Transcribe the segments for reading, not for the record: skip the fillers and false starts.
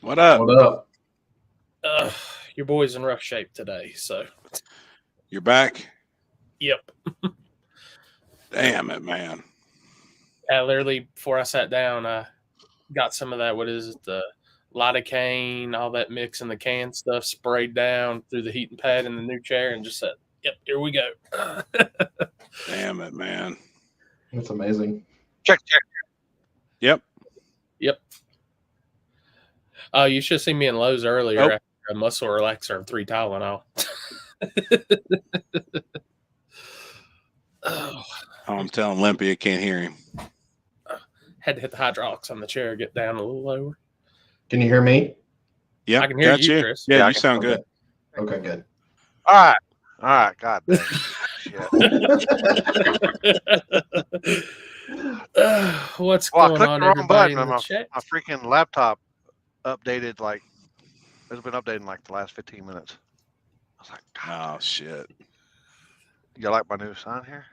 What up? What up? Your boy's in rough shape today, so. You're back? Yep. Damn it, man. Literally, before I sat down, I got some of that, what is it, the lidocaine, all that mix in the can stuff, sprayed down through the heating pad in the new chair, and just said, yep, here we go. Damn it, man. That's amazing. Check. Yep. Oh, you should have seen me in Lowe's earlier Oh. after a muscle relaxer and 3 Tylenol. Oh, I'm telling Limpy I can't hear him. had to hit the hydraulics on the chair, get down a little lower. Can you hear me? Yep. I can hear got you, Chris. Yeah, Yeah, I you can- sound good. Okay, good. All right. God damn. Shit. What's Well, I going clicked on, the wrong everybody button in the on chat? my freaking laptop updated it's been updating like the last 15 minutes. I was like, God, Oh, shit. you like my new sign here?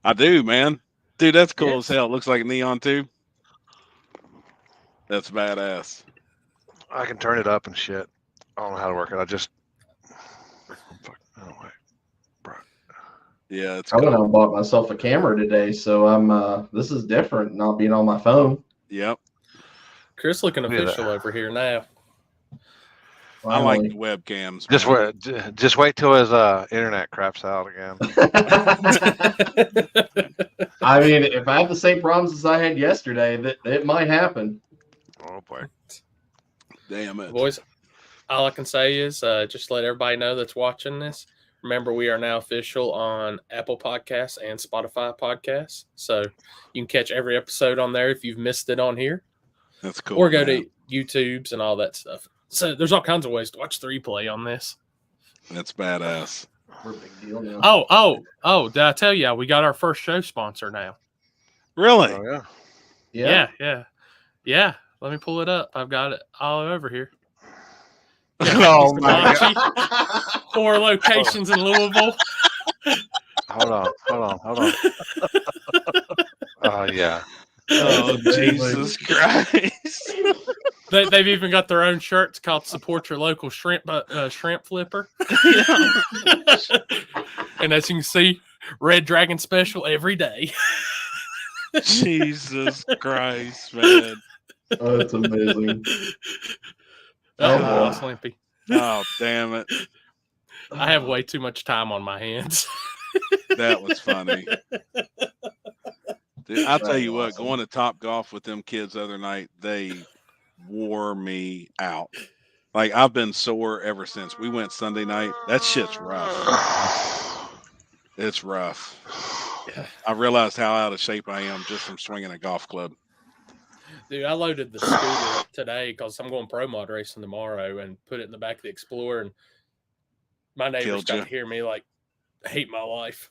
I do, man. Dude, that's cool Yes. as hell. It looks like a neon tube. That's badass. I can turn it up and shit. I don't know how to work it. Yeah, it's I went out cool. and bought myself a camera today, so I'm. This is different, not being on my phone. Yep. Chris looking Look at official over here now. I like Finally. the webcams. Just man. just wait till his internet craps out again. I mean, if I have the same problems as I had yesterday, that it might happen. Oh boy. Damn it. Boys, all I can say is just let everybody know that's watching this. Remember, we are now official on Apple Podcasts and Spotify Podcasts. So you can catch every episode on there if you've missed it on here. That's cool. Or go man. to YouTube's and all that stuff. So there's all kinds of ways to watch the replay on this. That's badass. We're a big deal now. Oh, did I tell you we got our first show sponsor now? Really? Oh yeah. Yeah. Let me pull it up. I've got it all over here. Oh my God. God. 4 locations in Louisville. Hold on. Oh yeah. Oh, That's amazing. Jesus Christ. They've even got their own shirts called "Support Your Local Shrimp Flipper." And as you can see, Red Dragon special every day. Jesus Christ, man. Oh, that's amazing. Oh, Oh, boy. lost Limpy. Oh, damn it. I have way too much time on my hands. That was funny. Dude, I'll tell you what, Awesome. going to Top Golf with them kids the other night, they wore me out. Like, I've been sore ever since. We went Sunday night. That shit's rough. It's rough. Yeah. I realized how out of shape I am just from swinging a golf club. Dude, I loaded the scooter today because I'm going pro mod racing tomorrow and put it in the back of the Explorer. And my neighbors Killed got you. to hear me like hate my life.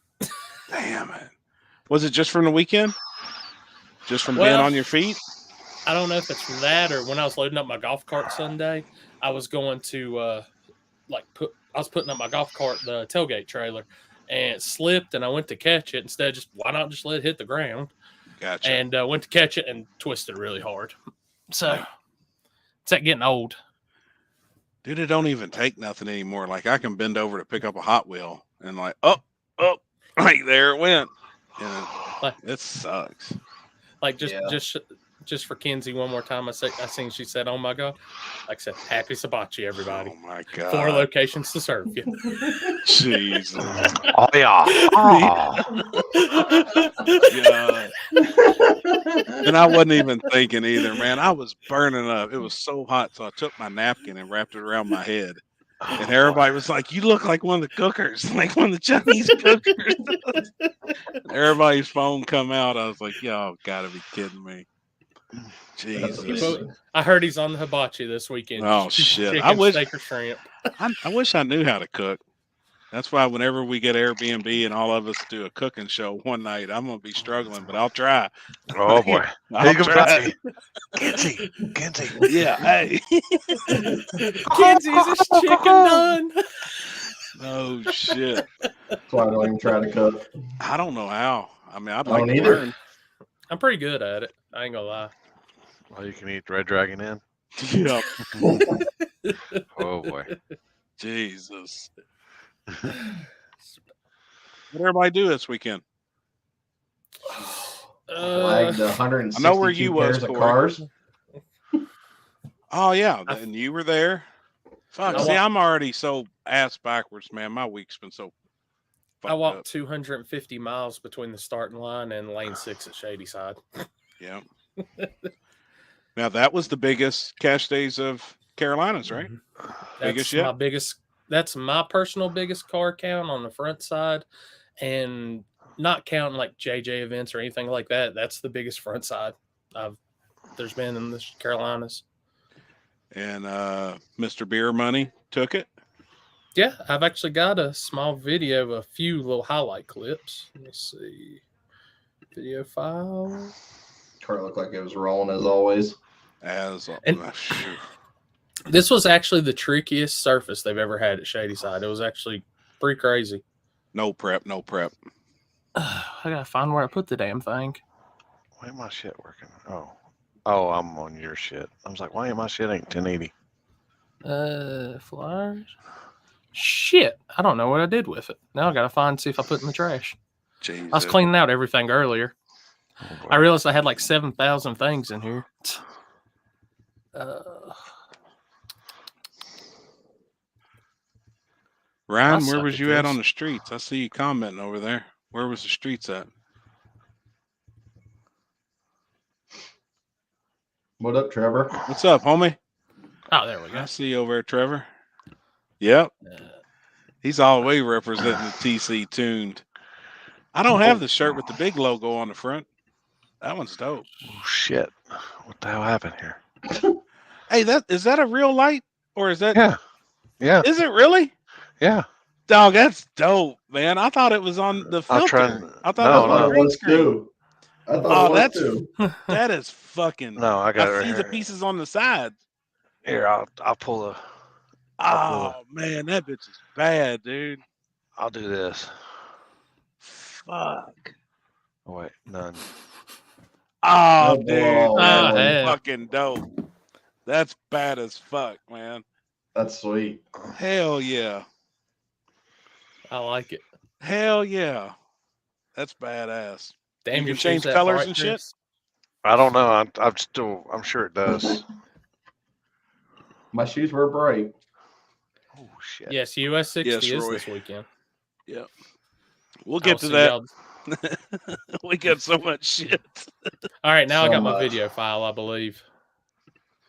Damn it. Was it just from the weekend? Just from being Well, on your feet? I don't know if it's from that or when I was loading up my golf cart Sunday, I was going to I was putting up my golf cart, the tailgate trailer, and it slipped and I went to catch it. Instead, why not just let it hit the ground? Gotcha. And went to catch it and twisted really hard. So it's that getting old. Dude, it don't even take nothing anymore. Like, I can bend over to pick up a Hot Wheel and like, like there it went. And it sucks. Like Yeah. just for Kenzie one more time. I seen she said, "Oh my God!" Like I said, happy Sabachi, everybody. Oh my God. 4 locations to serve you. Jesus. Oh yeah. God. And I wasn't even thinking either, man. I was burning up. It was so hot, so I took my napkin and wrapped it around my head. And everybody was like, "You look like one of the cookers, like one of the Chinese cookers." Everybody's phone come out. I was like, "Y'all gotta be kidding me." That's Jesus. amazing. I heard he's on the hibachi this weekend. Oh, shit. Chicken, I wish- steak, or shrimp. I wish I knew how to cook. That's why whenever we get Airbnb and all of us do a cooking show one night, I'm gonna be struggling, but I'll try. Oh boy. I'll Here try. Kenzie. Yeah, hey. Kenzie's is chicken done. Oh shit. That's why I don't even try to cook. I don't know how. I mean, I'd I like don't to either. learn. I'm pretty good at it. I ain't gonna lie. Well, you can eat Red Dragon in. Yeah. Oh boy. Jesus. What everybody do this weekend? Flagged I know where you 162 was, pairs of Corey. cars. Oh yeah, and you were there. Fuck. I See, wa- I'm already so ass backwards, man. My week's been so I fucked walked up. 250 miles between the starting line and lane 6 at Shady Side. Yeah. Now that was the biggest cash days of Carolinas, right? Biggest That's yet? my biggest. That's my personal biggest car count on the front side, and not counting like JJ events or anything like that. That's the biggest front side there's been in the Carolinas. And Mr. Beer Money took it. Yeah, I've actually got a small video of a few little highlight clips. Let me see. Video file. Car looked like it was rolling as always. Shoot. This was actually the trickiest surface they've ever had at Shady Side. It was actually pretty crazy. No prep. I gotta find where I put the damn thing. Why ain't my shit working? Oh, I'm on your shit. I was like, why ain't my shit ain't 1080? Flyers. Shit, I don't know what I did with it. Now I gotta see if I put it in the trash. Jesus. I was cleaning out everything earlier. Oh, boy. I realized I had like 7,000 things in here. Ryan, I where suck was at you at this. on the streets? I see you commenting over there. Where was the streets at? What up, Trevor? What's up, homie? Oh, there we I go. see you over there, Trevor. Yep. He's all the way representing the TC tuned. I don't have the shirt with the big logo on the front. That one's dope. Oh, shit. What the hell happened here? Hey, is that a real light? Or is that Yeah. Is it really? Yeah. Dog, that's dope, man. I thought it was on the I'll try filter. and- I thought No, it was I on thought the it green was screen. too. I Oh, thought it was that's too. that is fucking. No, I got it I right see here. the pieces on the side. Here, I'll pull the. Oh man, that bitch is bad, dude. I'll do this. Fuck. Oh wait, none. Oh, Oh, dude, boy. that's Hey. fucking dope. That's bad as fuck, man. That's sweet. Hell yeah. I like it. Hell yeah. That's badass. Damn, You your can change shoes that colors bright, and shit? Chris? I don't know. I'm sure it does. My shoes were bright. Oh shit. Yes, US 60 Yes, is Roy. this weekend. Yep. We'll Oh, get to so that. y'all- We got so much shit. All right, now I So got my much. video file, I believe.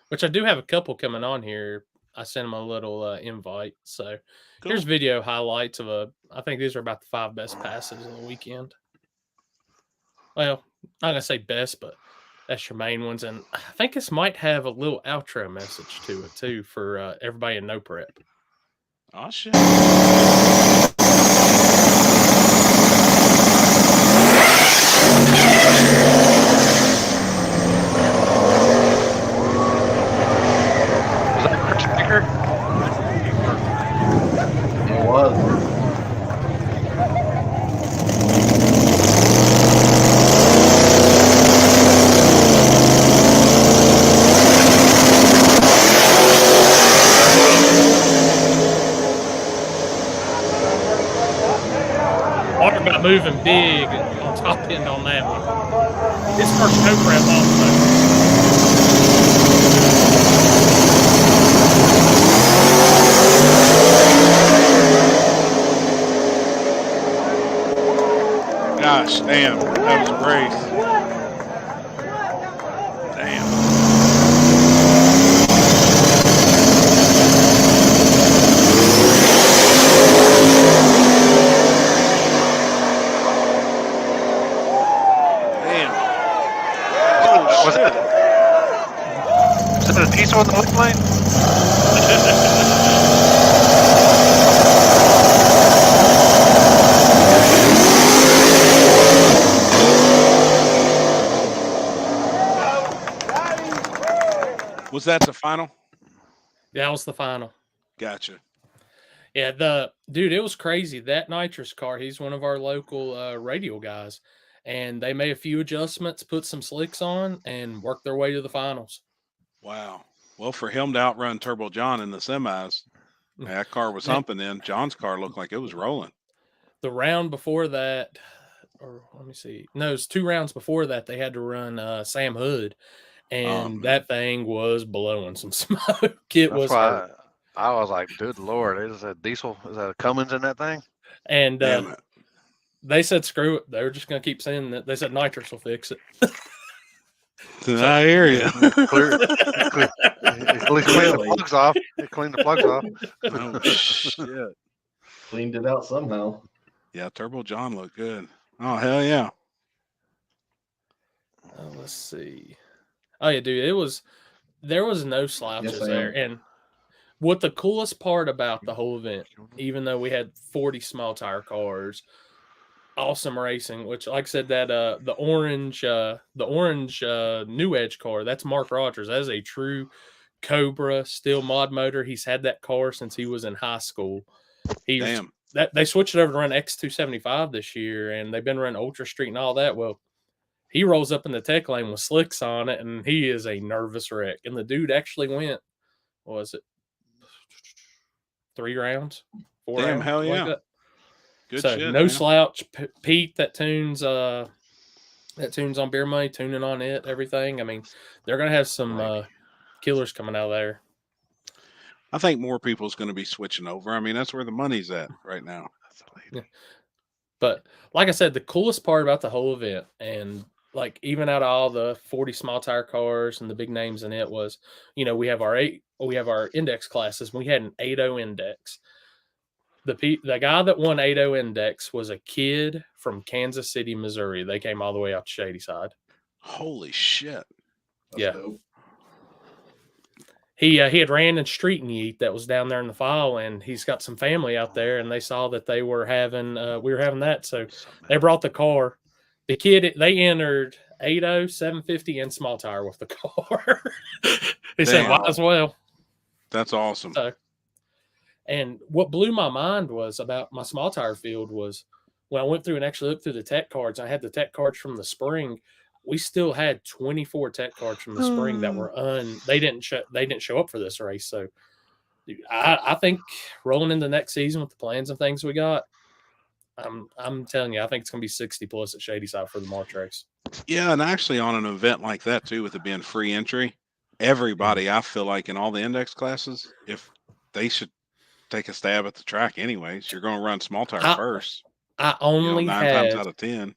Which I do have a couple coming on here. I sent them a little invite. So Cool. here's video highlights of I think these are about the 5 best passes of the weekend. Well, not gonna say best, but that's your main ones. And I think this might have a little outro message to it too for everybody in No Prep. Oh shit. Was that Chris Baker? It was. Talk about moving big on top end on that one. His first No Prep also. Gosh, damn. That was a race. Damn. Damn. Oh, Was shit. it a diesel in the left lane? Was that the final? That was the final. Gotcha. Yeah, it was crazy. That nitrous car, he's one of our local radio guys, and they made a few adjustments, put some slicks on, and worked their way to the finals. Wow. Well, for him to outrun Turbo John in the semis, that car was humping. Then John's car looked like it was rolling. The round before that, or let me see, no, it's 2 rounds before that. They had to run Sam Hood, and that thing was blowing some smoke. It was hurt. I was like, "Good Lord, is that diesel? Is that a Cummins in that thing?" And Damn it. they said, "Screw it." They were just going to keep saying that. They said nitrous will fix it. I hear you. At least clean the plugs off. It cleaned the plugs off. Oh, shit. Cleaned it out somehow. Yeah, Turbo John looked good. Oh, hell yeah. Let's see. Oh yeah, dude, there was no slouches Yes, I there. am. And what the coolest part about the whole event, even though we had 40 small tire cars, awesome racing, which like I said, that the orange New Edge car, that's Mark Rogers. That is a true Cobra steel mod motor. He's had that car since he was in high school. Damn. They switched it over to run X275 this year, and they've been running Ultra Street and all that. Well, he rolls up in the tech lane with slicks on it, and he is a nervous wreck. And the dude actually went, what was it, 3 rounds? 4 Damn, rounds? hell Like yeah. that. Good So shit. no man. slouch. Pete that tunes on Beer Money, tuning on it, everything. I mean, they're gonna have some killers coming out of there. I think more people's going to be switching over. I mean, that's where the money's at right now. But like I said, the coolest part about the whole event, and like even out of all the 40 small tire cars and the big names in it, was, we have our index classes. We had an 8.0 index. The guy that won 8.0 index was a kid from Kansas City, Missouri. They came all the way out to Shadyside. Holy shit. That's Yeah. dope. He had ran in Street and Yeet that was down there in the file, and he's got some family out there, and they saw that they were having we were having that, so they brought the car. The kid, they entered 8.0, 750, and small tire with the car. He said, Damn. might as well. That's awesome. So, and what blew my mind was about my small tire field was when I went through and actually looked through the tech cards. I had the tech cards from the spring. We still had 24 tech cards from the spring that were they didn't show up for this race. So I think rolling into next season with the plans and things we got, I'm telling you, I think it's gonna be 60 plus at Shadyside for the March race. Yeah, and actually on an event like that too, with it being free entry, everybody, I feel like in all the index classes, if they should take a stab at the track anyways, you're going to run small tire first. I only 9 times out of 10.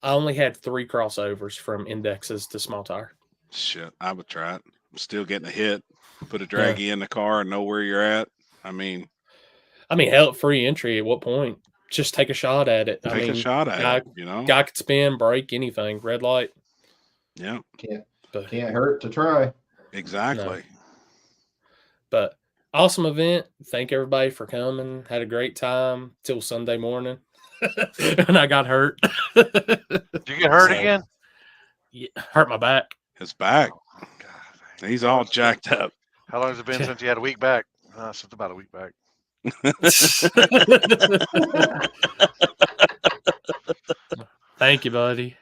I only had 3 crossovers from indexes to small tire. Shit, I would try it. I'm still getting a hit. Put a draggy in the car and know where you're at. I mean, hell, free entry. At what point? Just take a shot at it. Take a shot at it. Guy could spin, brake, anything. Red light. Yeah. Can't hurt to try. Exactly. No. But awesome event. Thank everybody for coming. Had a great time till Sunday morning. And I got hurt. Did you get hurt again? Yeah, hurt my back. His back. Oh, God, He's all jacked up. How long has it been since you had a week back? Since about a week back. Thank you, buddy.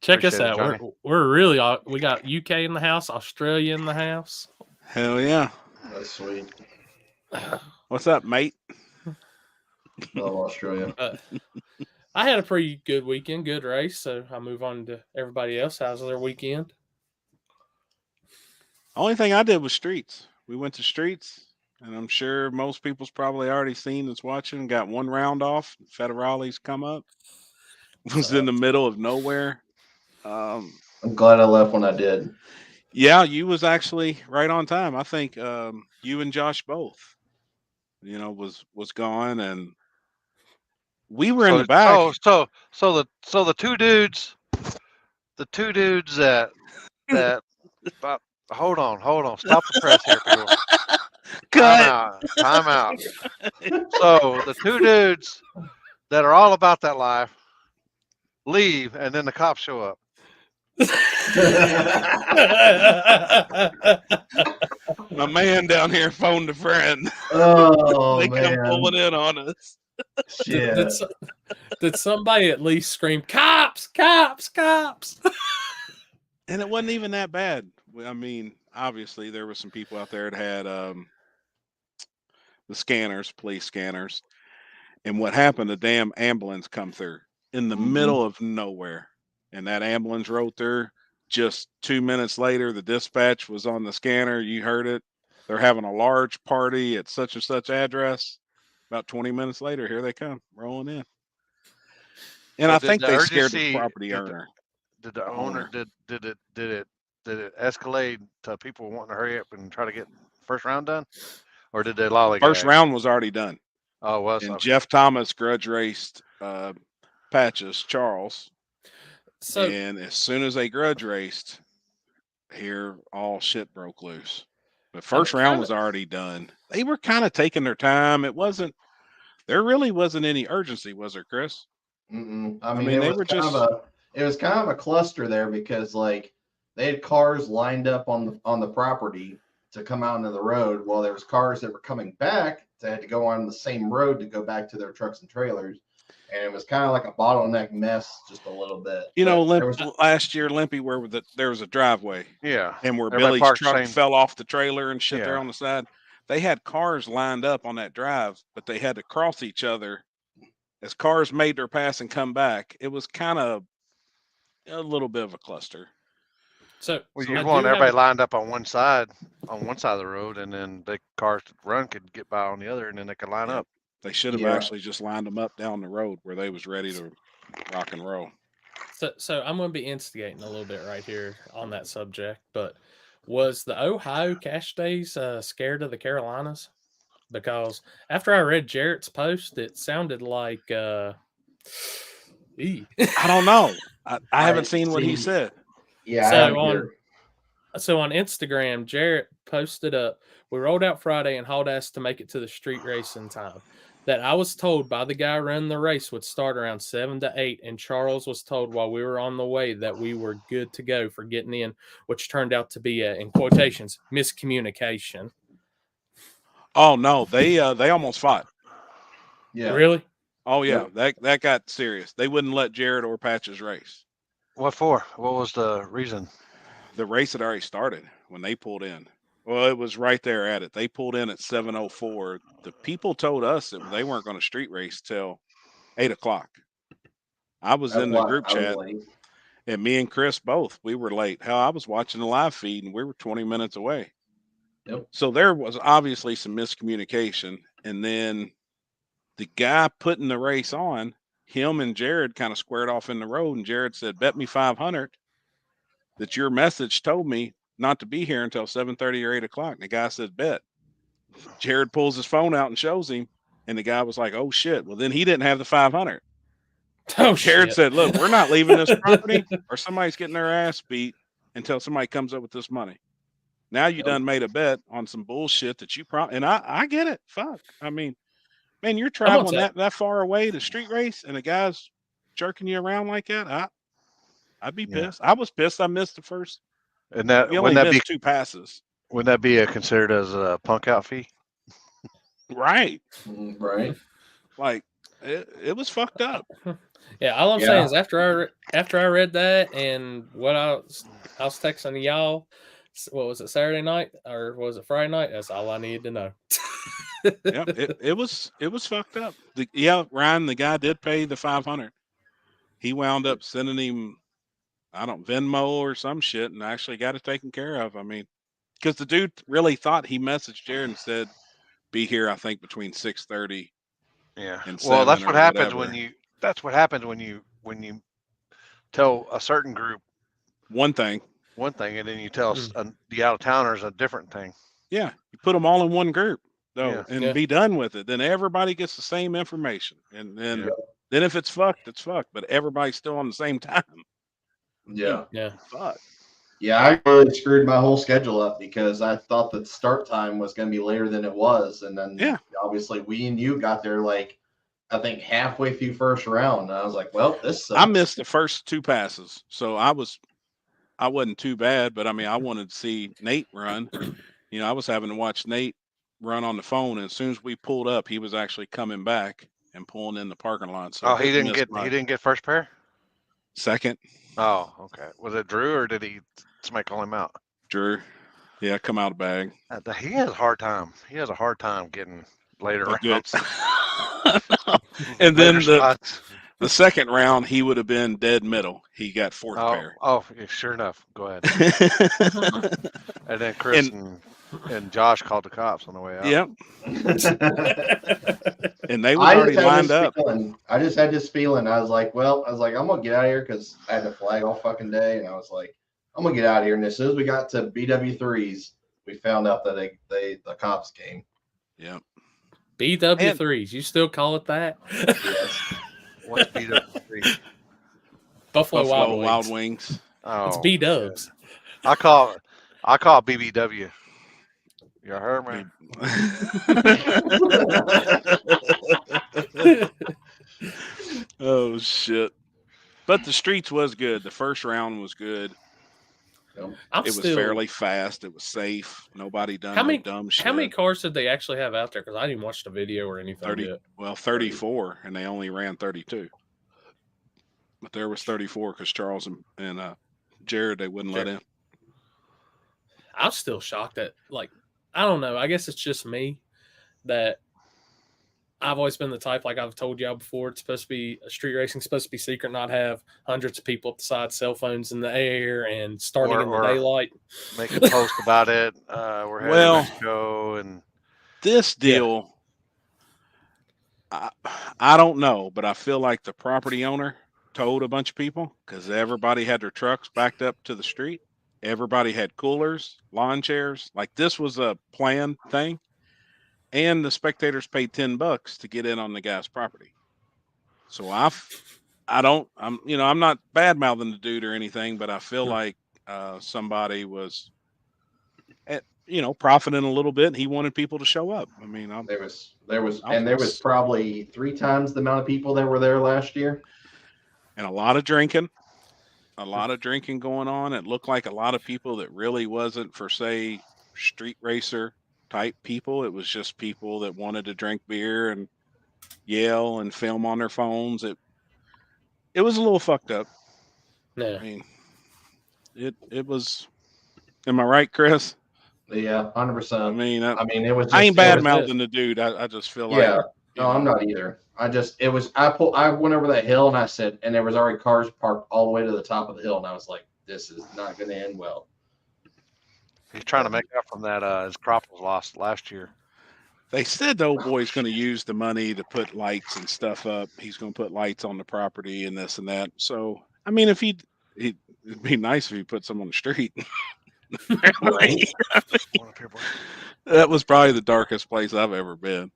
Check us Appreciate it, out. Johnny. We're really we got UK in the house, Australia in the house. Hell yeah. That's sweet. What's up, mate? Love Australia. I had a pretty good weekend, good race. So I move on to everybody else. How's their weekend? Only thing I did was streets. We went to streets, and I'm sure most people's probably already seen that's watching. Got 1 round off. Federale's come up. Was in the middle of nowhere. I'm glad I left when I did. Yeah, you was actually right on time. I think you and Josh both, was gone, and we were in the back. So the two dudes that hold on, stop the press here, people. Time out. So the 2 dudes that are all about that life leave, and then the cops show up. My man down here phoned a friend. Oh, They man. come pulling in on us. Shit. Did somebody at least scream, "Cops! Cops! Cops!" And it wasn't even that bad. I mean, obviously there was some people out there that had the scanners, police scanners, and what happened? The damn ambulance come through in the middle of nowhere, and that ambulance rode through. Just 2 minutes later, the dispatch was on the scanner. You heard it. They're having a large party at such and such address. About 20 minutes later, here they come rolling in. And So I did think the they scared the urgency- property did the- owner. Did the owner did it escalate to people wanting to hurry up and try to get first round done, or did they lollygag? First round was already done. Oh, was And okay. Jeff Thomas grudge raced Patches Charles. So And as soon as they grudge raced, here all shit broke loose. The first round was already done. They were kind of taking their time. There really wasn't any urgency, was there, Chris? Mm-mm. I mean, they were just. It was kind of a cluster there because like they had cars lined up on the property to come out into the road. Well, there was cars that were coming back that had to go on the same road to go back to their trucks and trailers. And it was kind of like a bottleneck mess, just a little bit. You know, But last year, Limpy, where there was a driveway Yeah. and where Everybody Billy's parked truck same- fell off the trailer and shit there Yeah. on the side. They had cars lined up on that drive, but they had to cross each other as cars made their pass and come back. It was kind of a little bit of a cluster. So Well, so you I want do have- everybody lined up on one side of the road, and then the cars that run could get by on the other, and then they could line Yeah. up. They should have Yeah. actually just lined them up down the road where they was ready to rock and roll. So I'm going to be instigating a little bit right here on that subject, but was the Ohio cash days scared of the Carolinas? Because after I read Jarrett's post, it sounded like I don't know. I haven't seen what he see. said. yeah, I So have it on- here. So on Instagram, Jarrett posted up, we rolled out Friday and hauled ass to make it to the street race in time. That I was told by the guy running the race would start around 7 to 8, and Charles was told while we were on the way that we were good to go for getting in, which turned out to be in quotations, miscommunication. Oh no, they almost fought. Yeah. Really? Oh yeah, that got serious. They wouldn't let Jared or Patches race. What for? What was the reason? The race had already started when they pulled in. Well, it was right there at it. They pulled in at 7:04. The people told us that they weren't going to street race till 8:00. I was in the group chat, and me and Chris both. We were late. Hell, I was watching the live feed, and we were 20 minutes away. Yep. So there was obviously some miscommunication, and then the guy putting the race on, him and Jared kind of squared off in the road, and Jared said, "Bet me 500 that your message told me not to be here until 7:30 or 8:00." And the guy said, "Bet." Jared pulls his phone out and shows him, and the guy was like, "Oh shit!" Well, then he didn't have the 500. Oh, Jared shit. said, "Look, we're not leaving this property, or somebody's getting their ass beat until somebody comes up with this money." Now you done made a bet on some bullshit that you and I get it. Fuck. I mean, man, you're traveling that far away to street race, and a guy's jerking you around like that. I'd be pissed. I was pissed. I missed the first. And that We only wouldn't that missed be 2 passes. wouldn't that be considered as a punk out fee? Right. Right. Like it was fucked up. Yeah, all I'm saying is after I read that and what I was texting y'all, what was it, Saturday night or was it Friday night? That's all I needed to know. Yeah, it was fucked up. Ryan, the guy did pay the 500. He wound up sending him, I don't Venmo or some shit, and actually got it taken care of. I mean, because the dude really thought he messaged Jared and said, "Be here, I think between 6:30." Yeah. And Well, that's 7 what or happens whatever. when you tell a certain group One thing. and then you tell the out of towners a different thing. Yeah, you put them all in one group though, Yeah. and be done with it. Then everybody gets the same information, and then if it's fucked, it's fucked. But everybody's still on the same time. Yeah. Yeah. Fuck. Yeah, I really screwed my whole schedule up because I thought that start time was going to be later than it was, and then obviously we and you got there like I think halfway through first round. And I was like, well, this sucks. I missed the first 2 passes, so I wasn't too bad. But I mean, I wanted to see Nate run. You know, I was having to watch Nate run on the phone, and as soon as we pulled up, he was actually coming back and pulling in the parking lot. So he didn't get first pair? Second. Oh, okay. Was it Drew or did somebody call him out? Drew. Yeah, come out of bag. He has a hard time. He has a hard time getting later A good. rounds. And Later then spots. the second round, he would have been dead middle. He got fourth pair. Yeah, sure enough. Go ahead. And then Chris and Josh called the cops on the way out. Yep. And they was already lined up. I just had this feeling. I was like, I'm gonna get out of here because I had to flag all fucking day, and I was like, I'm gonna get out of here. And as soon as we got to BW3s, we found out that the cops came. Yep. BW3s, you still call it that? Yes. What's BW3? Buffalo Wild Wild Wings. Wings. Oh, It's B-dubs. I call BBW. You heard me? Oh shit! But the streets was good. The first round was good. It was fairly fast. It was safe. Nobody done no dumb shit. How many cars did they actually have out there? Because I didn't watch the video or anything 30. yet. Well, 34, and they only ran 32. But there was 34 because Charles and Jared, they wouldn't let in. I'm still shocked at, like, I don't know. I guess it's just me that I've always been the type, like I've told y'all before, it's supposed to be street racing, supposed to be secret, not have hundreds of people up the side, cell phones in the air, and starting in the daylight. Make a post about it. We're heading to Mexico, and this deal, I don't know, but I feel like the property owner told a bunch of people because everybody had their trucks backed up to the street. Everybody had coolers, lawn chairs. Like this was a planned thing. And the spectators paid $10 to get in on the guy's property. So I'm not bad mouthing the dude or anything, but I feel like somebody was, profiting a little bit. And he wanted people to show up. I mean, there was probably 3 times the amount of people that were there last year, and a lot of drinking going on. It looked like a lot of people that really wasn't for, say, street racer type people. It was just people that wanted to drink beer and yell and film on their phones. It was a little fucked up. Yeah. I mean, it was. Am I right, Chris? Yeah, 100%. I mean, it was. I ain't bad mouthing the dude. I just feel like. Yeah. No, I'm not either. I went over that hill and I said, and there was already cars parked all the way to the top of the hill, and I was like, this is not going to end well. He's trying to make up from that. His crop was lost last year. They said the old boy's going to use the money to put lights and stuff up. He's going to put lights on the property and this and that. So, I mean, if it'd be nice if he put some on the street. That was probably the darkest place I've ever been.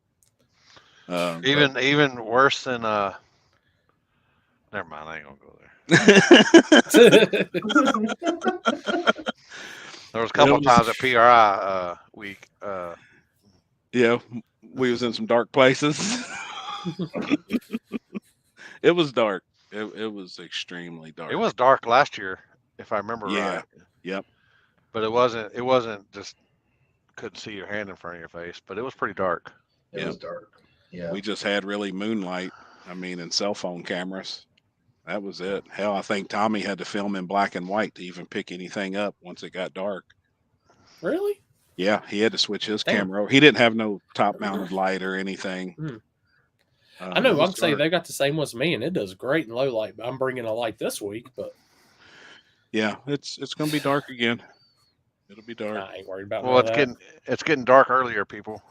Even worse than never mind, I ain't gonna go there. There was a couple of times at PRI week. Yeah, we was in some dark places. It was dark. It was extremely dark. It was dark last year, if I remember right. Yep. But it wasn't just couldn't see your hand in front of your face, but it was pretty dark. It was dark. Yeah. We just had really moonlight. I mean, and cell phone cameras. That was it. Hell, I think Tommy had to film in black and white to even pick anything up once it got dark. Really? Yeah, he had to switch his camera over. He didn't have no top-mounted light or anything. I know. I'm saying they got the same one as me, and it does great in low light. But I'm bringing a light this week, but yeah, it's going to be dark again. It'll be dark. I ain't worried about. Well, it's getting dark earlier, people.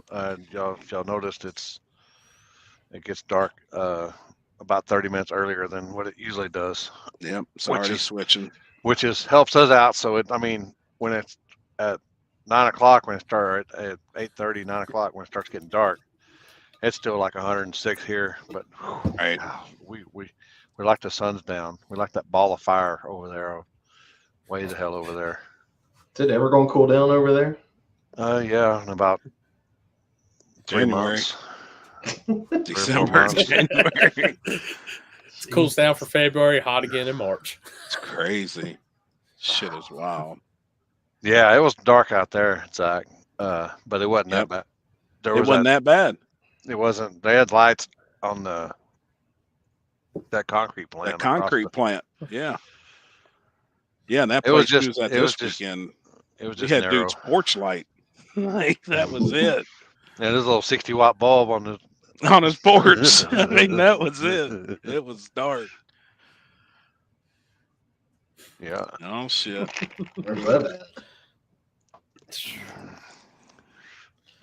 Y'all noticed it gets dark about 30 minutes earlier than what it usually does. Yep, it's already switching. Which helps us out. So when it's at 9 o'clock, when it starts at 8:30, 9 o'clock, when it starts getting dark, it's still like 106 here. But right, we like the sun's down. We like that ball of fire over there, way the hell over there. Is it ever going to cool down over there? Yeah, in about 3 months. December, January. It cools down for February, hot again in March. It's crazy. Shit is wild. Yeah, it was dark out there, Zach. But it wasn't that bad. It wasn't that bad. It wasn't. They had lights on that concrete plant. That concrete plant. Yeah. Yeah, and that place was at this weekend. It was We just had narrow. dude's porch light. Like that was it And there's a little 60-watt bulb on the. on his porch. I mean, that was it. It was dark. Yeah. Oh shit. Where's that at?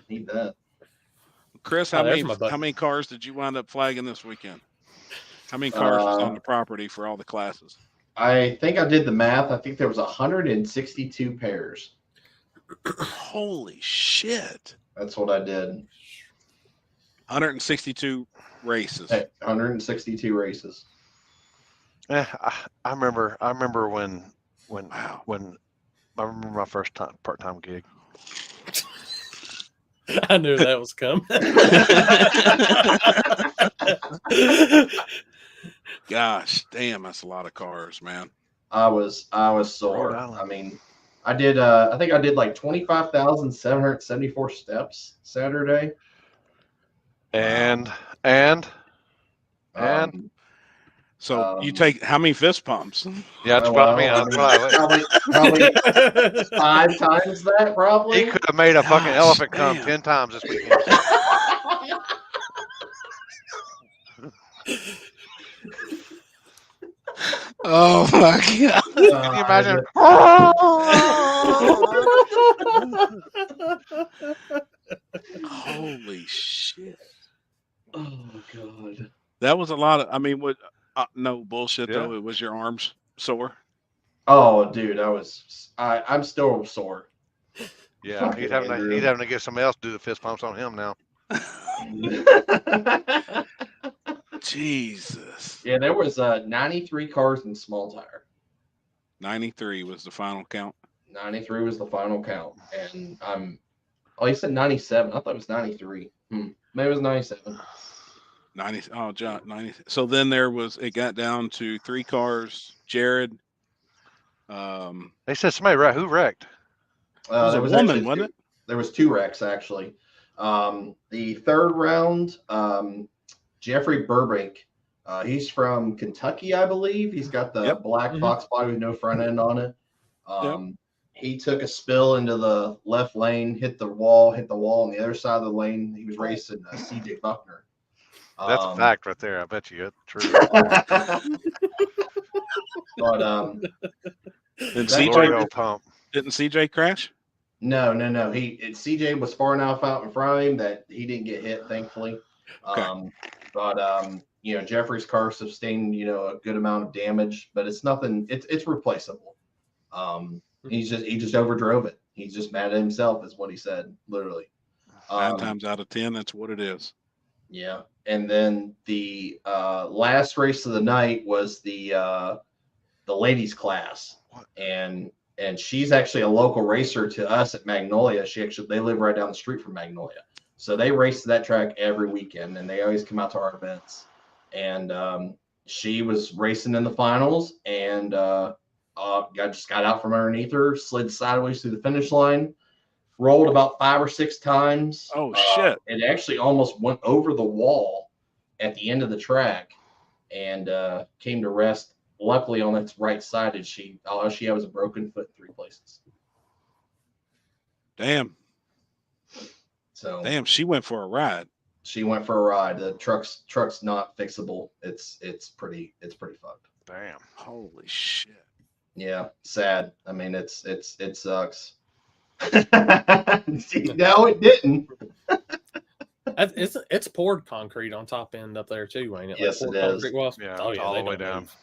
Need that. Chris, Oh, how there's many my button. how many cars did you wind up flagging this weekend? How many cars was on the property for all the classes? I think I did the math. I think there was 162 pairs. Holy shit. That's what I did. 162 races. 162 races. I remember when Wow. I remember my first part-time gig. I knew that was coming. Gosh, damn, that's a lot of cars, man. I was sore. Rhode Island. I mean, I did. I think I did like 25,774 steps Saturday. And So you take how many fist pumps? yeah, that's what I mean. That's what probably 5 times that. Probably. he could have made a fucking Gosh, elephant come damn. 10 times this weekend. Oh my god. Can you imagine? Holy shit. Oh god. That was a lot of I mean what no bullshit Yeah. though. It was your arms sore. Oh, dude, I'm still sore. Yeah, he's having to get somebody else to do the fist pumps on him now. Jesus. Yeah, there was 93 cars in small tire. 93 was the final count. 93 was the final count, and oh, you said 97. I thought it was 93. Maybe it was 97. 90 oh John 90. So then it got down to 3 cars. Jared. They said somebody who wrecked. It was a there woman, actually wasn't it? There was 2 wrecks actually. The third round, Jeffrey Burbank. He's from Kentucky, I believe. He's got the Yep. black Mhm. Fox body with no front end on it. He took a spill into the left lane, hit the wall on the other side of the lane. He was racing CJ Buckner. That's a fact right there. I bet you it's true. But Didn't that CJ car- pump. didn't CJ crash? no. CJ was far enough out in front of him that he didn't get hit, thankfully. Okay. Jeffrey's car sustained, a good amount of damage, but it's nothing. It's replaceable. He just overdrove it. He's just mad at himself, is what he said, literally. 9 times out of 10, that's what it is. Yeah, and then the last race of the night was the ladies class, and she's actually a local racer to us at Magnolia. They live right down the street from Magnolia, so they race that track every weekend, and they always come out to our events. And she was racing in the finals, and just got out from underneath her, slid sideways through the finish line. Rolled about 5 or 6 times. Oh shit. It actually almost went over the wall at the end of the track and came to rest. Luckily on its right side, all she had was a broken foot in 3 places. Damn. So Damn, she went for a ride. she went for a ride. The truck's not fixable. It's pretty fucked. Damn. Holy shit. Yeah, sad. I mean, it sucks. No, it didn't. It's poured concrete on top end up there too, ain't it? Yes, poured it is. concrete walls? Yeah, Oh, it's all they the way don't down. move.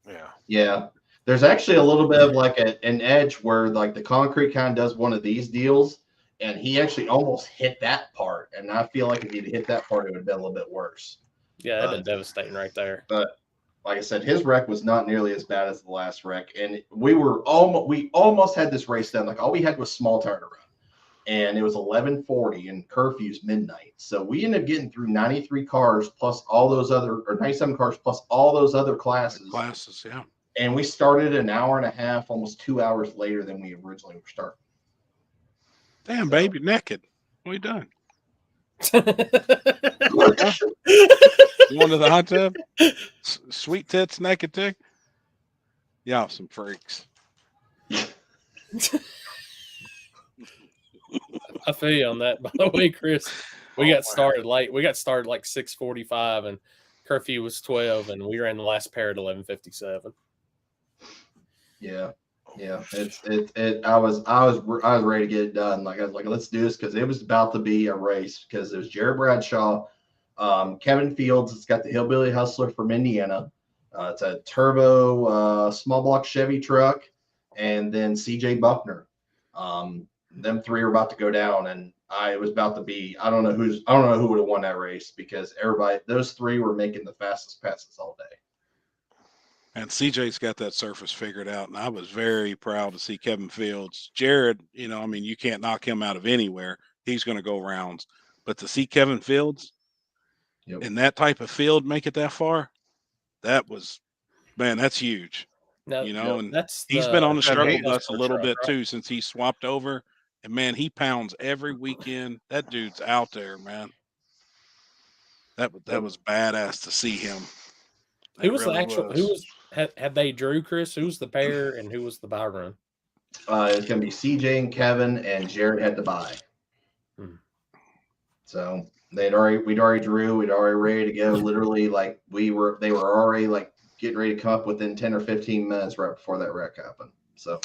Yeah. Yeah. There's actually a little bit of like an edge where like the concrete kind of does one of these deals, and he actually almost hit that part. And I feel like if he'd hit that part, it would have been a little bit worse. Yeah, that'd been devastating right there. But like I said, his wreck was not nearly as bad as the last wreck, and we almost had this race done. Like all we had was small tire to run, and it was 11:40, and curfew's midnight. So we ended up getting through 93 cars plus all those other, or 97 cars plus all those other classes. Yeah. And we started an hour and a half, almost 2 hours later than we originally were starting. Damn, babe, you're naked. What are you doing? You going to the hot tub? Sweet tits naked too? Y'all some freaks. I feel you on that. By the way, Chris, we got started late. We got started like 6:45, and curfew was 12, and we ran the last pair at 11:57. Yeah. I was ready to get it done. Like I was like, let's do this because it was about to be a race because it was Jared Bradshaw, Kevin Fields. It's got the Hillbilly Hustler from Indiana. It's a turbo small block Chevy truck, and then CJ Buckner. Them three are about to go down, and it was about to be. I don't know who would have won that race because those three were making the fastest passes all day. And CJ's got that surface figured out, and I was very proud to see Kevin Fields. Jared, I mean, you can't knock him out of anywhere. He's going to go rounds. But to see Kevin Fields in that type of field make it that far, that's huge. No, And he's been on the struggle bus a little bit too since he swapped over. And man, he pounds every weekend. That dude's out there, man. That was badass to see him. Who was the actual? Who was had they drew, Chris? Who was the pair and who was the buy run? It's gonna be CJ and Kevin, and Jared had to buy. So we'd already drew, we'd already ready to go. Literally, like they were already like getting ready to come up within 10 or 15 minutes right before that wreck happened. So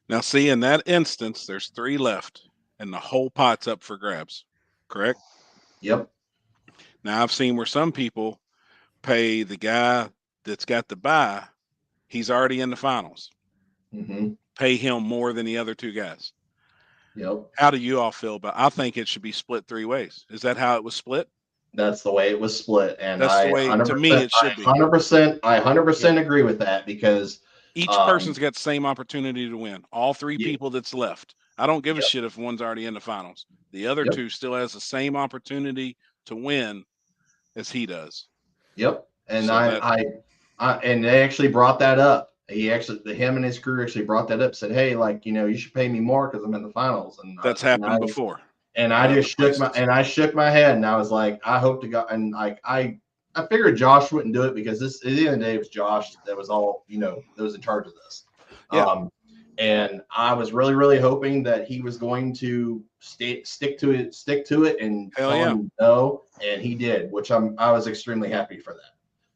now see, in that instance, there's 3 left, and the whole pot's up for grabs. Correct? Yep. Now I've seen where some people pay the guy that's got the buy, he's already in the finals. Mm-hmm. Pay him more than the other 2 guys. Yep. How do you all feel about? I think it should be split 3 ways. Is that how it was split? That's the way it was split, and that's the way to me it should be. 100% agree with that because each person's got the same opportunity to win. All 3 people that's left. I don't give a shit if one's already in the finals. The other 2 still has the same opportunity to win as he does. Yep. And so and they actually brought that up. Him and his crew actually brought that up. Said, "Hey, like you should pay me more because I'm in the finals." And that's happened before. And I just shook my head, and I was like, "I hope to God." And like I figured Josh wouldn't do it because at the end of the day, it was Josh that was all that was in charge of this. Yeah. And I was really, really hoping that he was going to stick to it, and tell him no, and he did, which I was extremely happy for that.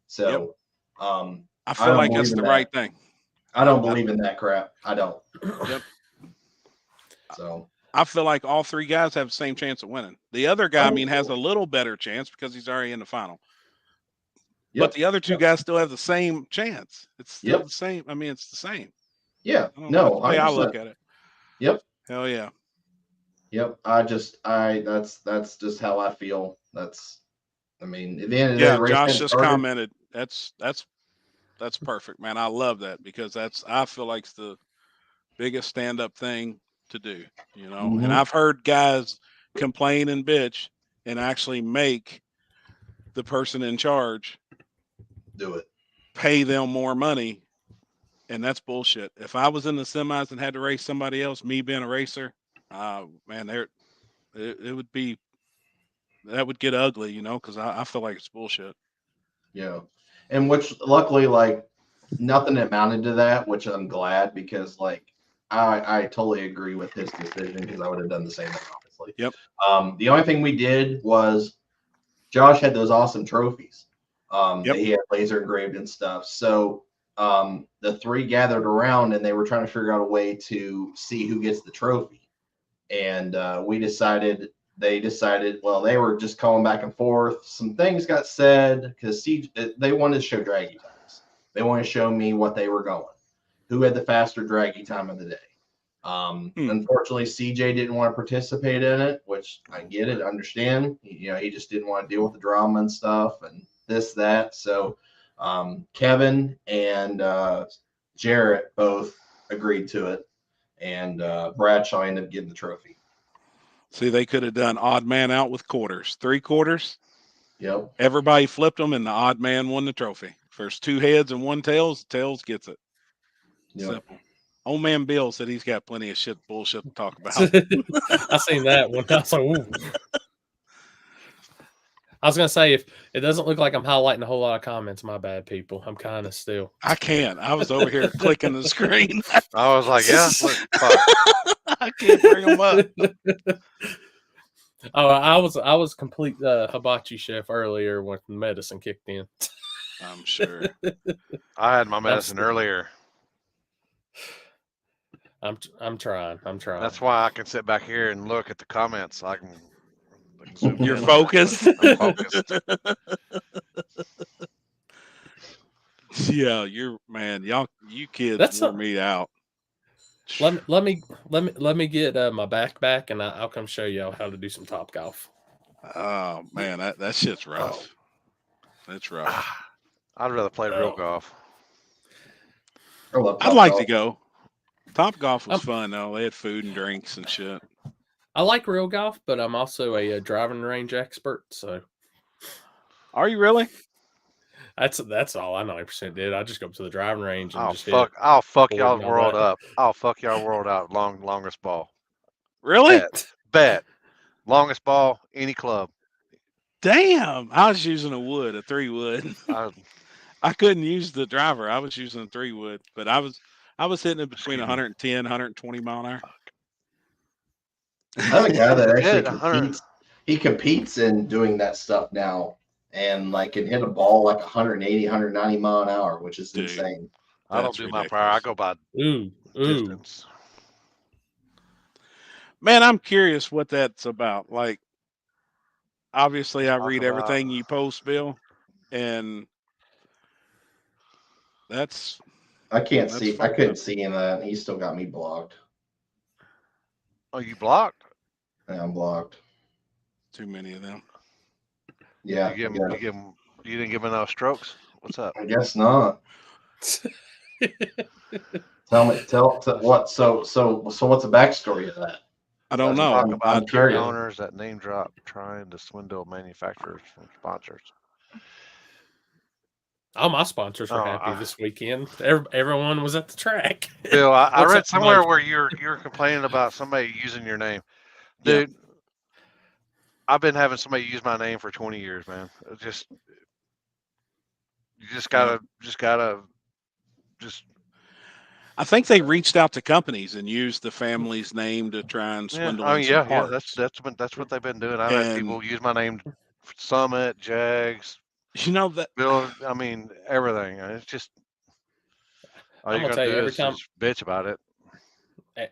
So, I feel like that's the right thing. I don't believe in that crap. I don't. Yep. So I feel like all 3 guys have the same chance of winning. The other guy, has a little better chance because he's already in the final. Yep. But the other 2 guys still have the same chance. It's still the same. I mean, it's the same. Yeah. That's the way I look at it. Yep. Hell yeah. Yep. That's just how I feel. At the end of the day, Josh just commented. That's perfect, man. I love that because I feel like it's the biggest stand-up thing to do, Mm-hmm. And I've heard guys complain and bitch and actually make the person in charge do it, pay them more money. And that's bullshit. If I was in the semis and had to race somebody else, me being a racer, man, it would be, that would get ugly, because I feel like it's bullshit. Yeah. And which luckily, like nothing amounted to that, which I'm glad because like I totally agree with his decision because I would have done the same thing, obviously. Yep. The only thing we did was Josh had those awesome trophies that he had laser engraved and stuff. So the 3 gathered around and they were trying to figure out a way to see who gets the trophy. And they decided, well, they were just calling back and forth. Some things got said because they wanted to show draggy times. They wanted to show me what they were going, who had the faster draggy time of the day. Unfortunately, CJ didn't want to participate in it, which I get it, understand. He just didn't want to deal with the drama and stuff and this, that. So Kevin and Jarrett both agreed to it, and Bradshaw ended up getting the trophy. See, they could have done odd man out with quarters, 3 quarters. Yep. Everybody flipped them, and the odd man won the trophy. First 2 heads and 1 tails, tails gets it. Yep. Simple. Old man Bill said he's got plenty of bullshit to talk about. I seen that one. I was like, ooh. I was gonna say if it doesn't look like I'm highlighting a whole lot of comments, my bad, people. I'm kind of still. I can't. I was over here clicking the screen. I was like, yeah. Look, I can't bring them up. Oh, I was complete hibachi chef earlier when medicine kicked in. I'm sure. I had my medicine earlier. I'm trying. That's why I can sit back here and look at the comments. I can zoom You're in. focused. I'm focused. Yeah, you're man. You kids That's wore a- me out. Let me get my backpack and I'll come show y'all how to do some top golf. Oh man, that shit's rough. That's rough. I'd rather play real golf. I love I'd like to Topgolf. go. Top Golf was fun though. They had food and drinks and shit. I like real golf, but I'm also a driving range expert, so Are you really? that's all I 90% did. I just go up to the driving range and I'll just fuck Forward y'all's and all world that. up. I'll fuck y'all world out. Longest ball. Really? Bet. Longest ball, any club. Damn. I was using a 3-wood. I, I couldn't use the driver. I was using a 3-wood, but I was hitting it between Excuse me. 110, 120 mile an hour. I have a guy that Yeah, actually 100. competes. He competes in doing that stuff now, and like can hit a ball like 180, 190 mile an hour, which is Dude. insane. I don't That's do my power. I ridiculous. go by ooh. distance. Man, I'm curious what that's about. Like, obviously, I Talk read about- everything you post, Bill, and that's I can't That's see. I fucked couldn't up. see him that. He still got me blocked. Oh, you blocked? Yeah, I'm blocked. too many of them. Yeah, You didn't give him enough strokes? What's up? I guess not. Tell what? So what's the backstory of that? I don't Let's know. Talk I'm about curious. owners that name drop trying to swindle manufacturers from sponsors. All my sponsors were Oh, happy this weekend. Everyone was at the track. Bill, I What's read up, somewhere Mike? where you're complaining about somebody using your name. Yeah. Dude, I've been having somebody use my name for 20 years, man. You just gotta I think they reached out to companies and used the family's name to try and swindle in some parts. That's what they've been doing. I've had people use my name for Summit, Jags, You know that Bill. I mean everything. It's just all I'm you gonna gotta tell you, do every is time- just bitch about it.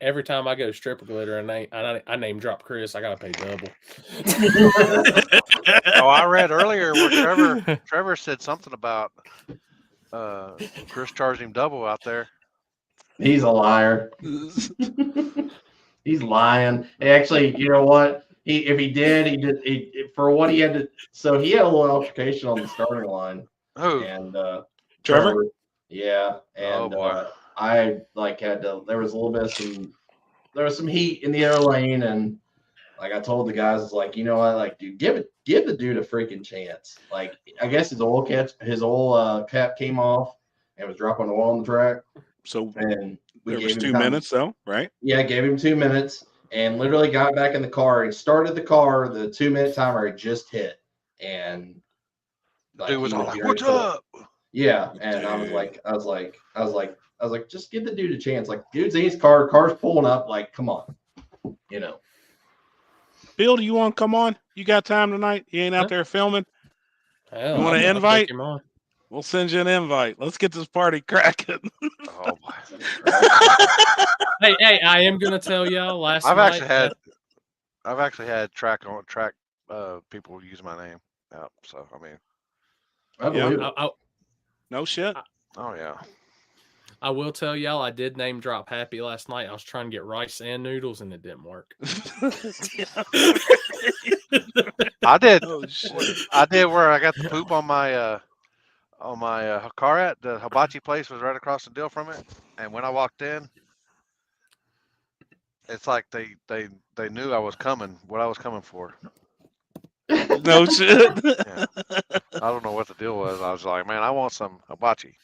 Every time I go to Stripper Glitter and I name drop Chris, I gotta pay double. Oh, I read earlier where Trevor said something about Chris charged him double out there. He's a liar. He's lying. Actually, you know what? If he did, for what he had to. So he had a little altercation on the starting line, Who? and Trevor? yeah, Oh, and boy. I like had to. There was a little bit of there was some heat in the air lane, and like I told the guys, it's like, you know what, like, dude, give the dude a freaking chance. Like, I guess his oil cap came off and was dropping oil on the track, so and there gave was him 2 time. minutes though, right? Yeah, gave him 2 minutes and literally got back in the car and started the car. The 2-minute timer had just hit, and like, Dude was he all was like, ready "What's for it. up?" Yeah, and I was Dude. like, just give the dude a chance. Like, dude's in his car's pulling up. Like, come on, you know. Bill, do you want to come on? You got time tonight? You ain't out Yeah. there filming? Hell, You want I'll an take invite? him on. We'll send you an invite. Let's get this party cracking. Oh boy. Hey, I am gonna tell y'all last I've night. actually had track people use my name out. So I mean, I believe I, it. I, No shit. oh yeah. I will tell y'all, I did name drop Happy last night. I was trying to get rice and noodles, and it didn't work. I did. Oh shit. I did where I got the poop on my car at the hibachi place was right across the deal from it, and when I walked in, it's like they knew I was coming, what I was coming for. No shit. Yeah. I don't know what the deal was. I was like, man, I want some hibachi.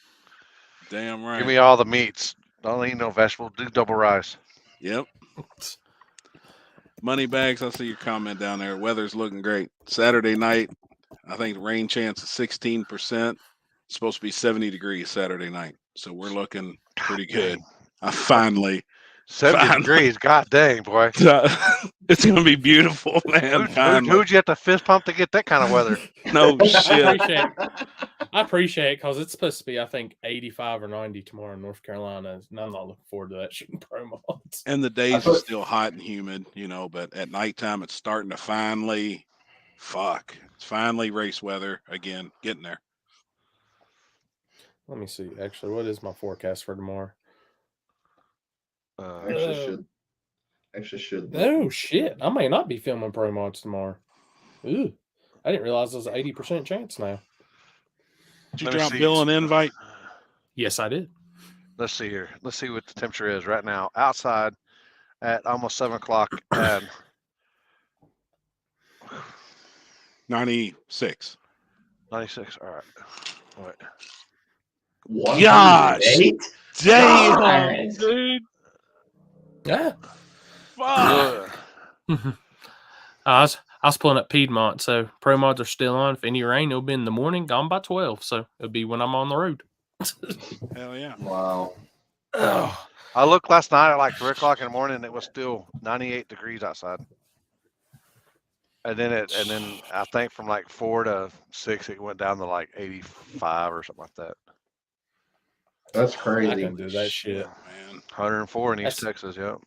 Damn right. Give me all the meats. Don't eat no vegetables. Do double rice. Yep. Money bags. I see your comment down there. Weather's looking great. Saturday night, I think rain chance is 16%. It's supposed to be 70 degrees Saturday night. So we're looking pretty good. I finally 70 Fine. degrees. God dang, boy. It's gonna be beautiful, man. Who'd you have to fist pump to get that kind of weather? No I shit. appreciate it because it's supposed to be, I think, 85 or 90 tomorrow in North Carolina. And I'm not looking forward to that shooting pro mods. And the days thought- are still hot and humid, but at nighttime it's starting to finally it's finally race weather again, getting there. Let me see. Actually, what is my forecast for tomorrow? Actually should. Oh shit! I may not be filming pro mods tomorrow. Ooh, I didn't realize there's an 80% chance now. Did you Let me drop see. Bill an invite? Yes, I did. Let's see here. Let's see what the temperature is right now outside at almost 7 o'clock. And 96. 96. All right. Wait. Gosh. 108? Damn, God. dude. Yeah. Fuck. I was pulling up Piedmont, so pro mods are still on. If any rain, it'll be in the morning, gone by 12. So it'll be when I'm on the road. Hell yeah. Wow. Oh, I looked last night at like 3 o'clock in the morning and it was still 98 degrees outside. And then I think from like 4 to 6, it went down to like 85 or something like that. That's I crazy. can do that shit. Man. 104 in East That's- Texas. Yep.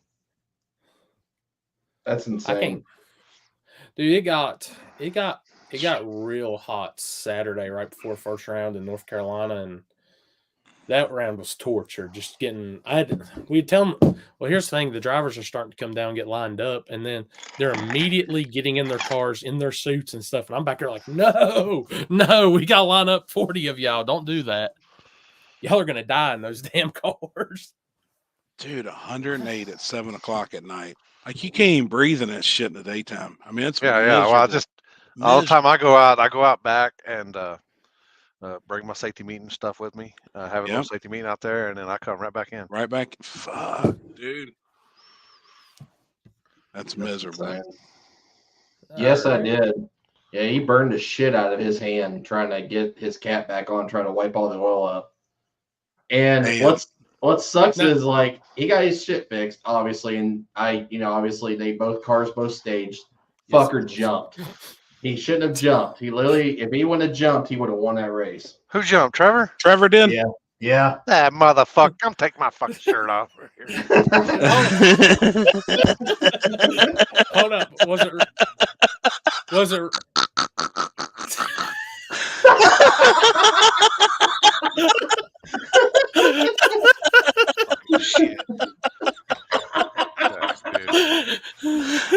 That's I insane. can't. Dude, it got real hot Saturday right before first round in North Carolina, and that round was torture. Just getting, we'd tell them, well, here's the thing: the drivers are starting to come down, get lined up, and then they're immediately getting in their cars, in their suits and stuff. And I'm back there like, no, we got to line up 40 of y'all. Don't do that. Y'all are gonna die in those damn cars. Dude, 108 at 7 o'clock at night. Like you can't even breathe in that shit in the daytime. I mean, it's Yeah. Well, I just all the time I go out back and bring my safety meeting stuff with me. Have a little safety meeting out there, and then I come right back in. right back. Fuck, dude. That's miserable. insane. Yes, I did. Yeah, he burned the shit out of his hand trying to get his cap back on, trying to wipe all the oil up. And Damn. what sucks No. is like he got his shit fixed, obviously, and obviously they cars both staged. Yes, Fucker of course. jumped. He shouldn't have jumped. He literally, if he wouldn't have jumped, he would have won that race. Who jumped? Trevor? Trevor did. Yeah. Yeah. That motherfucker! I'm taking my fucking shirt off. Hold up. Was it Shit. Yeah, dude.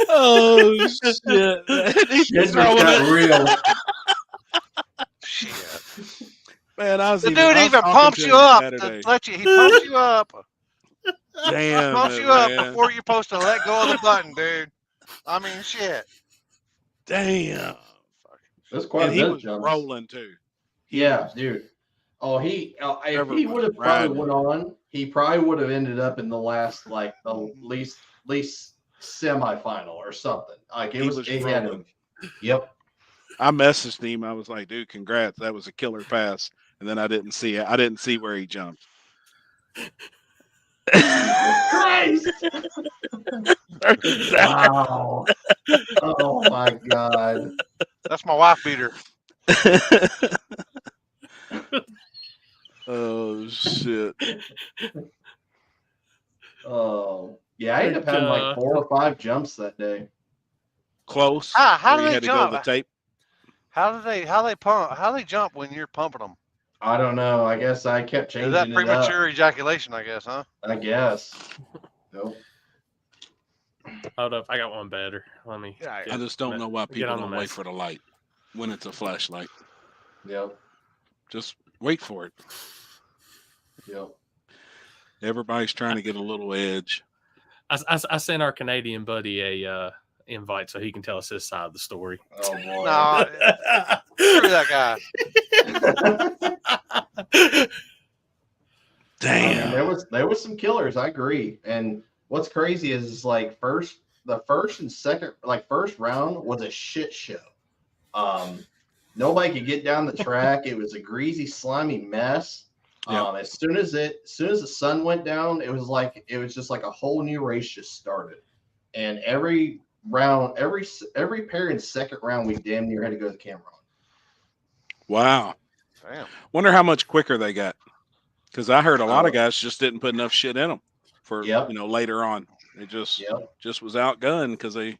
Oh shit! Man. He's Shit just throwing got it. real. Shit. Man, I was The even, dude I was even talking pumps to you him up. Saturday. He pumps you up. Damn, Pumps it, you up man. before you're supposed to let go of the button, dude. I mean, shit. Damn. That's quite And a he bit was jumps. rolling too. Yeah, dude. Oh, if Trevor he was would have probably riding. went on, he probably would have ended up in the last, like the least semifinal or something. Like He was it had rolling. him. Yep. I messaged him. I was like, "Dude, congrats! That was a killer pass." And then I didn't see it. I didn't see where he jumped. Christ! Wow. Oh my God. That's my wife beater. Oh shit! Oh yeah, I ended up having like 4 or 5 jumps that day. Close. How where do you they had to go to the jump? tape. How they jump when you're pumping them? I don't know. I guess I kept changing Is that it premature ejaculation? I guess, huh? up. I guess. Nope. Hold up, I got one better. Let me. Yeah, I just don't know why Get people on the don't wait mess. for the light when it's a flashlight. Yep. Just wait for it. Yep. Everybody's trying to get a little edge. I sent our Canadian buddy a invite so he can tell us his side of the story. Oh boy. No, screw that guy. Damn. There was some killers. I agree. And what's crazy is like the first and second, like first round was a shit show. Nobody could get down the track. It was a greasy, slimy mess. Yep. As soon as the sun went down, it was just like a whole new race just started. And every round, every period, second round, we damn near had to go to the camera on. Wow. Damn. Wonder how much quicker they got. Because I heard a lot of guys just didn't put enough shit in them for later on. It just was outgunned because they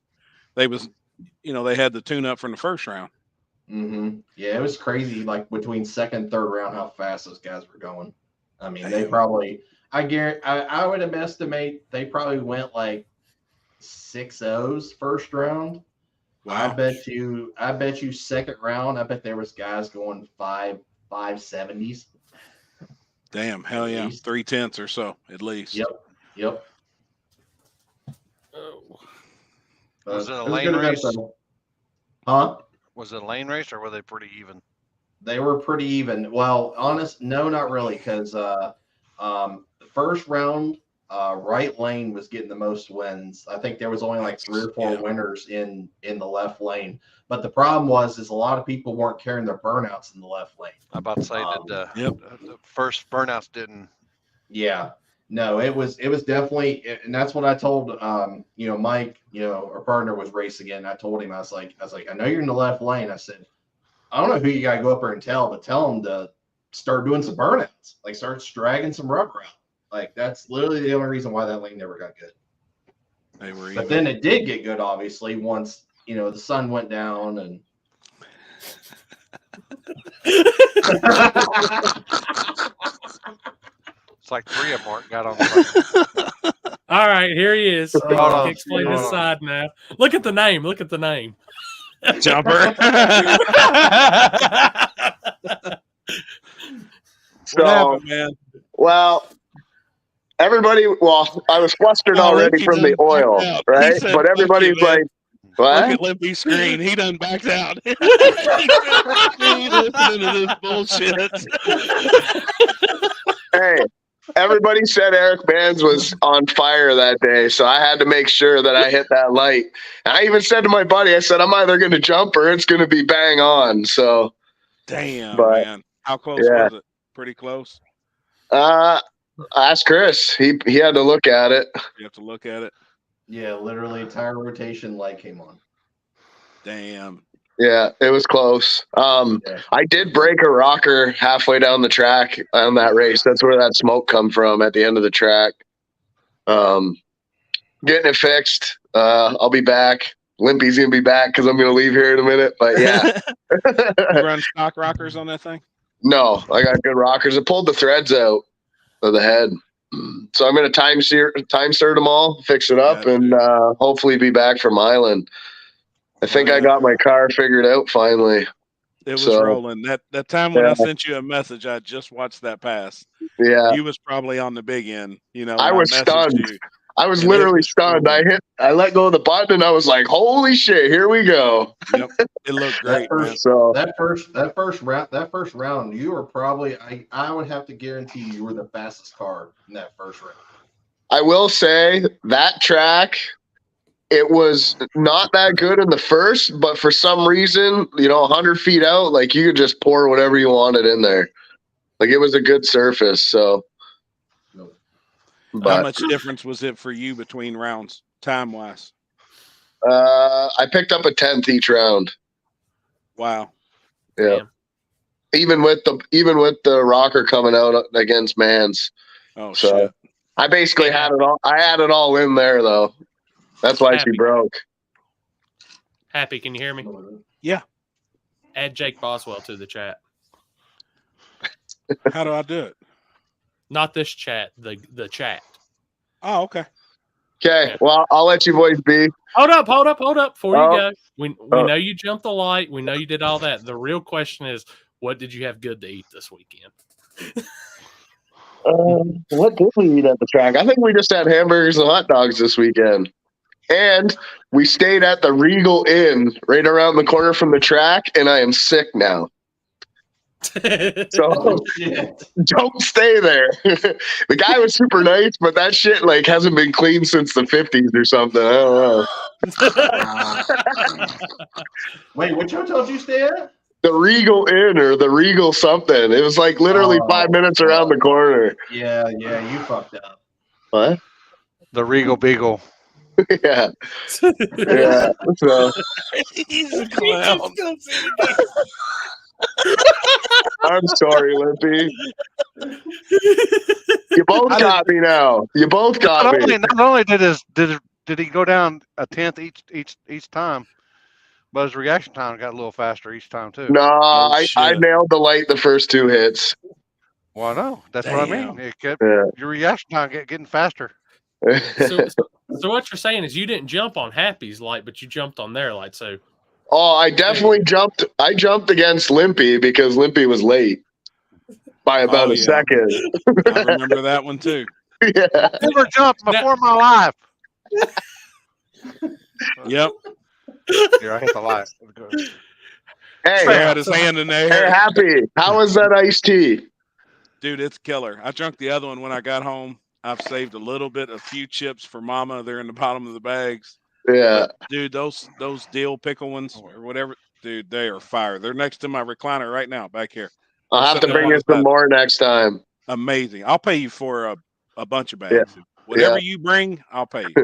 was they had the tune up from the first round. Yeah, it was crazy. Like between second and third round, how fast those guys were going. I mean, they probably I would estimate they probably went like 6-0s first round. Wow. I bet you second round, I bet there was guys going 5.70s. Damn, hell yeah. 3/10 or so at least. Yep. Was it a lane race? Huh? Was it a lane race or were they pretty even? They were pretty even. Well, no, not really, because the first round, right lane was getting the most wins. I think there was only like 3 or 4 winners in the left lane. But the problem is a lot of people weren't carrying their burnouts in the left lane. I'm about to say the first burnouts didn't. Yeah. No, it was definitely, and that's what I told Mike, our partner was racing again. I told him, I was like, I know you're in the left lane. I said, I don't know who you gotta go up there and tell them to start doing some burnouts, like start dragging some rubber out. Like that's literally the only reason why that lane never got good. But then it did get good, obviously, once the sun went down and. It's like 3 of them got on the All right, here he is. Hold on. Explain his side now. Look at the name. Jumper. So, what happened, man? Well, I was flustered already from the oil, right? Said, but everybody's like, what? Look at Limpy's screen. He done backed out. He listening to this bullshit. Hey, everybody said Eric Bands was on fire that day, so I had to make sure that I hit that light. And I even said to my buddy, I said, I'm either going to jump or it's going to be bang on. So, damn, man. How close was it? Pretty close? Ask Chris. He had to look at it. You have to look at it? Yeah, literally tire rotation light came on. Damn. Yeah, it was close. I did break a rocker halfway down the track on that race. That's where that smoke come from at the end of the track. Getting it fixed. I'll be back. Limpy's going to be back because I'm going to leave here in a minute. But yeah. You run stock rockers on that thing? No, I got good rockers. I pulled the threads out of the head. So I'm going to time stir them all, fix it up, and hopefully be back from Island. I think I got my car figured out finally. It was rolling. That time when I sent you a message, I just watched that pass. Yeah. You was probably on the big end. I was stunned. I was literally stunned. I let go of the button and I was like, holy shit, here we go. Yep. It looked great. That first round, you were probably I would have to guarantee you were the fastest car in that first round. I will say that track, it was not that good in the first, but for some reason, 100 feet out, like you could just pour whatever you wanted in there. Like it was a good surface. So, how much difference was it for you between rounds, time wise? I picked up a 10th each round. Wow. Yeah. Damn. Even with the rocker coming out against Mans. Oh, so shit. I basically had it all. I had it all in there though. That's why she broke. Happy, can you hear me? Yeah. Add Jake Boswell to the chat. How do I do it? Not this chat, the chat. Oh, okay. Okay, yeah. Well, I'll let you boys be. Hold up. Before you go, we know you jumped the light. We know you did all that. The real question is, what did you have good to eat this weekend? What did we eat at the track? I think we just had hamburgers and hot dogs this weekend. And we stayed at the Regal Inn right around the corner from the track, and I am sick now. So don't stay there. The guy was super nice, but that shit hasn't been clean since the 50s or something. I don't know. Wait, which hotel did you stay at? the Regal Inn or the Regal something. It was like literally 5 minutes around the corner. Yeah, you fucked up. What? The Regal Beagle. Yeah. Yeah. So He's a clown. I'm sorry, Limpy. You both got me now. You both got me. Not only did he go down a tenth each time, but his reaction time got a little faster each time too. No, I shit. nailed the light the first 2 hits. Well, no, that's what I mean. Damn. It kept, Yeah. your reaction time getting faster. So what you're saying is you didn't jump on Happy's light, but you jumped on their light. So Oh, I definitely jumped. I jumped against Limpy because Limpy was late by about Oh, a yeah. second. I remember that one too. Yeah. Never jumped before my life. Yep. Here, I hit the light. Hey, Trey had his hand in hey, there. Happy. How was that iced tea? Dude, it's killer. I drunk the other one when I got home. I've saved a few chips for Mama. They're in the bottom of the bags. Yeah. Dude, those dill pickle ones or whatever, dude, they are fire. They're next to my recliner right now back here. I'll have to So bring you some more next time. Amazing. I'll pay you for a bunch of bags. Whatever you bring, I'll pay you.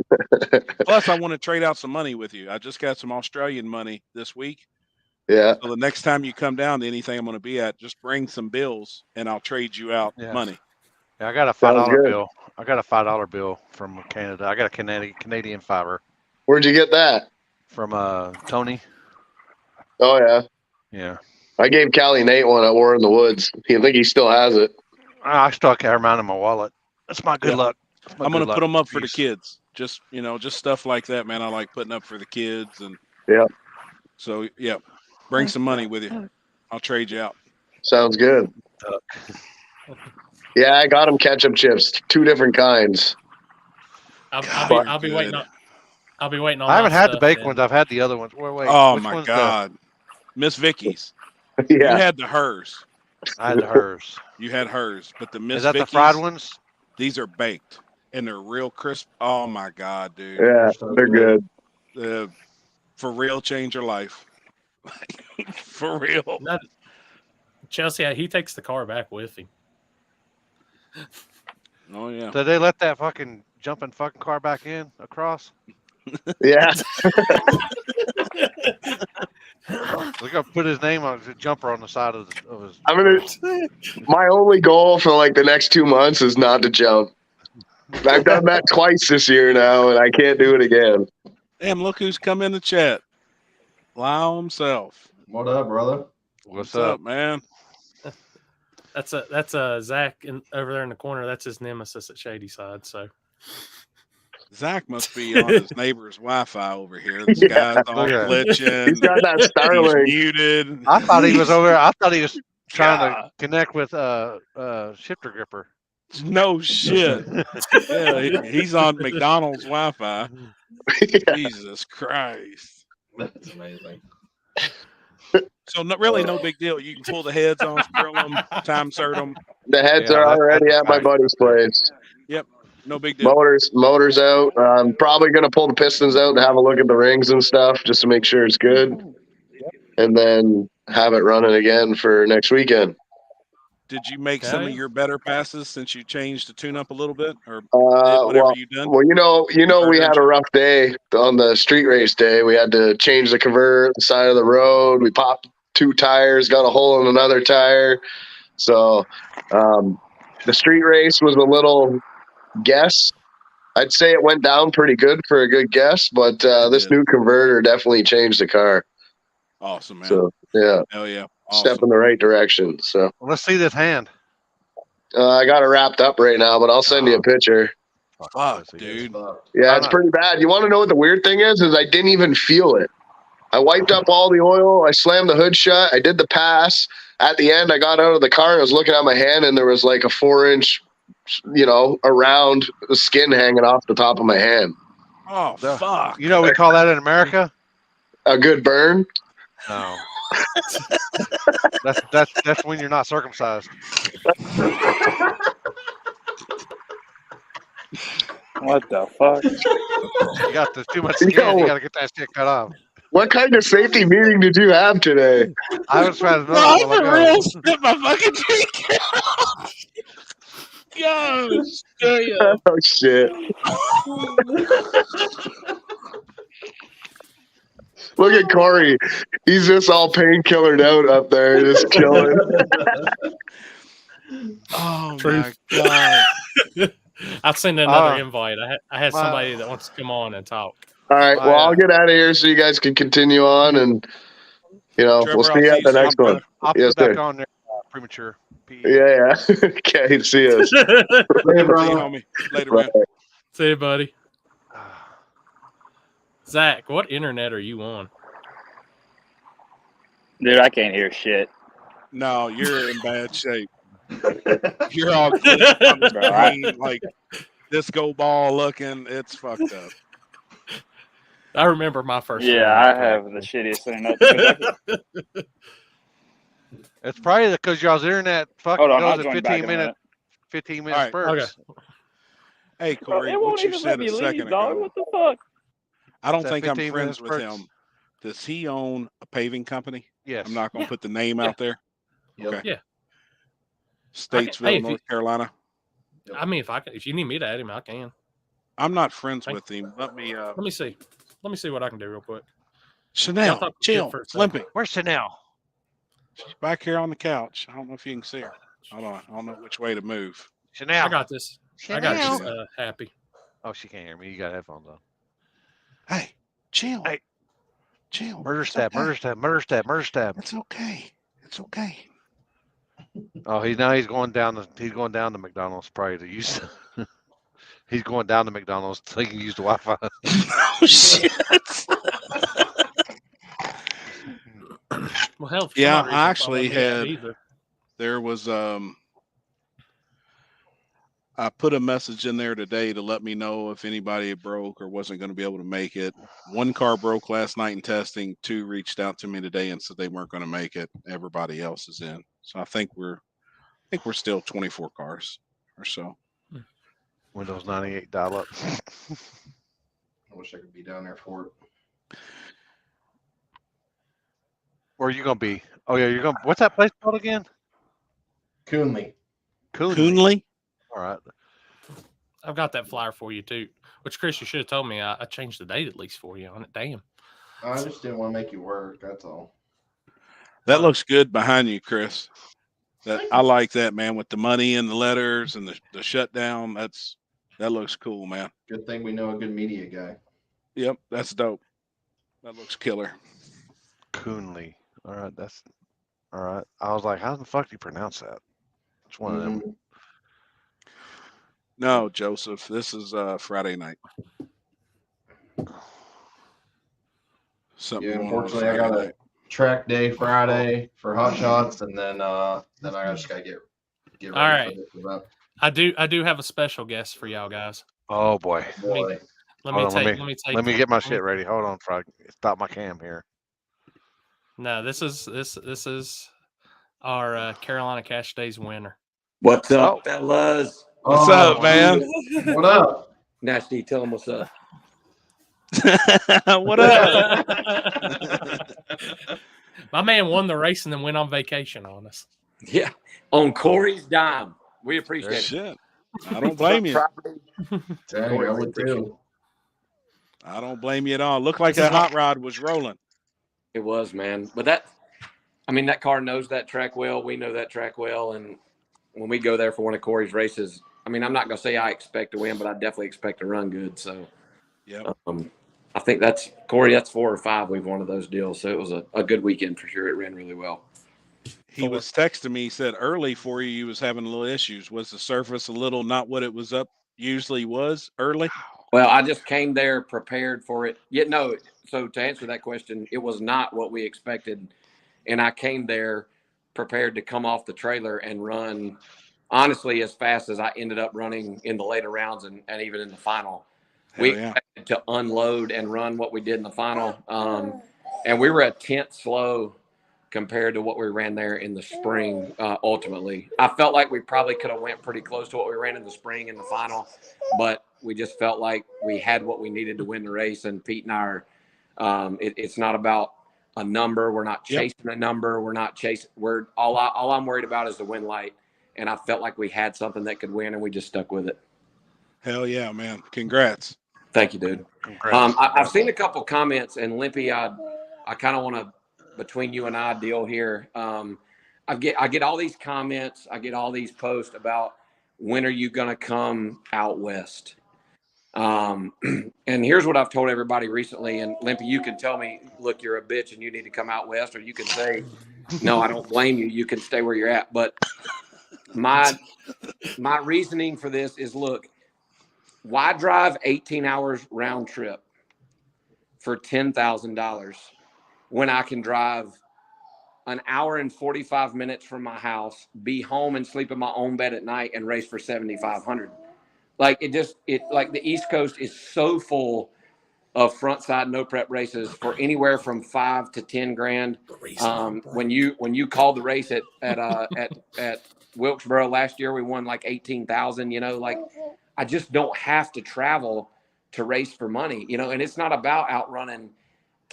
Plus, I want to trade out some money with you. I just got some Australian money this week. Yeah. So the next time you come down to anything I'm going to be at, just bring some bills and I'll trade you out money. Yeah, I got a $5 bill. I got a $5 bill from Canada. I got a Canadian fiver Where'd you get that? from Tony. Oh, yeah. Yeah. I gave Callie Nate one at War in the Woods. I think he still has it. I still carry mine in my wallet. That's my good luck. I'm going to put them up for the kids. Just, just stuff like that, man. I like putting up for the kids. And so, bring some money with you. I'll trade you out. Sounds good. Yeah, I got him ketchup chips, 2 different kinds. I'll be waiting on. I'll be waiting on. I haven't my had the stuff baked then. ones. I've had the other ones. Wait. Oh, which my one's God. Miss Vicky's. You Yeah. had the hers. I had hers. You had hers. But the Miss Is that Vicky's, the fried ones? these are baked. And they're real crisp. Oh, my God, dude. Yeah, they're good. For real, change your life. For real. Chelsea, he takes the car back with him. Oh, yeah. Did they let that fucking jumping fucking car back in across? Yeah. We got to put his name on the jumper on the side of his. My only goal for like the next 2 months is not to jump. I've done that twice this year now, and I can't do it again. Damn, look who's come in the chat. Lyle himself. What up, brother? What's up, up? man? That's Zach over there in the corner. That's his nemesis at Shady Side. So Zach must be on his neighbor's Wi-Fi over here. This guy's all glitching. He's got that He's Starlink. muted. I thought he was over. I thought he was trying to connect with Shifter Gripper. No shit. Yeah, he's on McDonald's Wi-Fi. Jesus Christ. That's amazing. So really no big deal. You can pull the heads off, grill them, time cert them. The heads are already at my buddy's place. Yep, no big deal. Motors out. I'm probably gonna pull the pistons out and have a look at the rings and stuff just to make sure it's good, and then have it running again for next weekend. Did you make some of your better passes since you changed the tune-up a little bit, or Well, you done? you know, we had a rough day on the street race day. We had to change the converter at the side of the road. We popped 2 tires, got a hole in another tire. So the street race was a little guess. I'd say it went down pretty good for a good guess, but this new converter definitely changed the car. Awesome, man. So yeah, hell yeah, awesome. Step in the right direction. So Well, let's see this hand. I got it wrapped up right now, but I'll send you a picture. Fuck, dude. Yeah, it's pretty bad. You want to know what the weird thing is I didn't even feel it. I wiped up all the oil. I slammed the hood shut. I did the pass. At the end, I got out of the car and I was looking at my hand, and there was like a 4-inch, around the skin hanging off the top of my hand. Oh, fuck. You know what we call that in America? A good burn? No. That's when you're not circumcised. What the fuck? You got too much skin. You got to get that shit cut off. What kind of safety meeting did you have today? I was trying to No, I know. for real spit my fucking drink out. Gosh, damn. Oh shit! Look at Corey. He's just all painkillered out up there, just chilling. Oh Truth. my god. I've sent another Ah. invite. I had My- somebody that wants to come on and talk. All right. Well, My, I'll get out of here so you guys can continue on, and we'll Trevor, see I'll you see at the you next soon, one. brother. I'll Yes, put back sir. on there. Premature. PE. Yeah. Okay. See you. Hey, See you, brother. homie. Later, man. Bye. See you, buddy. Zach, what internet are you on? Dude, I can't hear shit. No, you're in bad shape. You're all glitched on the Bro, I- screen, like disco ball looking. It's fucked up. I remember my first. Yeah, I have the shittiest internet. because It's probably because y'all's internet fucking Hold on, I'll goes at join back 15 in a minute. 15 All right. spurts. Hey, Bro, Corey, it won't what you even said let a me second leave, dog. ago. What the fuck? I don't Is that think I'm 15 friends minutes with perks? him. Does he own a paving company? Yes. I'm not going to put the name Yeah. out there. Yep. Okay. Yeah. Statesville, hey, if North Carolina. I mean, if you need me to add him, I can. I'm not friends Thank- with him. Let me. Let me see. Let me see what I can do real quick. Chanel, talk chill, shit for a second. Slimpy. Where's Chanel? She's back here on the couch. I don't know if you can see her. Hold on. I don't know which way to move. Chanel. I got this. I got this. Happy. Oh, she can't hear me. You got headphones on. Hey, chill. Hey. Chill. Murder It's stab, okay. murder stab, murder stab, murder stab. It's okay. It's okay. Oh, he's going down to McDonald's probably to use. He's going down to McDonald's so he can use the Wi-Fi. Oh shit. Well, hell, for Yeah, some reason, I it's not actually letting me add had- either. There was I put a message in there today to let me know if anybody broke or wasn't going to be able to make it. One car broke last night in testing. 2 reached out to me today and said they weren't going to make it. Everybody else is in. So I think we're still 24 cars or so. Windows 98 dial-up. I wish I could be down there for it. Where are you gonna be? Oh yeah, you're gonna. What's that place called again? Coonley. Coonley? All right. I've got that flyer for you too. Which Chris, you should have told me. I changed the date at least for you on it. Damn. I just didn't want to make you work. That's all. That looks good behind you, Chris. I like that, man, with the money and the letters and the shutdown. That looks cool, man. Good thing we know a good media guy. Yep, that's dope. That looks killer. Coonley. All right, that's all right. I was like, how the fuck do you pronounce that? It's one of them. Mhm. No, Joseph, this is Friday night. Something Yeah, going on unfortunately, I Friday got a night. track day Friday for Hot Shots, and then I just gotta get ready All right. for this event. I do have a special guest for y'all guys. Oh boy. Boy, Let Hold me on, take. Let me get my shit ready. Hold on, Frog. Stop my cam here. No, this is our Carolina Cash Days winner. What's up, Oh. fellas? What's Oh, up, man? What up? Nasty, tell them what's up. What up? My man won the race and then went on vacation on us. Yeah, on Corey's dime. We appreciate it. Shit. I don't blame you. Property. Dang, I would too. I don't blame you at all. Looked like that hot rod was rolling. It was, man. But that car knows that track well. We know that track well. And when we go there for one of Corey's races, I mean, I'm not going to say I expect to win, but I definitely expect to run good. So Yep. I think that's 4 or 5 we've won of those deals. So it was a good weekend for sure. It ran really well. He was texting me. He said early for you, he was having a little issues. Was the surface a little not what it was up usually was early? Well, I just came there prepared for it. Yeah, no. So to answer that question, it was not what we expected. And I came there prepared to come off the trailer and run, honestly, as fast as I ended up running in the later rounds and even in the final. We Hell yeah. expected to unload and run what we did in the final. And we were a tenth slow compared to what we ran there in the spring, ultimately. I felt like we probably could have went pretty close to what we ran in the spring in the final, but we just felt like we had what we needed to win the race. And Pete and I It's not about a number. We're not chasing a number. We're not chasing. All I'm worried about is the win light. And I felt like we had something that could win, and we just stuck with it. Hell yeah, man! Congrats. Thank you, dude. Congrats. I've seen a couple comments, and Limpy, I kind of want to, between you and I, deal here. I get all these comments. I get all these posts about when are you going to come out west? And here's what I've told everybody recently. And Limpy, you can tell me, look, you're a bitch and you need to come out west, or you can say, no, I don't blame you. You can stay where you're at. But my reasoning for this is, look, why drive 18 hours round trip for $10,000 when I can drive an hour and 45 minutes from my house, be home and sleep in my own bed at night, and race for 7,500? Like like the East Coast is so full of front side no prep races for anywhere from $5 to $10,000. When you called the race at Wilkesboro last year, we won like 18,000. You know, like I just don't have to travel to race for money. You know, and it's not about outrunning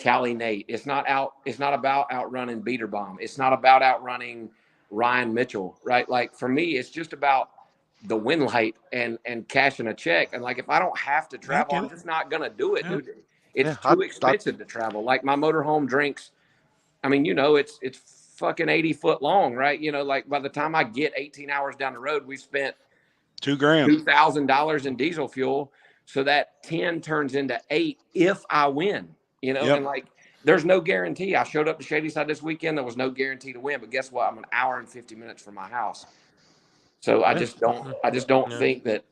Callie Nate. It's not about outrunning Beaterbomb. It's not about outrunning Ryan Mitchell, right? Like for me, it's just about the win light and cashing a check. And like, if I don't have to travel, I'm just not going to do it, dude. It's too expensive to travel. Like my motorhome drinks, I mean, you know, it's fucking 80 foot long, right? You know, like by the time I get 18 hours down the road, we've spent $2,000 in diesel fuel. So that 10 turns into 8 if I win, you know, and like, there's no guarantee. I showed up to Shadyside this weekend. There was no guarantee to win, but guess what? I'm an hour and 50 minutes from my house. So I just don't think that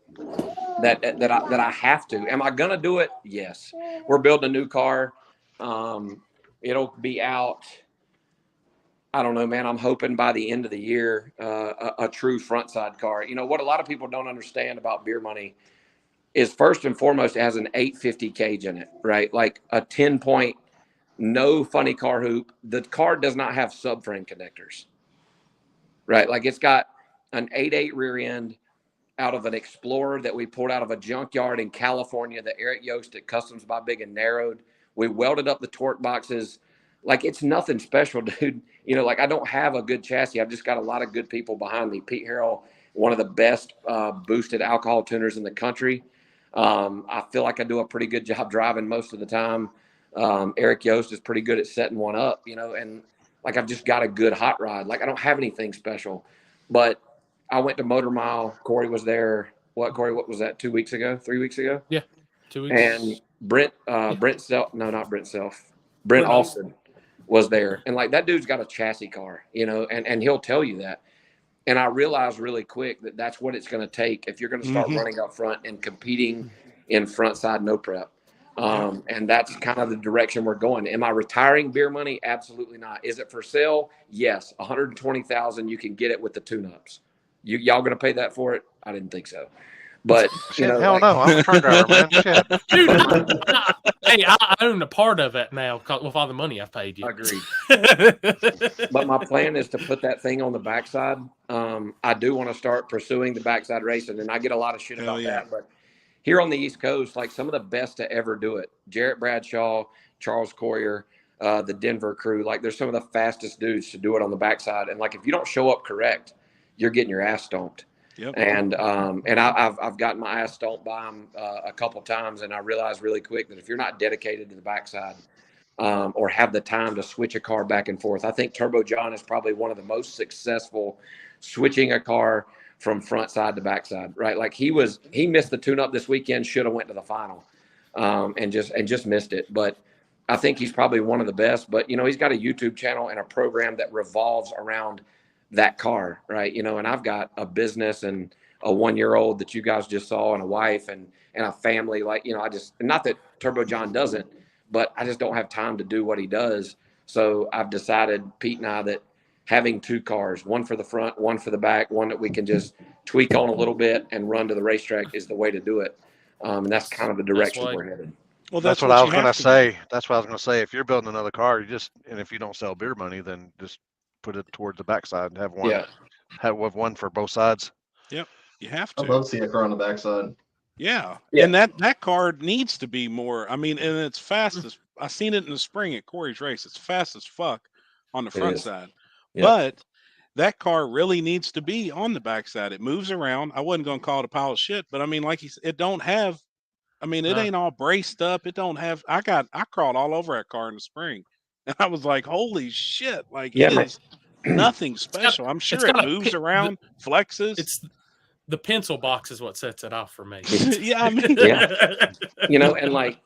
I have to. Am I gonna do it? Yes. We're building a new car. It'll be out. I don't know, man. I'm hoping by the end of the year, a true front side car. You know what a lot of people don't understand about Beer Money is, first and foremost, it has an 850 cage in it, right? Like a 10-point, no funny car hoop. The car does not have subframe connectors, right? Like it's got an 8.8 rear end out of an Explorer that we pulled out of a junkyard in California that Eric Yost at Customs by Big and narrowed. We welded up the torque boxes. Like it's nothing special, dude. You know, like I don't have a good chassis. I've just got a lot of good people behind me. Pete Harrell, one of the best boosted alcohol tuners in the country. I feel like I do a pretty good job driving most of the time. Eric Yost is pretty good at setting one up, you know, and like I've just got a good hot rod. Like I don't have anything special, but I went to Motor Mile. Corey was there. Corey, what was that? 2 weeks ago? 3 weeks ago? Yeah. 2 weeks. And Brent Austin was there. And like that dude's got a chassis car, you know, and he'll tell you that. And I realized really quick that that's what it's going to take if you're going to start running up front and competing in front side no prep. And that's kind of the direction we're going. Am I retiring Beer Money? Absolutely not. Is it for sale? Yes. 120,000. You can get it with the tune-ups. Y'all going to pay that for it? I didn't think so. But you know, hell no, I'm a truck driver, man. Shit. Dude, hey, I own a part of it now with all the money I've paid you. Agreed. But my plan is to put that thing on the backside. I do want to start pursuing the backside racing, and I get a lot of shit about that. But here on the East Coast, like some of the best to ever do it, Jarrett Bradshaw, Charles Coyer, the Denver crew, like there's some of the fastest dudes to do it on the backside. And like if you don't show up correct, you're getting your ass stomped. Yep. And I've gotten my ass stomped by them a couple times, and I realized really quick that if you're not dedicated to the backside or have the time to switch a car back and forth, I think Turbo John is probably one of the most successful switching a car from front side to backside, right? Like he missed the tune-up this weekend, should have went to the final, and just missed it. But I think he's probably one of the best. But you know, he's got a YouTube channel and a program that revolves around that car, right? You know, and I've got a business and a 1-year-old that you guys just saw, and a wife and a family. Like, you know, not that Turbo John doesn't, but I just don't have time to do what he does. So I've decided, Pete and I, that having 2 cars, one for the front, one for the back, one that we can just tweak on a little bit and run to the racetrack is the way to do it. And that's kind of the direction we're headed. Well, that's what I was going to say. That's what I was going to say. If you're building another car, and if you don't sell Beer Money, then just put it towards the backside and have one, have one for both sides. Yep, you have to. I'd love to see a car on the backside. Yeah. Yeah. And that car needs to be more. I mean, and it's fast as I seen it in the spring at Corey's race. It's fast as fuck on the It front is. side. Yeah. But that car really needs to be on the backside. It moves around. I wasn't gonna call it a pile of shit, but I mean, like he said, it don't have I mean, it No. ain't all braced up. It don't have I crawled all over that car in the spring. And I was like, holy shit. Like Yeah, it man. is nothing special. I'm sure it got a moves pit- around, flexes. It's the pencil box is what sets it off for me. Yeah, I mean, Yeah. You know, and like,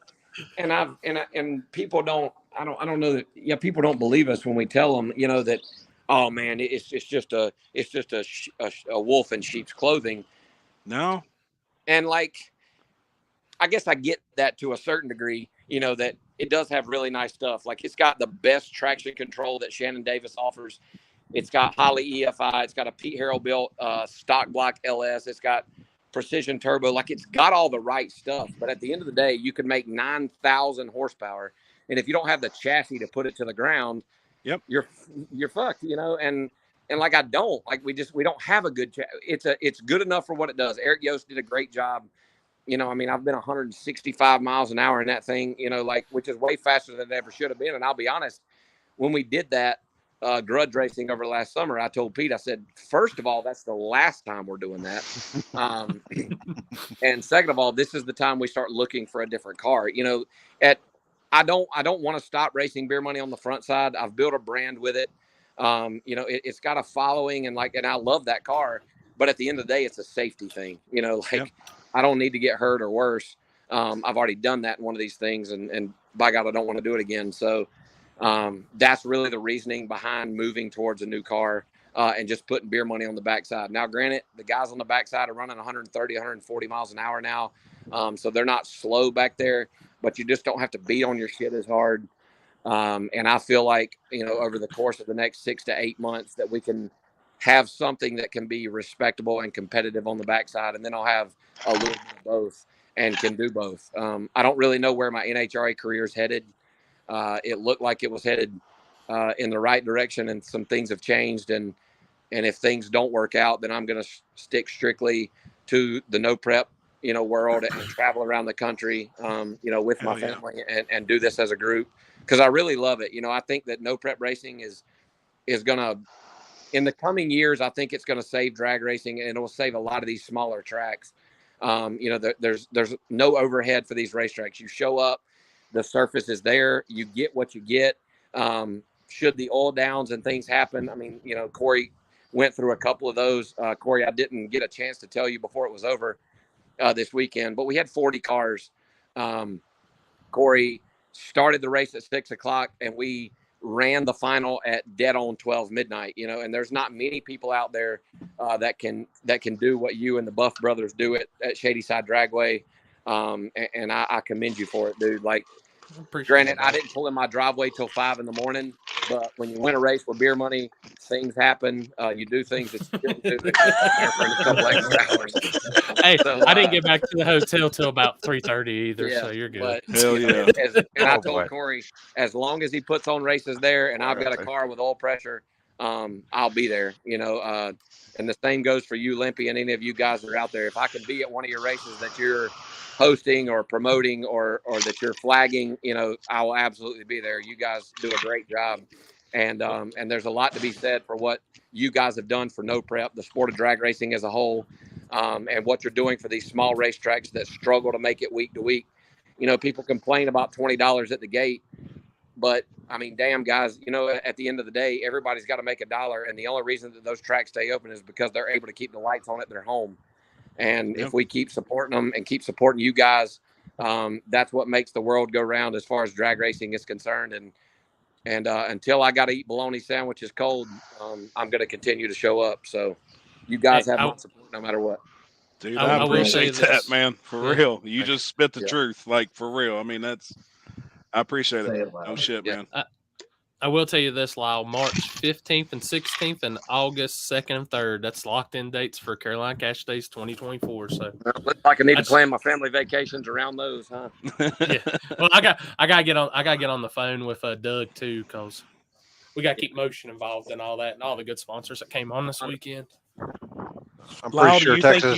and people don't, I don't know that, yeah, people don't believe us when we tell them, you know, that, oh man, it's just a wolf in sheep's clothing. no. And like, I guess I get that to a certain degree, you know, that it does have really nice stuff. Like it's got the best traction control that Shannon Davis offers. It's got Holley EFI. It's got a Pete Harrell built stock block LS. It's got precision turbo. Like it's got all the right stuff. But at the end of the day, you can make 9,000 horsepower. And if you don't have the chassis to put it to the ground, Yep. you're fucked, you know? And like, I don't like, we don't have a good it's good enough for what it does. Eric Yost did a great job. You know, I mean, I've been 165 miles an hour in that thing, you know, like, which is way faster than it ever should have been. And I'll be honest, when we did that grudge racing over last summer, I told Pete, I said, first of all, that's the last time we're doing that. And second of all, this is the time we start looking for a different car. You know, I don't want to stop racing Beer Money on the front side. I've built a brand with it. You know, it's got a following and I love that car. But at the end of the day, it's a safety thing. You know, like, Yep. I don't need to get hurt or worse. I've already done that in one of these things, and by God, I don't want to do it again. So that's really the reasoning behind moving towards a new car and just putting Beer Money on the backside. Now, granted, the guys on the backside are running 130, 140 miles an hour now, so they're not slow back there, but you just don't have to beat on your shit as hard. And I feel like, you know, over the course of the next 6 to 8 months that we can have something that can be respectable and competitive on the backside. And then I'll have a little bit of both and can do both. I don't really know where my NHRA career is headed. It looked like it was headed in the right direction, and some things have changed. And if things don't work out, then I'm going to stick strictly to the no prep, you know, world and travel around the country, you know, with my family and do this as a group. Cause I really love it. You know, I think that no prep racing is going to, in the coming years, I think it's going to save drag racing, and it will save a lot of these smaller tracks. You know, there's no overhead for these racetracks. You show up, the surface is there, you get what you get. Should the oil downs and things happen, I mean, you know, Corey went through a couple of those. Corey, I didn't get a chance to tell you before it was over this weekend, but we had 40 cars. Corey started the race at 6 o'clock, and we ran the final at dead on 12 midnight, you know, and there's not many people out there that can do what you and the Buff brothers do at Shady Side Dragway. And I commend you for it, dude. Like, granted, I didn't pull in my driveway till 5 a.m, but when you win a race with Beer Money, things happen. You do things that you didn't do for a couple extra hours. Hey, So, I didn't get back to the hotel till about 3:30 either, so you're good. But, Hell you know, yeah. and I Oh, told boy. Corey, as long as he puts on races there and I've got a car with oil pressure, I'll be there, you know. And the same goes for you, Limpy, and any of you guys that are out there. If I can be at one of your races that you're hosting or promoting or that you're flagging, you know, I will absolutely be there. You guys do a great job. And there's a lot to be said for what you guys have done for no prep, the sport of drag racing as a whole, and what you're doing for these small racetracks that struggle to make it week to week. You know, people complain about $20 at the gate, but I mean, damn, guys, you know, at the end of the day, everybody's got to make $1. And the only reason that those tracks stay open is because they're able to keep the lights on at their home. And if we keep supporting them and keep supporting you guys, that's what makes the world go round as far as drag racing is concerned. And until I got to eat bologna sandwiches cold, I'm going to continue to show up. So you guys have my support no matter what. Dude, I I will say appreciate that, this. man. For Yeah. real. You just spit the Yeah. truth. Like, for real. I mean, I appreciate Say it. it loud. No shit, Yeah. man. I will tell you this, Lyle. March 15th and 16th and August 2nd and 3rd. That's locked in dates for Carolina Cash Days 2024. So Looks like I need to That's- plan my family vacations around those, huh? yeah. Well, I gotta get on the phone with Doug too, because we got to keep Motion involved and all that, and all the good sponsors that came on this weekend. I'm Lyle, pretty do sure you think Texas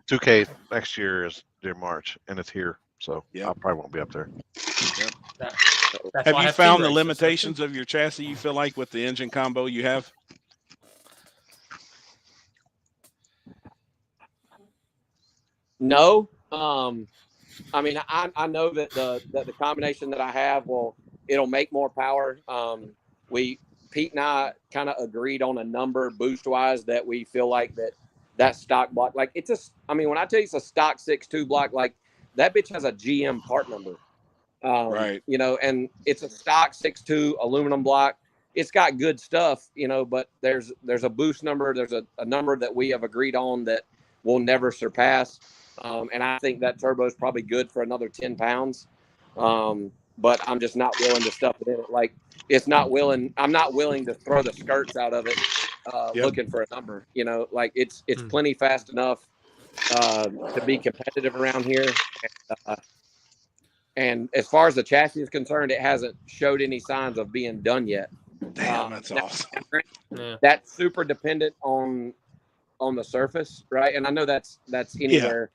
you've, 2K next year is near March, and it's here, so Yep. I probably won't be up there. That's have why I you have two found the races. limitations of your chassis? You feel like with the engine combo you have? No. I mean, I know that the combination that I have it'll make more power. Pete and I kind of agreed on a number boost wise that we feel like that stock block, like I mean, when I tell you it's a stock 6.2 block, like that bitch has a GM part number. Right. You know, and it's a stock 6.2 aluminum block. It's got good stuff, you know, but there's a boost number. There's a number that we have agreed on that we'll never surpass. And I think that turbo is probably good for another 10 pounds. But I'm just not willing to stuff it in it. Like I'm not willing to throw the skirts out of it, looking for a number, you know, like it's plenty fast enough, to be competitive around here. And as far as the chassis is concerned, it hasn't showed any signs of being done yet. Damn, that's awesome. Yeah. That's super dependent on the surface, right? And I know that's anywhere,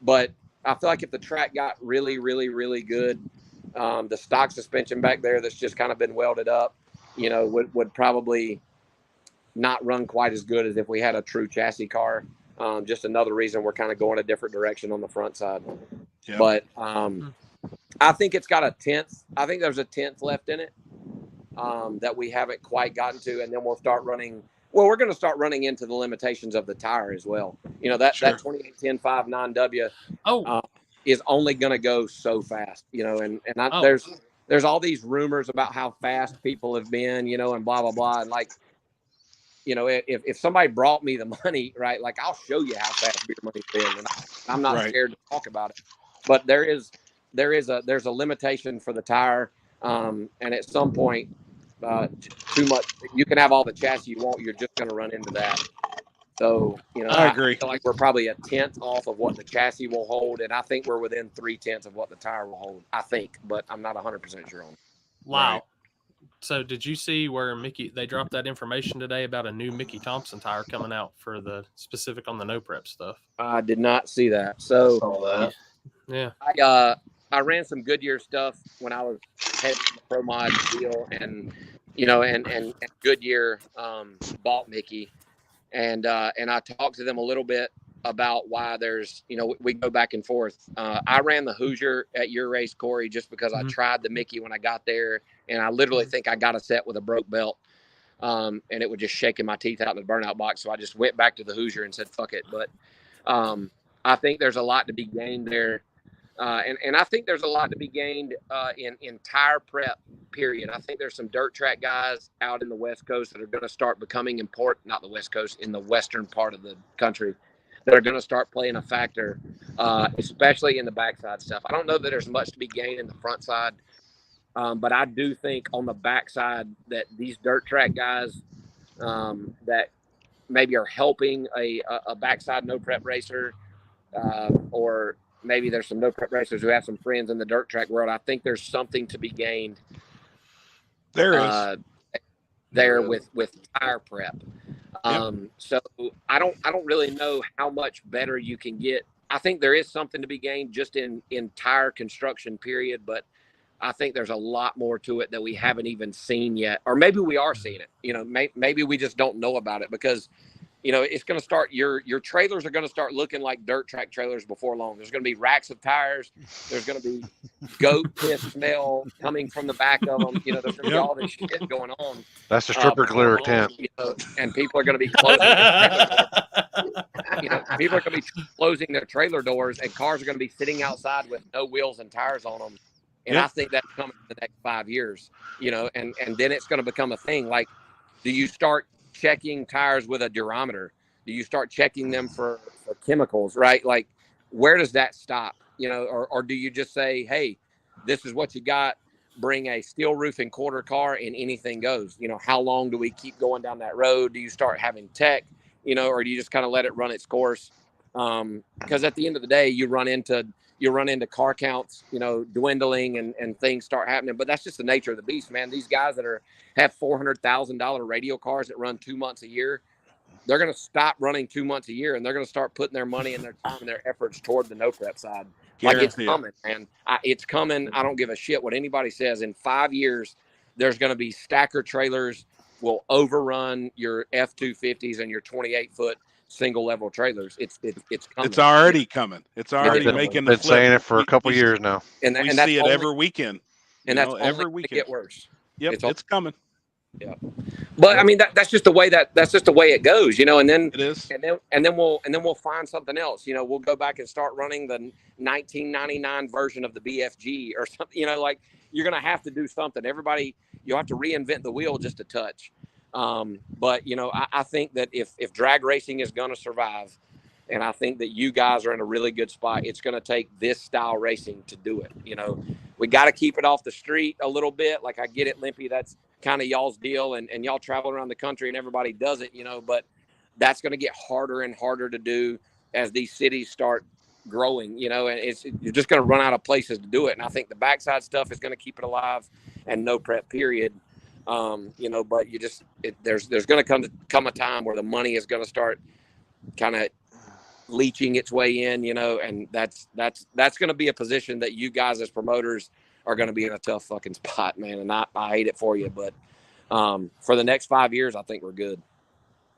but I feel like if the track got really, really, really good, the stock suspension back there that's just kind of been welded up, you know, would probably not run quite as good as if we had a true chassis car. Just another reason we're kind of going a different direction on the front side. Yep. But I think it's got a 10th. I think there's a 10th left in it, that we haven't quite gotten to, and then we'll start running. Well, we're going to start running into the limitations of the tire as well. You know, that 2810 59W is only going to go so fast, you know, and there's all these rumors about how fast people have been, you know, and blah, blah, blah. And like, you know, if somebody brought me the money, right, like I'll show you how fast beer money's been, and I'm not scared to talk about it. But there's a limitation for the tire, and at some point, too much. You can have all the chassis you want. You're just going to run into that. So, you know, I agree. I feel like we're probably a 10th off of what the chassis will hold, and I think we're within 3/10 of what the tire will hold. I think, but I'm not 100% sure on it. Wow. Right. So did you see where they dropped that information today about a new Mickey Thompson tire coming out for the specific on the no prep stuff? I did not see that. So Saw that. Yeah. I ran some Goodyear stuff when I was heading in the Pro Mod deal, and you know, and Goodyear bought Mickey, and I talked to them a little bit about why there's, you know, we go back and forth. I ran the Hoosier at your race, Corey, just because I tried the Mickey when I got there, and I literally think I got a set with a broke belt, and it was just shaking my teeth out in the burnout box. So I just went back to the Hoosier and said, fuck it. But I think there's a lot to be gained there. And I think there's a lot to be gained in tire prep, period. I think there's some dirt track guys out in the West Coast that are going to start becoming important, not the West Coast, in the western part of the country, that are going to start playing a factor, especially in the backside stuff. I don't know that there's much to be gained in the front side, but I do think on the backside that these dirt track guys that maybe are helping a backside no prep racer, or maybe there's some no prep racers who have some friends in the dirt track world. I think there's something to be gained There is. with tire prep. So I don't really know how much better you can get. I think there is something to be gained just in tire construction, period. But I think there's a lot more to it that we haven't even seen yet, or maybe we are seeing it. You know, maybe we just don't know about it, because you know, it's going to start, your trailers are going to start looking like dirt track trailers before long. There's going to be racks of tires. There's going to be goat piss smell coming from the back of them. You know, there's going to be all this shit going on. That's the stripper clear long, tent. you know, and people are going to be closing their trailer doors. You know, people are going to be closing their trailer doors, and cars are going to be sitting outside with no wheels and tires on them. And I think that's coming in the next 5 years, you know, and then it's going to become a thing. Like, do you start checking tires with a durometer? Do you start checking them for chemicals, right? Like, where does that stop? You know, or do you just say, hey, this is what you got, bring a steel roof and quarter car and anything goes? You know, how long do we keep going down that road? Do you start having tech, you know, or do you just kind of let it run its course? Because at the end of the day, you run into car counts, you know, dwindling and things start happening. But that's just the nature of the beast, man. These guys that have $400,000 radio cars that run 2 months a year, they're gonna stop running 2 months a year, and they're gonna start putting their money and their time and their efforts toward the no prep side. Like it's Guarantee it. coming, man. It's coming. I don't give a shit what anybody says. In 5 years, there's going to be stacker trailers will overrun your F-250s and your 28-foot single level trailers. It's coming. It's already coming. It's already Been- making the Been flip. saying it for a We- couple we- years now. and, We and that's see it only, every weekend. and you that's know, only every gonna weekend. get worse. Yep, it's all- it's coming. But I mean, that's just the way that's just the way it goes, you know. And then It is. and then we'll find something else. You know, we'll go back and start running the 1999 version of the BFG or something. You know, like you're going to have to do something. Everybody, you'll have to reinvent the wheel just a touch. But you know, I think that if drag racing is going to survive, and I think that you guys are in a really good spot, it's going to take this style racing to do it. You know, we got to keep it off the street a little bit. Like I get it, Limpy. That's kind of y'all's deal, and y'all travel around the country and everybody does it, you know, but that's going to get harder and harder to do as these cities start growing, you know, and you're just going to run out of places to do it. And I think the backside stuff is going to keep it alive and no prep period. You know, but there's going to come a time where the money is going to start kind of leaching its way in, you know, and that's going to be a position that you guys as promoters are going to be in a tough fucking spot, man. And I hate it for you, but for the next 5 years, I think we're good.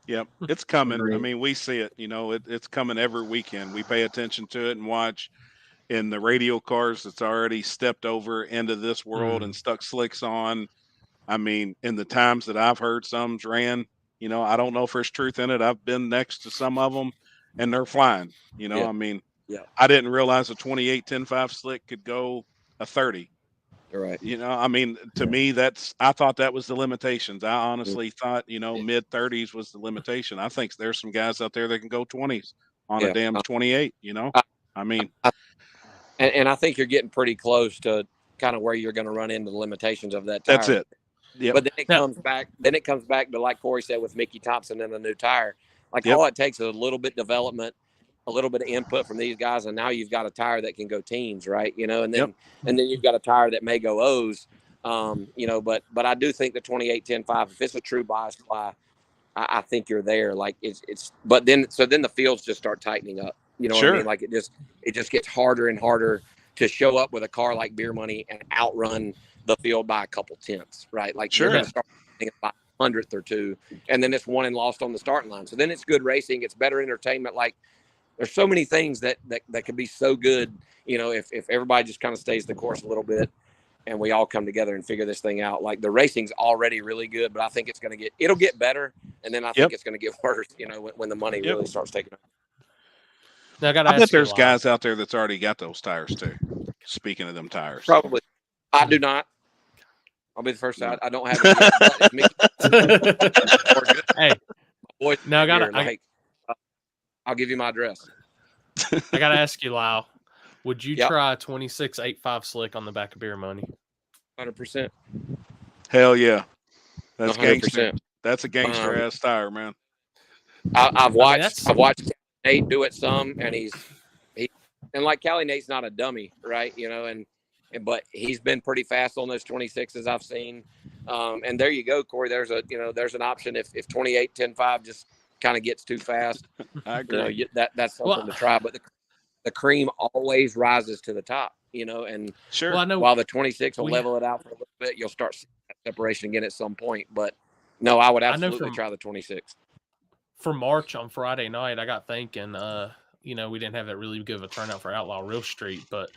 Yep, it's coming. I Agreed. mean, we see it. You know, it's coming every weekend. We pay attention to it and watch. In the radio cars that's already stepped over into this world and stuck slicks on. I mean, in the times that I've heard some's ran, you know, I don't know if there's truth in it. I've been next to some of them, and they're flying. You know, Yeah. I mean, Yeah. I didn't realize a 28 10.5 slick could go a 30. All right. You know, I mean, to me, I thought that was the limitations. I honestly thought, you know, mid 30s was the limitation. I think there's some guys out there that can go 20s on a damn 28, you know? I mean, and I think you're getting pretty close to kind of where you're going to run into the limitations of that tire. that's it. Yep. But then it comes back to, like Corey said, with Mickey Thompson and a new tire. Like all it takes is a little bit development, a little bit of input from these guys, and now you've got a tire that can go teens, right? You know, and then you've got a tire that may go O's. You know, but I do think the 28 10.5, if it's a true bias fly, I think you're there. Like it's but then the fields just start tightening up. You know what I mean? Like it just gets harder and harder to show up with a car like Beer Money and outrun the field by a couple tenths, right? Like you're going to start by 100th or two, and then it's won and lost on the starting line. So then it's good racing, it's better entertainment. Like there's so many things that could be so good, you know, if everybody just kind of stays the course a little bit and we all come together and figure this thing out. Like the racing's already really good, but I think it'll get better, and then I think it's going to get worse, you know, when the money really starts taking over. Now, I bet there's guys out there that's already got those tires too. Speaking of them tires, Probably. I do not. I'll be the first to. I don't have it yet, but Hey, boys, now I'll give you my address. I got to ask you, Lyle, would you Yep. try a 26.85 slick on the back of Beer Money? 100%. hell yeah, that's 100%. gangster. That's a gangster ass tire, man. I've watched that's- Nate do it some, and he and like Callie Nate's not a dummy, right? You know, but he's been pretty fast on those 26s I've seen. And there you go, Corey. There's an option if 28 10.5 just kind of gets too fast. I agree. You know, that's something to try. But the cream always rises to the top, you know, and Sure. Well, I know while the 26 will level it out for a little bit, you'll start seeing that separation again at some point. But no, I would absolutely try the 26. For March on Friday night, I got thinking, you know, we didn't have that really good of a turnout for Outlaw Real Street, but,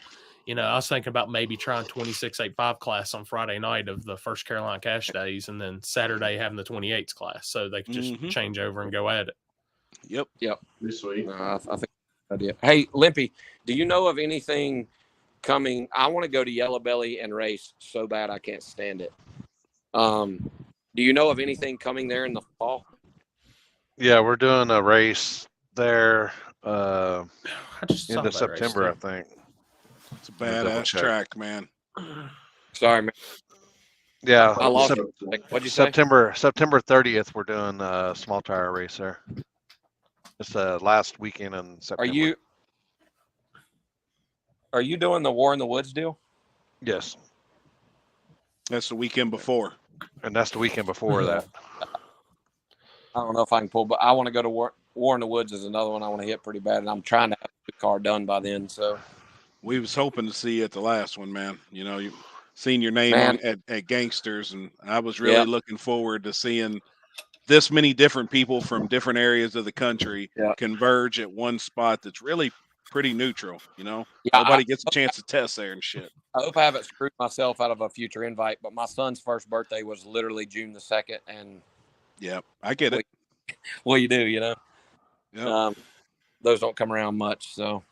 you know, I was thinking about maybe trying 26.85 class on Friday night of the first Carolina Cash Days, and then Saturday having the 28s class, so they could just change over and go at it. Yep. Pretty sweet. I think that's a good idea. Hey, Limpy, do you know of anything coming? I want to go to Yellow Belly and race so bad I can't stand it. Do you know of anything coming there in the fall? Yeah, we're doing a race there I just saw into that race, September, I too. think. It's a double badass check. track, man. Sorry, man. Yeah, I lost Sep- it. What'd you say? September 30th, we're doing a small tire race there. It's the last weekend in September. Are you doing the War in the Woods deal? Yes, That's the weekend before. and that's the weekend before that. I don't know if I can pull, but I want to go to War in the Woods is another one I want to hit pretty bad, and I'm trying to have the car done by then. So We was hoping to see you at the last one, man. You know, you seen your name Man. at Gangsters, and I was really Yeah. looking forward to seeing this many different people from different areas of the country Yeah. converge at one spot that's really pretty neutral. You know, Yeah, nobody gets a chance to test there and shit. I hope I haven't screwed myself out of a future invite, but my son's first birthday was literally June the 2nd, and Yeah, I get it. well, you do, you know. Yeah. Those don't come around much, so.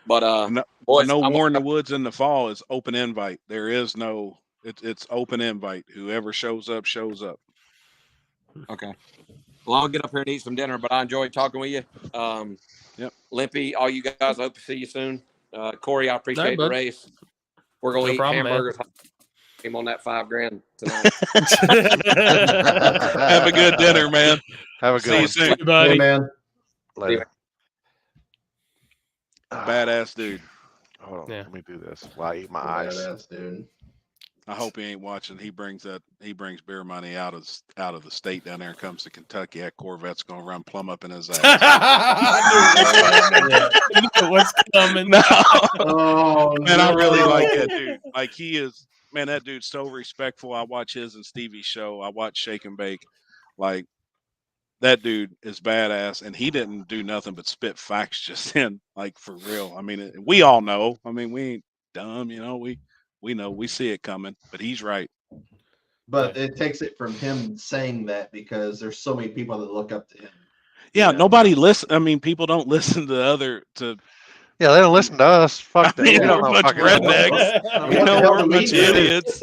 But No, boys, no I'm War in the gonna- Woods in the fall is open invite. There is no. It's open invite. Whoever shows up, shows up. Okay. Well, I'll get up here and eat some dinner, but I enjoyed talking with you. Yep. Limpy, all you guys, I hope to see you soon. Corey, I appreciate the bud. race. We're going to No eat problem, man. hamburgers. Came on that $5,000 tonight. Have a good dinner, man. Have a See good you one. soon. Hey, buddy. man. Later. Badass dude. Hold on, Yeah. let me do this while I eat my ice. Badass, dude. I hope he ain't watching. He brings beer money out of the state down there and comes to Kentucky. That Corvette's gonna run plumb up in his ass. I knew what's coming. No, Oh, man, I really no. like that dude. Like he is, man. That dude's so respectful. I watch his and Stevie's show. I watch Shake and Bake. Like that dude is badass, and he didn't do nothing but spit facts just then. Like for real. I mean, we all know. I mean, we ain't dumb, you know. We know, we see it coming, but he's right. But it takes it from him saying that because there's so many people that look up to him. Yeah, Yeah. nobody listen. I mean, people don't listen to Yeah, they don't listen to us. Fuck that. mean, We don't we're know a bunch of fucking rednecks. What You the know, hell we're a do we bunch of do? idiots.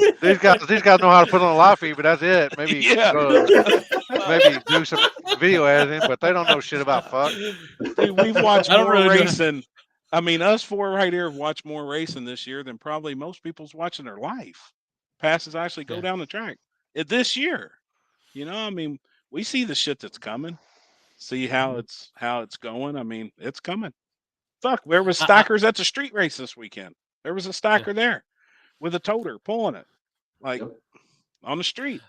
These guys know how to put on a live feed, but that's it. Maybe Yeah. maybe do some video editing, but they don't know shit about fuck. Dude, we've watched I don't more really know. racing. I mean, us four right here have watched more racing this year than probably most people's watching their life. Passes actually go Yeah. down the track this year. You know, I mean, we see the shit that's coming. See how it's going. I mean, it's coming. Fuck, there was stackers at the street race this weekend. There was a stacker there with a toter pulling it, like Yep. on the street.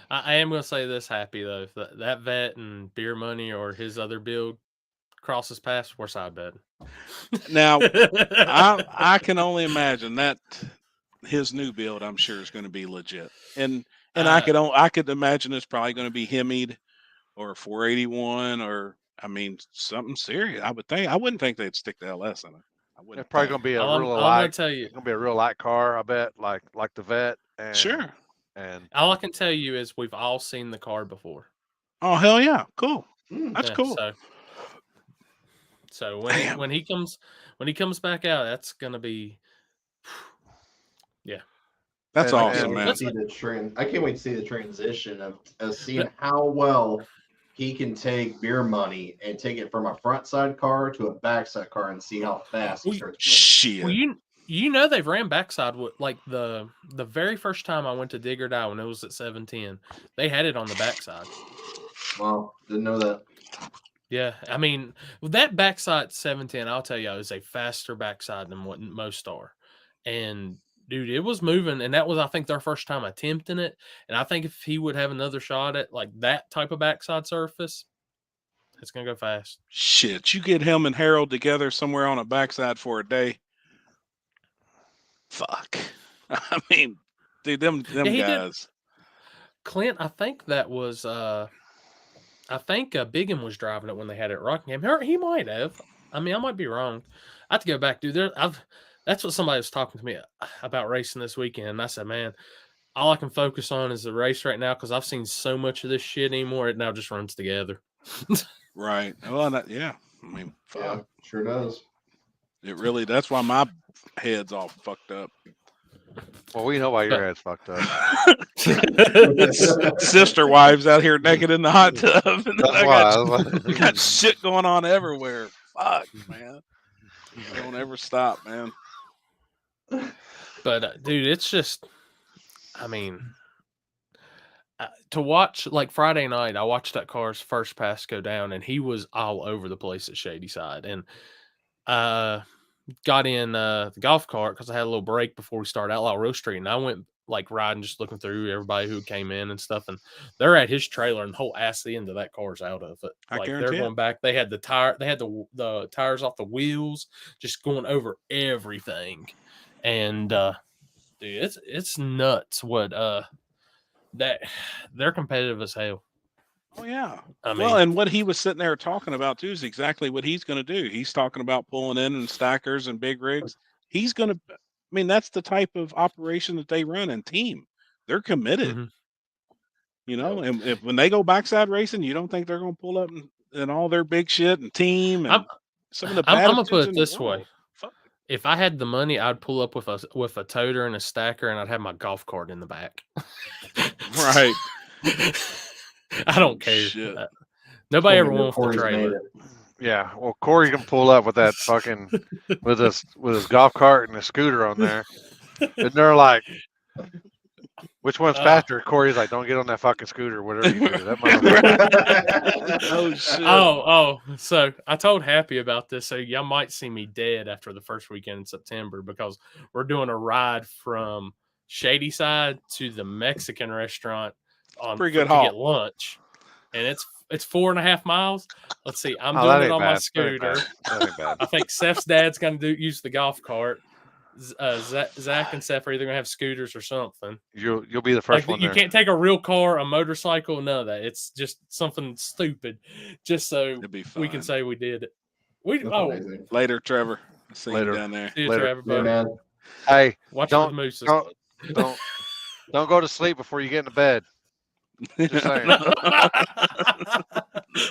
I am going to say this, Happy, though. If that vet and Beer Money or his other build crosses paths, we're side betting. Now, I can only imagine that his new build, I'm sure, is going to be legit. And I could imagine it's probably going to be Hemied or 481 or I mean something serious. I would think. I wouldn't think they'd stick the LS in it. I wouldn't. It's probably think. gonna be a I'm real going light. to tell you. It's gonna be a real light car, I bet, like the vet. And, Sure. And All I can tell you is we've all seen the car before. Oh hell yeah! Cool. Mm. That's Yeah, cool. So Damn. when he comes back out, that's gonna be That's and- awesome, and- man. See I can't wait to see the transition of seeing how well he can take Beer Money and take it from a front side car to a backside car and see how fast he starts going. Shit. well, you know they've ran backside with like the very first time I went to Digger Die when it was at 710, they had it on the backside. Wow, didn't know that. Yeah, I mean that backside 710, I'll tell you, is a faster backside than what most are. And dude, it was moving, and that was I think their first time attempting it. And I think if he would have another shot at like that type of backside surface, it's gonna go fast. Shit, you get him and Harold together somewhere on a backside for a day. Fuck. I mean, dude, them Yeah, he did. guys. Clint, I think that was I think Bigham was driving it when they had it at Rockingham. He might have. I mean, I might be wrong. I have to go back, dude. That's what somebody was talking to me about racing this weekend. And I said, man, all I can focus on is the race right now because I've seen so much of this shit anymore. It now just runs together. Right. Well, yeah. I mean, fuck. Yeah, sure does. It really. That's why my head's all fucked up. well, we know why your head's fucked up. Sister wives out here naked in the hot tub. And That's I why. got shit going on everywhere. Fuck, man. Don't ever stop, man. But dude, it's just, I mean, to watch like Friday night, I watched that car's first pass go down, and he was all over the place at Shady Side, and got in the golf cart because I had a little break before we started Outlaw Road Street, and I went like riding, just looking through everybody who came in and stuff. And they're at his trailer, and the whole ass end of that car's out of it. I Like they're guarantee it. going back. They had the tires off the wheels, just going over everything. And dude, it's nuts what that they're competitive as hell. Oh yeah. I mean, Well, and what he was sitting there talking about too is exactly what he's going to do. He's talking about pulling in and stackers and big rigs. He's going to. I mean, that's the type of operation that they run and team. They're committed. Mhm. You know, and if when they go backside racing, you don't think they're going to pull up and all their big shit and team and some of the. I'm gonna attitudes put it in the this way. world. Fuck. If I had the money, I'd pull up with a toter and a stacker, and I'd have my golf cart in the back. Right. I don't care. Shit. Nobody ever Corey- wants the Corey's made trailer. it. Yeah, well, Corey can pull up with that fucking with his golf cart and a scooter on there, and they're like, "Which one's faster?" Corey's like, "Don't get on that fucking scooter, whatever you do." That motherfucker. Oh shit. Oh, so I told Happy about this. So y'all might see me dead after the first weekend in September because we're doing a ride from Shady Side to the Mexican restaurant Pretty good to haul. get lunch, and it's 4.5 miles. Let's see, I'm Oh, doing that it ain't on my bad. That ain't scooter. bad. That ain't bad. I think Seth's dad's gonna use the golf cart. Zach and Seth are either gonna have scooters or something. You'll be the first Like one you there. can't take a real car, a motorcycle, none of that. It's just something stupid, just so It'd be fun. we can say we did it. We That's oh, amazing. Later, Trevor. I see Later. you down there. see you, Later. Trevor, Yeah, buddy. man. Hey, Watch for don't the mooses. don't go to sleep before you get into bed. Just saying.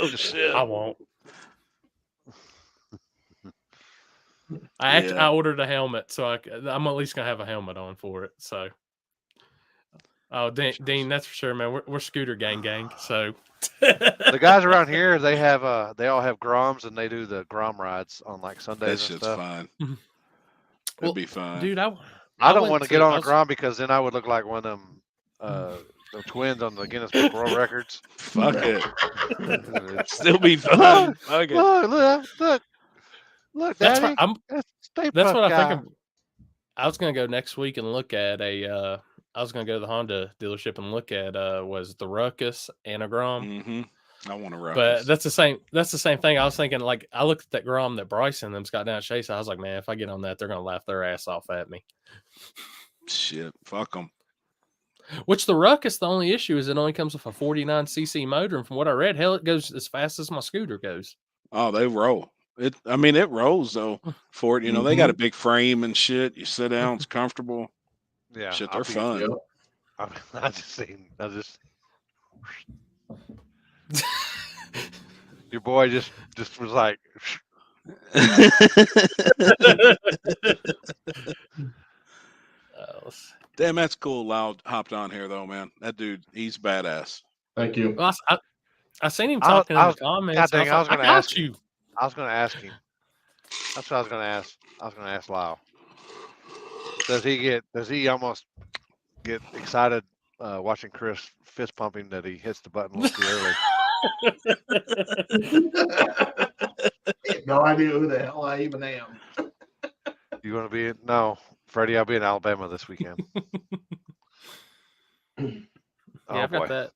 Oh shit. I won't. I ordered a helmet, so I'm at least gonna have a helmet on for it. So, oh, Dean, that's for sure, man. We're scooter gang. So, The guys around here, they all have Groms, and they do the Grom rides on like That Sundays and shit's stuff. fun. Mhm. It'd Well, be fun. dude, I I don't went want to to- get on I a was- Grom because then I would look like one of them the twins on the Guinness Book World Records. Fuck it. Look, Still be fun. Fuck it. look, that's Daddy. what Stay That's puck what I guy. think. I was gonna go next week and look at I was gonna go to the Honda dealership and look at was the Ruckus and a Grom. Mm-hmm. I want to ruckus. But that's the same. That's the same thing. I was thinking, like, I looked at that Grom that Bryce and them's got down at Chase. I was like, man, if I get on that, they're gonna laugh their ass off at me. Shit. Fuck them. Which the Ruckus, the only issue is it only comes with a 49cc motor, and from what I read, hell, it goes as fast as my scooter goes. Oh, they roll. It rolls though. For it, you know, they got a big frame and shit. You sit down, it's comfortable. Yeah, Shit, I'll they're be- fun. Yep. I just your boy just was like, Damn, that's cool. Loud hopped on here though, man. That dude, he's badass. Thank you. Well, I seen him I was- talking I in was- the comments. God dang, I was like, gonna got ask you. I was going to ask him. That's what I was going to ask. I was going to ask Lyle. Does he almost get excited watching Chris fist pumping that he hits the button a little too early? No idea who the hell I even am. You going to be no, Freddie? I'll be in Alabama this weekend. Yeah, Oh I've got boy. that.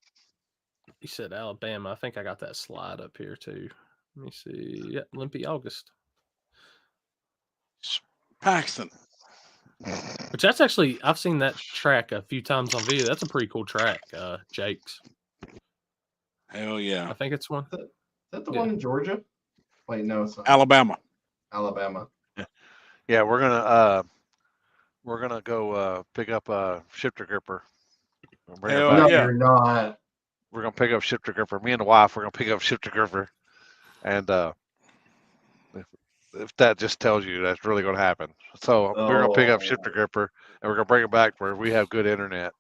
You said Alabama. I think I got that slide up here too. Let me see. Yeah, Limpy August. Paxton. Which that's actually I've seen that track a few times on video. That's a pretty cool track, Jake's. Hell I yeah. think it's one. Is that the Yeah. one in Georgia? Wait, no, it's not. Alabama. Alabama. Yeah, we're gonna go pick up a shifter gripper. We'll bring it Hell back. No, yeah. you're not. We're gonna pick up shifter gripper. Me and the wife, we're gonna pick up shifter gripper, and if that just tells you that's really gonna happen. So we're gonna pick up shifter gripper, and we're gonna bring it back where we have good internet.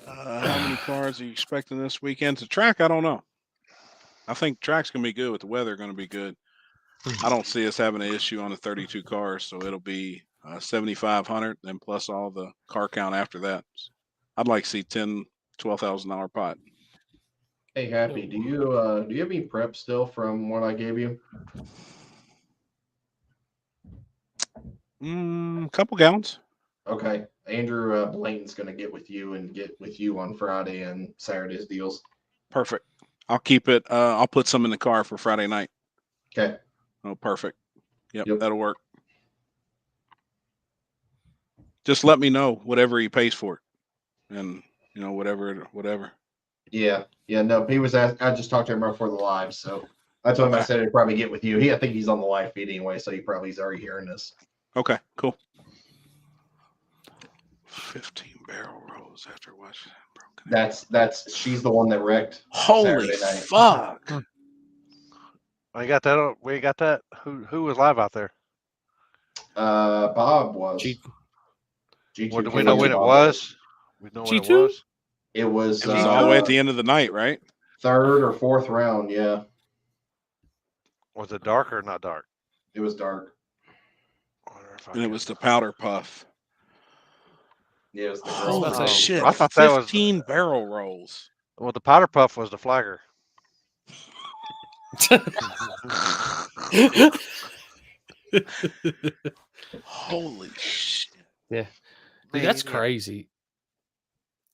How many cars are you expecting this weekend? The track, I don't know. I think track's gonna be good with the weather. Going to be good. I don't see us having an issue on the 32 cars, so it'll be 7,500, and plus all the car count after that. I'd like to see $12,000 pot. Hey, Happy, do you have any prep still from what I gave you? Couple gallons. Okay. Andrew Blayton's going to get with you on Friday and Saturday's deals. Perfect. I'll keep it. I'll put some in the car for Friday night. Okay. Oh, perfect. Yep. Yep. That'll work. Just let me know whatever he pays for it, and whatever. Yeah. No, he was. I just talked to him right before the live, so I told him I Okay. said he'd probably get with you. I think he's on the live feed anyway, so he's already hearing this. Okay, cool. 15 barrel rolls after watching that. She's the one that wrecked. Holy Saturday night. fuck! Oh, you got that? We got that. Who was live out there? Bob was. G2 Well, do we know when it Bob was? We know when it G2? was. It was It was all the way at the end of the night, right? third or fourth round. Yeah, Was it dark or not dark? it was dark. I wonder if I And it can- was the powder puff. Yeah, it was the Oh, girl. about to say, shit! I thought that was- 15 barrel rolls. Well, the powder puff was the flagger. Holy shit! Dude, Man, that's yeah. crazy.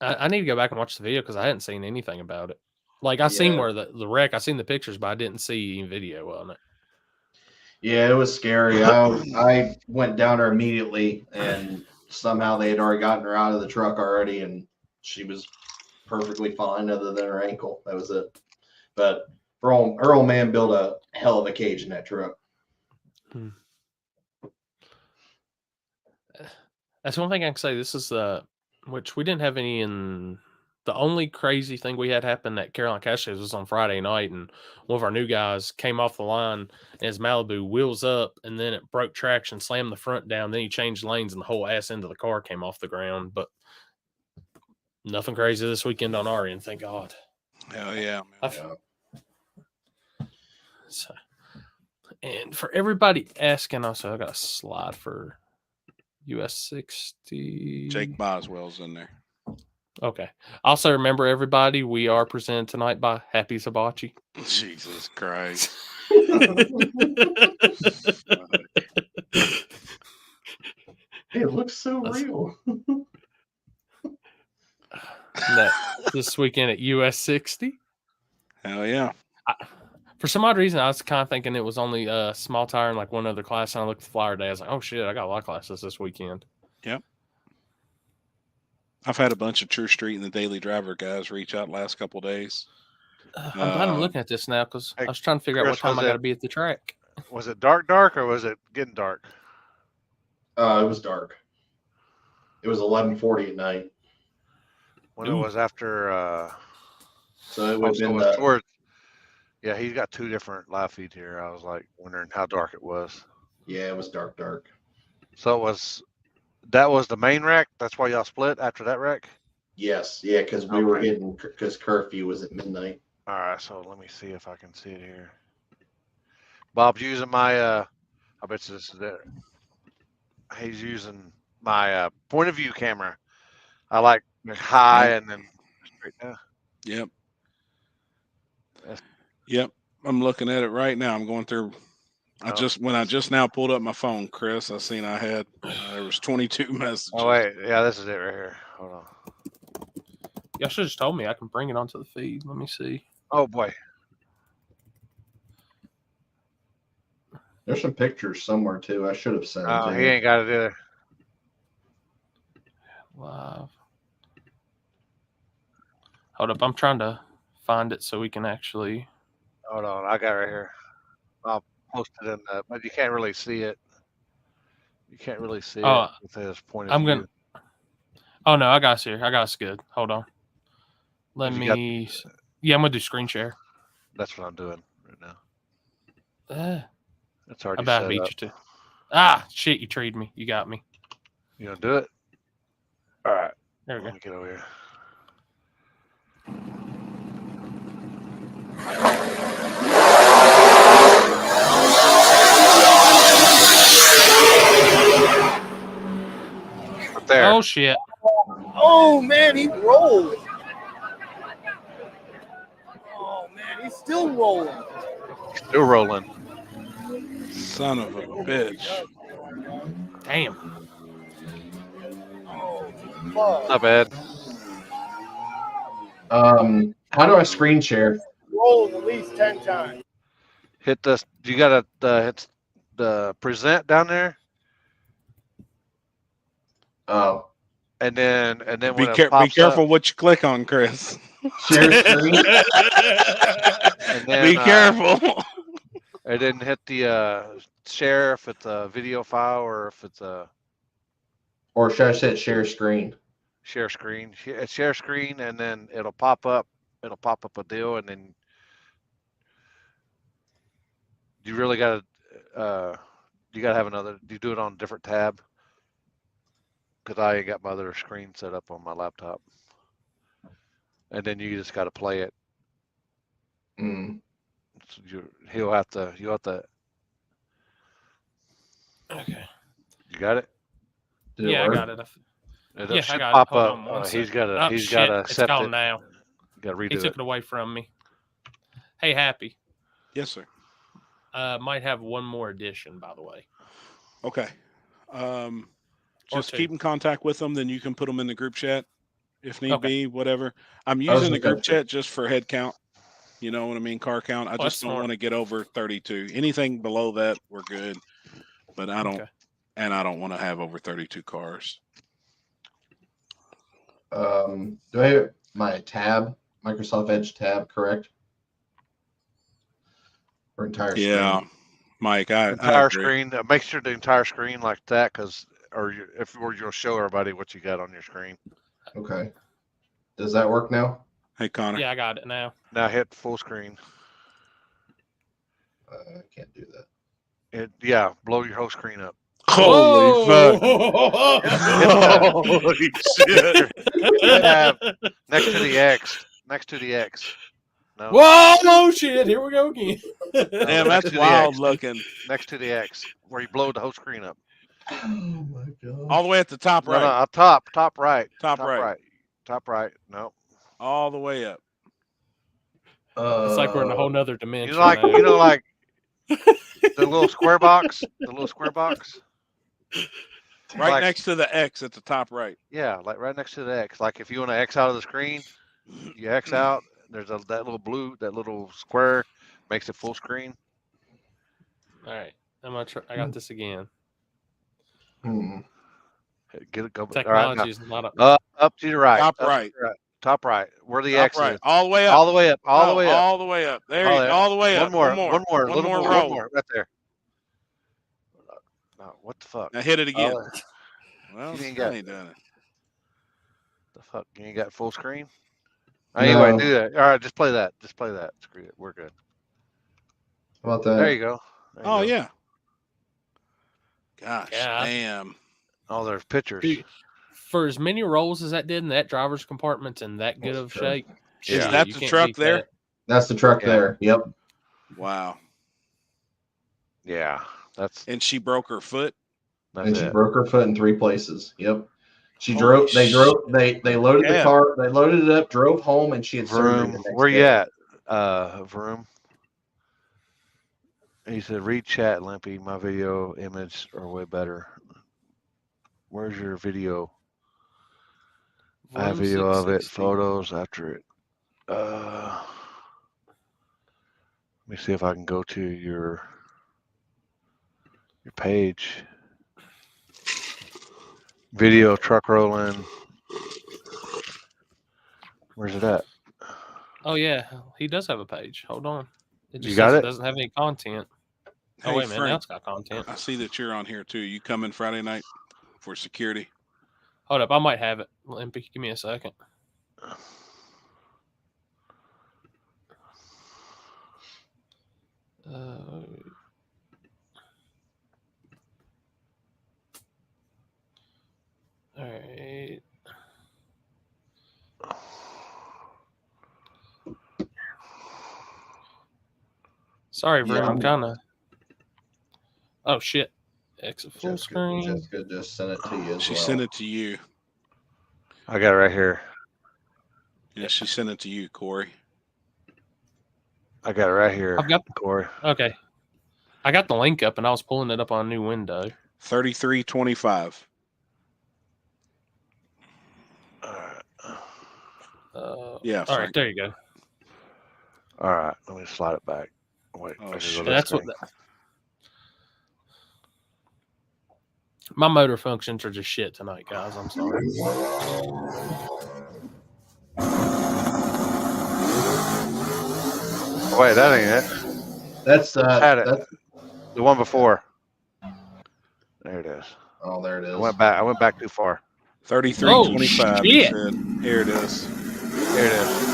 I need to go back and watch the video because I hadn't seen anything about it. Like I seen Yeah. where the wreck, I seen the pictures, but I didn't see any video on it. Yeah, it was scary. I went down there immediately, and somehow they had already gotten her out of the truck already, and she was perfectly fine, other than her ankle. That was it. But her old man built a hell of a cage in that truck. That's one thing I can say. This is which we didn't have any in. The only crazy thing we had happen at Caroline Cashes was on Friday night, and one of our new guys came off the line and his Malibu wheels up, and then it broke traction, slammed the front down. Then he changed lanes, and the whole ass end of the car came off the ground. But nothing crazy this weekend on our end, thank God. Hell yeah, man. So, and for everybody asking, also I got a slide for US 60. Jake Boswell's in there. Okay. Also, remember, everybody, we are presented tonight by Happy Hibachi. Jesus Christ! It looks so real. This weekend at US 60. Hell yeah! For some odd reason, I was kind of thinking it was only a small tire and like one other class. And I looked at the flyer today. I was like, oh shit, I got a lot of classes this weekend. I've had a bunch of True Street and the Daily Driver guys reach out last couple days. I'm glad I'm looking at this now because Hey, I was trying to figure out what Chris, time was I got it- to be at the track. Was it dark, or was it getting dark? It was dark. It was 11:40 at night, When Ooh. it was after. so it would have So it been was towards. Yeah, he's got two different live feeds here. I was like wondering how dark it was. yeah, it was dark. So that was the main wreck. That's why y'all split after that wreck. Yes, yeah, because we were Okay. hitting because curfew was at midnight. All right, so let me see if I can see it here. Bob's using my I bet you this is it. He's using my point of view camera. I like high and then straight down. Yep. That's- Yep. I'm looking at it right now. I'm going through. Oh. When I just now pulled up my phone, Chris, I seen I had there was 22 messages. Oh wait, yeah, this is it right here. Hold on. Y'all should have just told me. I can bring it onto the feed. Let me see. Oh boy. There's some pictures somewhere too. I should have sent them Oh, to he you. ain't got it either. Live. Hold up. I'm trying to find it so we can actually. Hold on, I got it right here. I'll post it in the, but you can't really see it. You can't really see Oh, it with his point of I'm view. gonna. Oh no, I got us here. I got us good. Hold on. Let You got- me. Yeah, I'm gonna do screen share. That's what I'm doing right now. It's I already about set beat up. you too. Ah, shit! You treed me. You got me. You gonna do it? All right. There we Let go. me get over here. Right there. Oh shit! Oh man, he rolled. Oh man, he's still rolling. Still rolling. Son of a bitch. Damn. Fuck. Not bad. How do I screen share? Rolled at least 10 times. Hit the. You gotta hit the present down there, Oh, and then when Be, it be pops careful up, what you click on, Chris. share screen. and then Be careful. and then hit the share if it's a video file or if it's a Or should I say share screen? share screen. Share screen, and then it'll pop up. It'll pop up a deal, and then you really gotta you gotta have another. You do it on a different tab because I ain't got my other screen set up on my laptop, and then you just gotta play it. Mm. So you'll have to. Okay. You got it. Did it Yeah, I work? got it. It Yeah, I should got it. pop Hold up. on one He's second. gotta. Oh, He's shit. gotta It's accept gone it. now. Gotta He redo took it. it away from me. Hey, Happy. Yes, sir. Might have one more addition, by the way. Okay. Just two. keep in contact with them. Then you can put them in the group chat if need Okay. be, whatever. I'm I was using the looking group chat just for head count. You know what I mean? Car count. I Oh, just that's don't smart. want to get over 32. Anything below that, we're good. But I don't, Okay. and I don't want to have over 32 cars. Do I have my tab, Microsoft Edge tab, correct? Or entire Yeah, screen? Mike, I Entire agree. screen. Make sure the entire screen like that, because or you'll show everybody what you got on your screen. Okay. Does that work now? Hey, Connor. Yeah, I got it now. Now hit full screen. I can't do that. Yeah, blow your whole screen up. Holy fuck. Whoa! Holy shit. Tab next to the X. Next to the X. No. Whoa, shit. Here we go again. Damn, next that's to the wild X. looking. Next to the X, where you blow the whole screen up. Oh my god. All the way at the top No, right. no, top right. Top right. Top right. No. All the way up. It's like we're in a whole nother dimension. Like man. like the little square box. The little square box. Right Like- next to the X at the top right. Yeah, like right next to the X. Like if you want to X out of the screen, you X out. There's that little square makes it full screen. All right. I'm gonna try. I got this again. Hmm. Get it go. Technology is not a. Up to the right. Top up to right. the right. Top right. Where the Top X right. is. All the way up. All the way up. All the No, way up. All the way up. There All you the- go. All the way One up. more. One more. One more. One Little more more. row. One more. Right there. No, what the fuck? Now hit it again. Oh, Well, you still ain't got- ain't done it. the fuck? You ain't got full screen? Anyway, No. do that. All right, just play that. Just play that. Screw it. We're good. How about that? There you go. There you Oh go. yeah. Gosh, Yeah. damn. Oh, there's pictures. Dude, for as many rolls as that did in that driver's compartment's in that good of True. shape. Is Yeah. that you the can't truck beat there? that. That's the truck Yeah. there. Yep. Wow. Yeah, that's And she broke her foot. And she it. broke her foot in 3 places. Yep. She Holy They loaded the Yeah. car, they loaded it up, drove home, and she had surgery the Vroom. next Where day. you at? Vroom. He said, read chat, Limpy. My video image are way better. Where's your video? I have Vroom video of it, 660. photos after it. Let me see if I can go to your page. Video truck rolling. Where's it at? Oh yeah, he does have a page. Hold on. It just You got says it? doesn't have any content. Hey, Oh wait a minute, now Frank, it's got content. I see that you're on here too. You coming Friday night for security? Hold up, I might have it. Limpy, give me a second. All right. Sorry, Yeah, Vroom. I'm- Kind of. Oh shit! Exit full screen. Jessica just sent it to you. She sent it to you. I got it right here. Yeah, she sent it to you, Corey. I got it right here. I've got. Corey. Okay. I got the link up, and I was pulling it up on a new window. 33-25. All right. Yeah, All Frank. right, there you go. All right. Let me slide it back. Wait. Oh, I can go shit. to the That's what. screen. My motor functions are just shit tonight, guys. I'm sorry. Wait, that ain't it. That's Had it. that's The one before. There it is. oh, there it is. I went back too far. 33-25. He shit. said. Here it is. Here it is.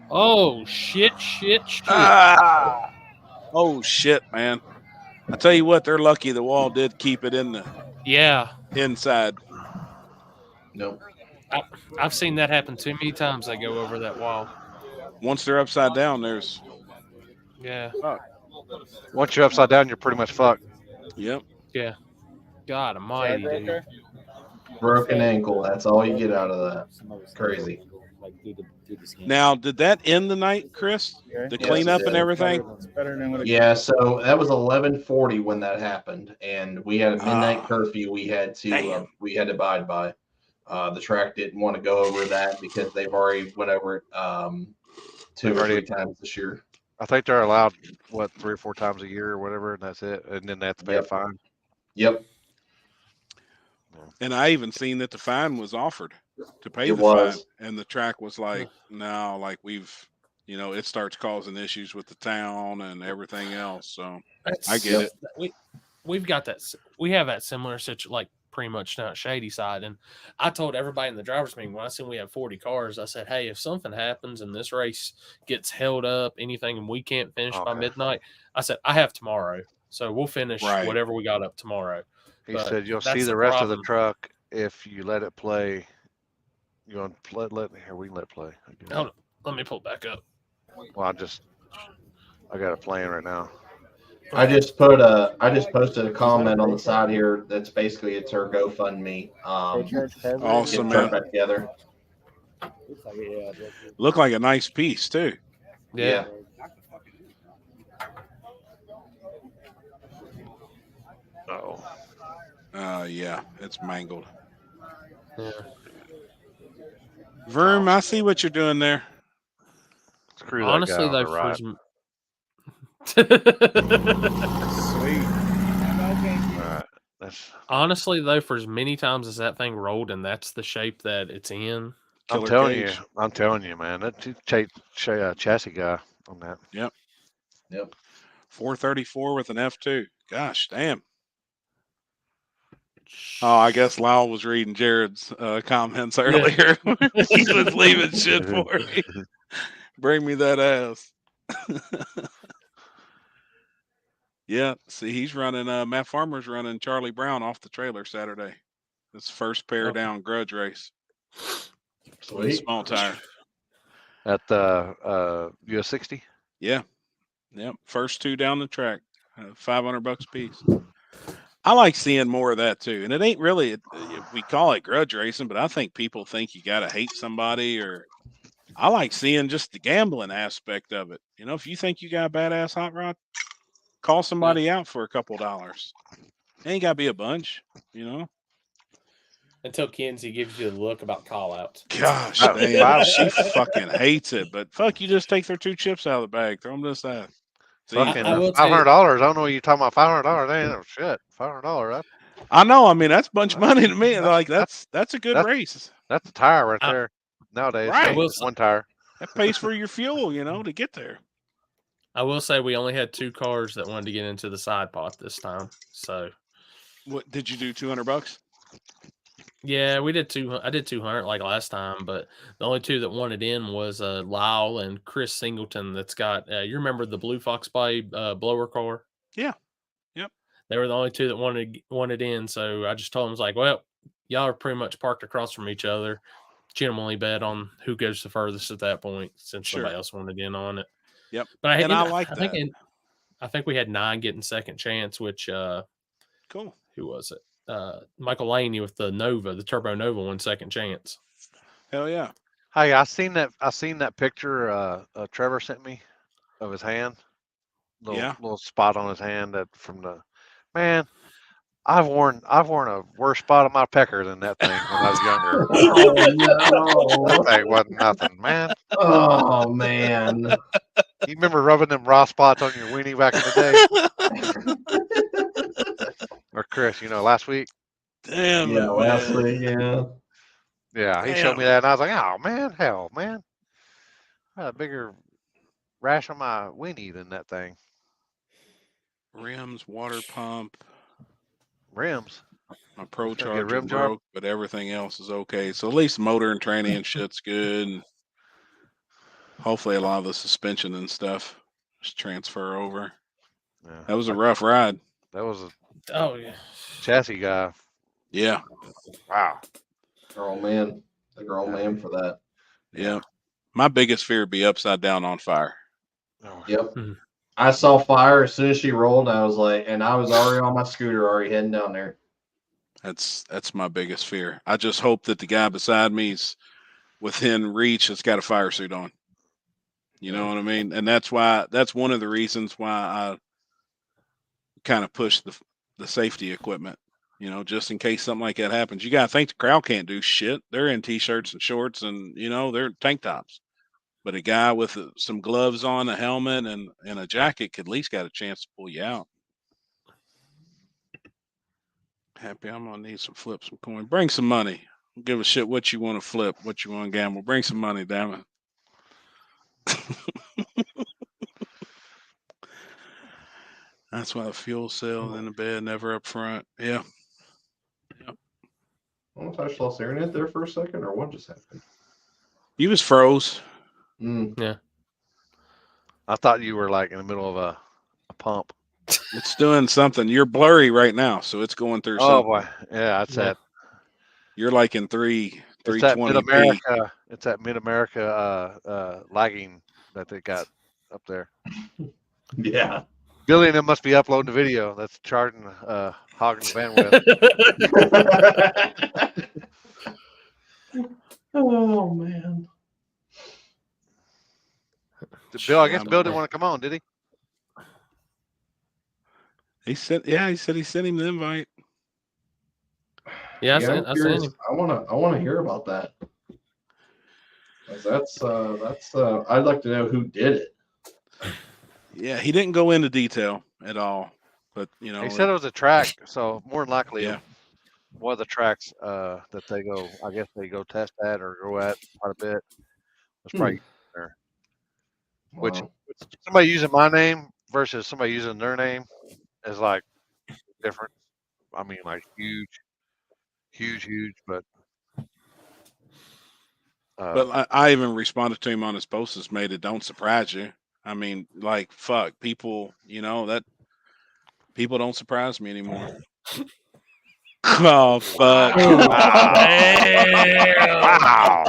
Oh shit! Ah! Oh shit, man! I tell you what, they're lucky the wall did keep it in the Yeah, inside. Nope. I've seen that happen too many times. They go over that wall. Once they're upside down, there's Yeah, Once you're upside down, you're pretty much fucked. yep. yeah. God Almighty, dude. Broken ankle. That's all you get out of that. Crazy. Now, did that end the night, Chris? The Yes, cleanup it and did. everything? Yeah, so that was 11:40 when that happened, and we had a midnight Ah, curfew. We had to damn. abide by. The track didn't want to go over that because they've already went over it 2 or 3 times this year. I think they're allowed 3 or 4 times a year or whatever, and that's it. And then they have to pay a Yep. fine. Yep, And I even seen that the fine was offered to pay it the was. fine, and the track was like, "No, like it starts causing issues with the town and everything else." So I get it. We've got that. We have that similar situation, like pretty much down at Shady Side. And I told everybody in the drivers' meeting when I seen we have 40 cars, I said, "Hey, if something happens and this race gets held up, anything, and we can't finish by Okay. midnight," I said, "I have tomorrow, so we'll finish Right. whatever we got up tomorrow." He But said you'll that's see the the rest of the problem. truck if you let it play. You want to let here? We can let it play. I guess. Hold on, let me pull it back up. Well, I got it playing right now. I just posted a comment on the side here that's basically it's her GoFundMe. Awesome, Get the truck man. back together. Look like a nice piece too. Yeah. Oh, Yeah, it's mangled. Yeah. Verm, I see what you're doing there. screw that Honestly, guy on though, the right. All right, that's. Honestly, though, for as many times as that thing rolled and that's the shape that it's in, I'm telling you, man. That chassis guy on that. Yep. Yep. 434 with an F2. Gosh, damn. Oh, I guess Lyle was reading Jared's comments earlier. He was leaving shit for me. Bring me that ass. Yeah, see, he's running. Matt Farmer's running Charlie Brown off the trailer Saturday. His first pair down grudge race. With a Sweet. small tire. At the US 60. Yeah. Yep. First 2 down the track. $500 a piece. I like seeing more of that too. And it ain't really, we call it grudge racing, but I think people think you got to hate somebody, or I like seeing just the gambling aspect of it. You know, if you think you got a badass hot rod, call somebody out for a couple dollars. It ain't got to be a bunch, you know. until Kenzie gives you the look about call outs. Gosh, damn, she fucking hates it. But fuck, you just take their 2 chips out of the bag, throw them to the side. Fucking $500. I don't know what you're talking about. $500. That ain't no shit. $500. I know. I mean, that's a bunch of money to me. Like that's a good race. That's a tire right there. Nowadays, Right. one tire. That pays for your fuel, you know, to get there. I will say we only had 2 cars that wanted to get into the side pot this time. So, what did you do? $200? Yeah, we did 200. I did 200 like last time, but the only 2 that wanted in was Lyle and Chris Singleton. That's got you remember the Blue Fox Bay blower car? Yeah. Yep. They were the only 2 that wanted in. So I just told them, I was like, well, y'all are pretty much parked across from each other. Generally bet on who goes the furthest at that point, since somebody else wanted in on it. Yep. But I like that. I think we had 9 getting second chance, which cool. Who was it? Michael Laney with the Nova, the Turbo Nova, won second chance. Hell yeah! Hey, I seen that picture Trevor sent me of his hand. Yeah. Little spot on his hand that from the man. I've worn a worse spot on my pecker than that thing when I was younger. Oh That thing wasn't nothing, man. no! Oh man! You remember rubbing them raw spots on your weenie back in the day? Or Chris, last week? Damn Yeah, it, last man. week, yeah. Yeah, he showed me that, and I was like, "Oh man, hell, man, I had a bigger rash on my weenie than that thing." Rims, water pump. Rims. My Pro Just gonna get a Charger rim job? broke, but everything else is okay. So at least motor and tranny and shit's good. And hopefully a lot of the suspension and stuff just transfer over. Yeah, That was a rough ride. that was a Oh yeah. chassis guy. Yeah. Wow. Girl, man, the girl, Yeah. man, for that. Yeah. My biggest fear would be upside down on fire. Oh, Yep. Mhm. I saw fire as soon as she rolled. I was like, and I was already on my scooter, already heading down there. That's my biggest fear. I just hope that the guy beside me's within reach that's got a fire suit on. You know what I mean? And that's one of the reasons why I kind of push the safety equipment, just in case something like that happens. You got to think the crowd can't do shit. They're in t-shirts and shorts and, they're tank tops. But a guy with some gloves on, a helmet, and a jacket could at least got a chance to pull you out. Happy, I'm going to need some coin. Bring some money. Don't give a shit what you want to flip, what you want to gamble. Bring some money, damn it. That's why the fuel cell in the bed, never up front. Yeah. I don't know if I lost internet there for a second, or what just happened. You was froze. Mm. I thought you were like in the middle of a pump. It's doing something. You're blurry right now, so it's going through Oh something. boy, yeah, that's that. You're like in 320p. Mid-America. It's that Mid-America lagging that they got up there. Yeah. Billy and them must be uploading the video. That's charging, hogging the bandwidth. Oh man. Bill, I guess Bill didn't want to come on, did he? He said he sent him the invite. Yeah, I'm I seen curious. him. I wanna hear about that. 'Cause that's I'd like to know who did it. Yeah, he didn't go into detail at all, but He said it was a track, so more than likely, Yeah. one of the tracks that they go, I guess they go test at or go at quite a bit. It's probably there. Which Wow. somebody using my name versus somebody using their name is like different. I mean, like huge, but. But I even responded to him on his post that's made it don't surprise you. I mean, like, fuck, people, that people don't surprise me anymore. Oh, fuck. Wow.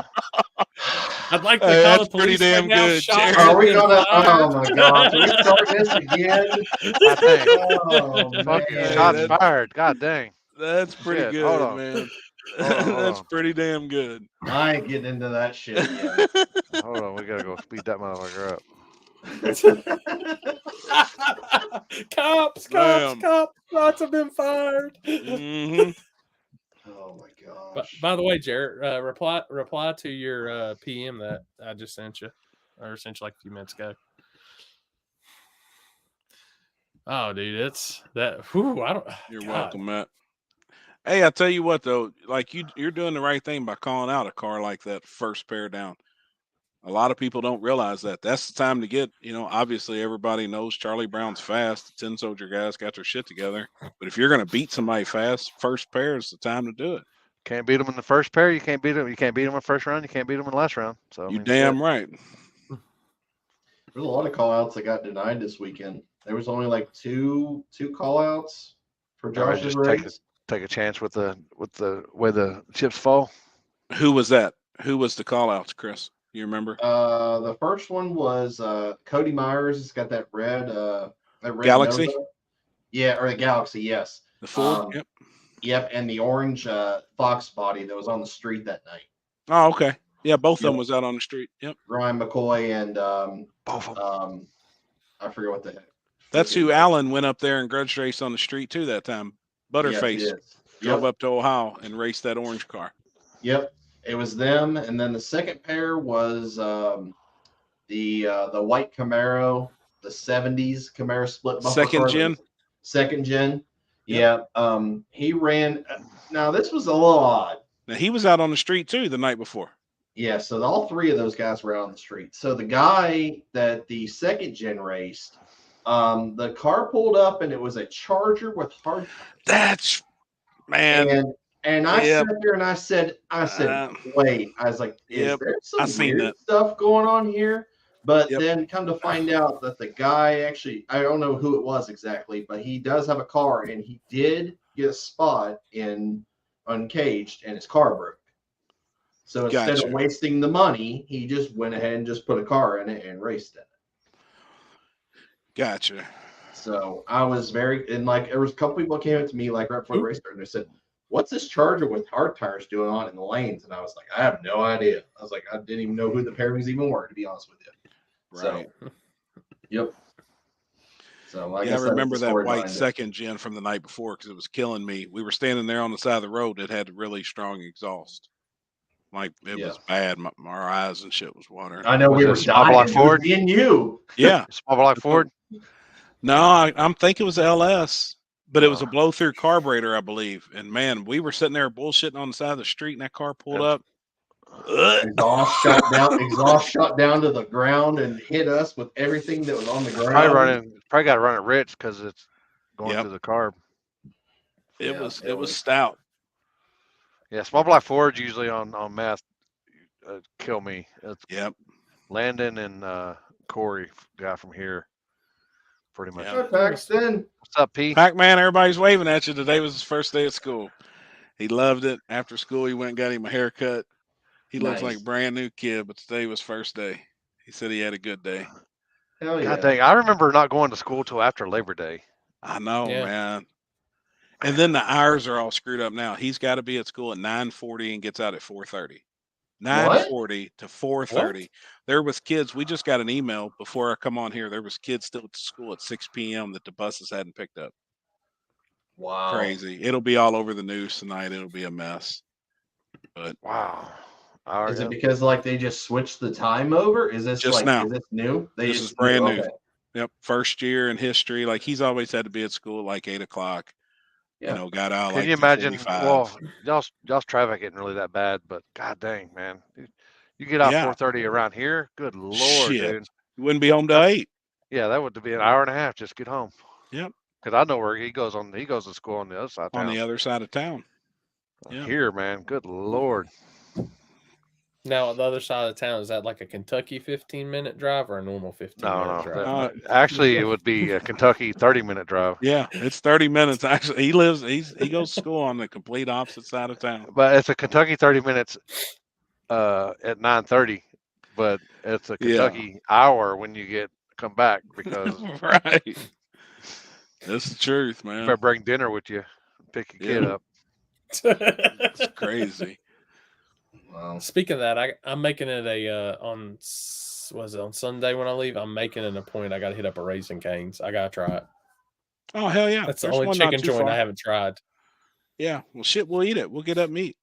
I'd like to Hey, call that's the police pretty damn right now. good, Shots Jared. Are have we been gonna? fired. Oh my gosh! Are we starting this again? I think. Oh Fucking man! shots fired. God dang. That's pretty Shit, good, hold on. man. Hold That's on. pretty damn good. I ain't getting into that shit again. Hold on, we gotta go speed that motherfucker up. Cops! Damn. Shots have been fired. Hmm. Oh my But, gosh! by the way, Jared, reply to your PM that I just sent you, or sent you like a few minutes ago. Oh, dude, it's that. Whew, I don't. You're God. welcome, Matt. Hey, I tell you what though, like you're doing the right thing by calling out a car like that first pair down. A lot of people don't realize that. That's the time to get, obviously everybody knows Charlie Brown's fast. The 10 Soldier guys got their shit together. But if you're going to beat somebody fast, first pair is the time to do it. Can't beat them in the first pair. You can't beat them. You can't beat them in the first round. You can't beat them in the last round. So You damn right. There's a lot of call outs that got denied this weekend. There was only like two call outs for Josh's just race. take a chance with the way the chips fall. Who was that? Who was the call outs, Chris? You remember? The first one was Cody Myers. It's got that red Galaxy? Nova. Yeah, or the Galaxy, yes. The Ford? Yep. Yep, and the orange Fox body that was on the street that night. Oh, okay. Yeah, both of them was out on the street. Yep. Ryan McCoy and Both of them. I forget what the heck. That's who Allen went up there and grudge raced on the street too that time. Butterface Yes, drove yep. up to Ohio and raced that orange car. Yep. It was them, and then the second pair was the white Camaro, the 70s Camaro split bumper Second car. gen? Second gen. Yep. Yeah. He ran. Now this was a little odd. Now he was out on the street too the night before. Yeah. So all three of those guys were out on the street. So the guy that the second gen raced, the car pulled up and it was a Charger with hard. That's man. And I Yep. sat there and I said, wait. I was like, is Yep. there I some seen weird that. stuff going on here? But Yep. then come to find out that the guy actually, I don't know who it was exactly, but he does have a car and he did get a spot in Uncaged and his car broke. So instead Gotcha. of wasting the money, he just went ahead and just put a car in it and raced in it. Gotcha. So I was and like there was a couple people that came up to me like right before the race started and they said, what's this Charger with hard tires doing on in the lanes? And I was like, I have no idea. I was like, I didn't even know who the pairings even were, to be honest with you. Right. So, yep. So I Yeah, guess I that's remember the that story white behind it. second gen from the night before because it was killing me. We were standing there on the side of the road that had really strong exhaust. Like it was bad. Our eyes and shit was watering. I know Was we it were Small dying. Block It was Ford? me and you. Yeah. Small Block Ford. No, I'm thinking it was LS, but it was a Oh. blow through carburetor, I believe. And man, we were sitting there bullshitting on the side of the street, and that car pulled up. Exhaust shot down to the ground and hit us with everything that was on the ground. Probably got to run it rich because it's going Yep. through the carb. It Yeah, was it was- stout. Yeah, Small Block Fords usually on meth kill me. It's Yep. Landon and Corey, guy from here, pretty much. Yeah. Hi, Paxton. What's up, P? Pac-Man, everybody's waving at you. Today was his first day at school. He loved it. After school, he went and got him a haircut. He looks like Nice. a brand new kid, but today was first day. He said he had a good day. Hell yeah. God dang, I remember not going to school till after Labor Day. I know, Yeah. man. And then the hours are all screwed up now. He's got to be at school at 9:40 and gets out at 4:30. 9:40 to 4:30. There was kids. We just got an email before I come on here. There was kids still at school at 6 p.m. that the buses hadn't picked up. Wow. Crazy. It'll be all over the news tonight. It'll be a mess. But Wow. Is it because like they just switched the time over? Is this Just like now. is this new? They This just is brand new. okay. yep, first year in history. Like he's always had to be at school at like 8 o'clock. Yeah. You know, got out Can like you imagine? 2:45. Well, y'all's traffic isn't really that bad, but god dang, man, you get out Yeah. 4:30 around here. Good lord, Shit. dude. You wouldn't be home till 8. Yeah, that would be an hour and a half. Just get home. Yep. Because I know where he goes to school on the other side of On town. the other side of town. yeah. Here, man. Good lord. Now, the other side of town, is that like a Kentucky 15-minute drive or a normal 15-minute No. drive? Actually, it would be a Kentucky 30-minute drive. Yeah, it's 30 minutes. Actually, he goes to school on the complete opposite side of town. But it's a Kentucky 30 minutes at 9:30. But it's a Yeah. Kentucky hour when you come back because you Right. That's the truth, man. better bring dinner with you. Pick your kid Yeah. up. It's crazy. Wow. Speaking of that, I'm making it on Sunday when I leave. I'm making it a point. I got to hit up a Raising Cane's. I got to try it. Oh hell yeah! That's the There's only one not chicken too joint far. I haven't tried. Yeah, well, shit, we'll eat it. We'll get up meat.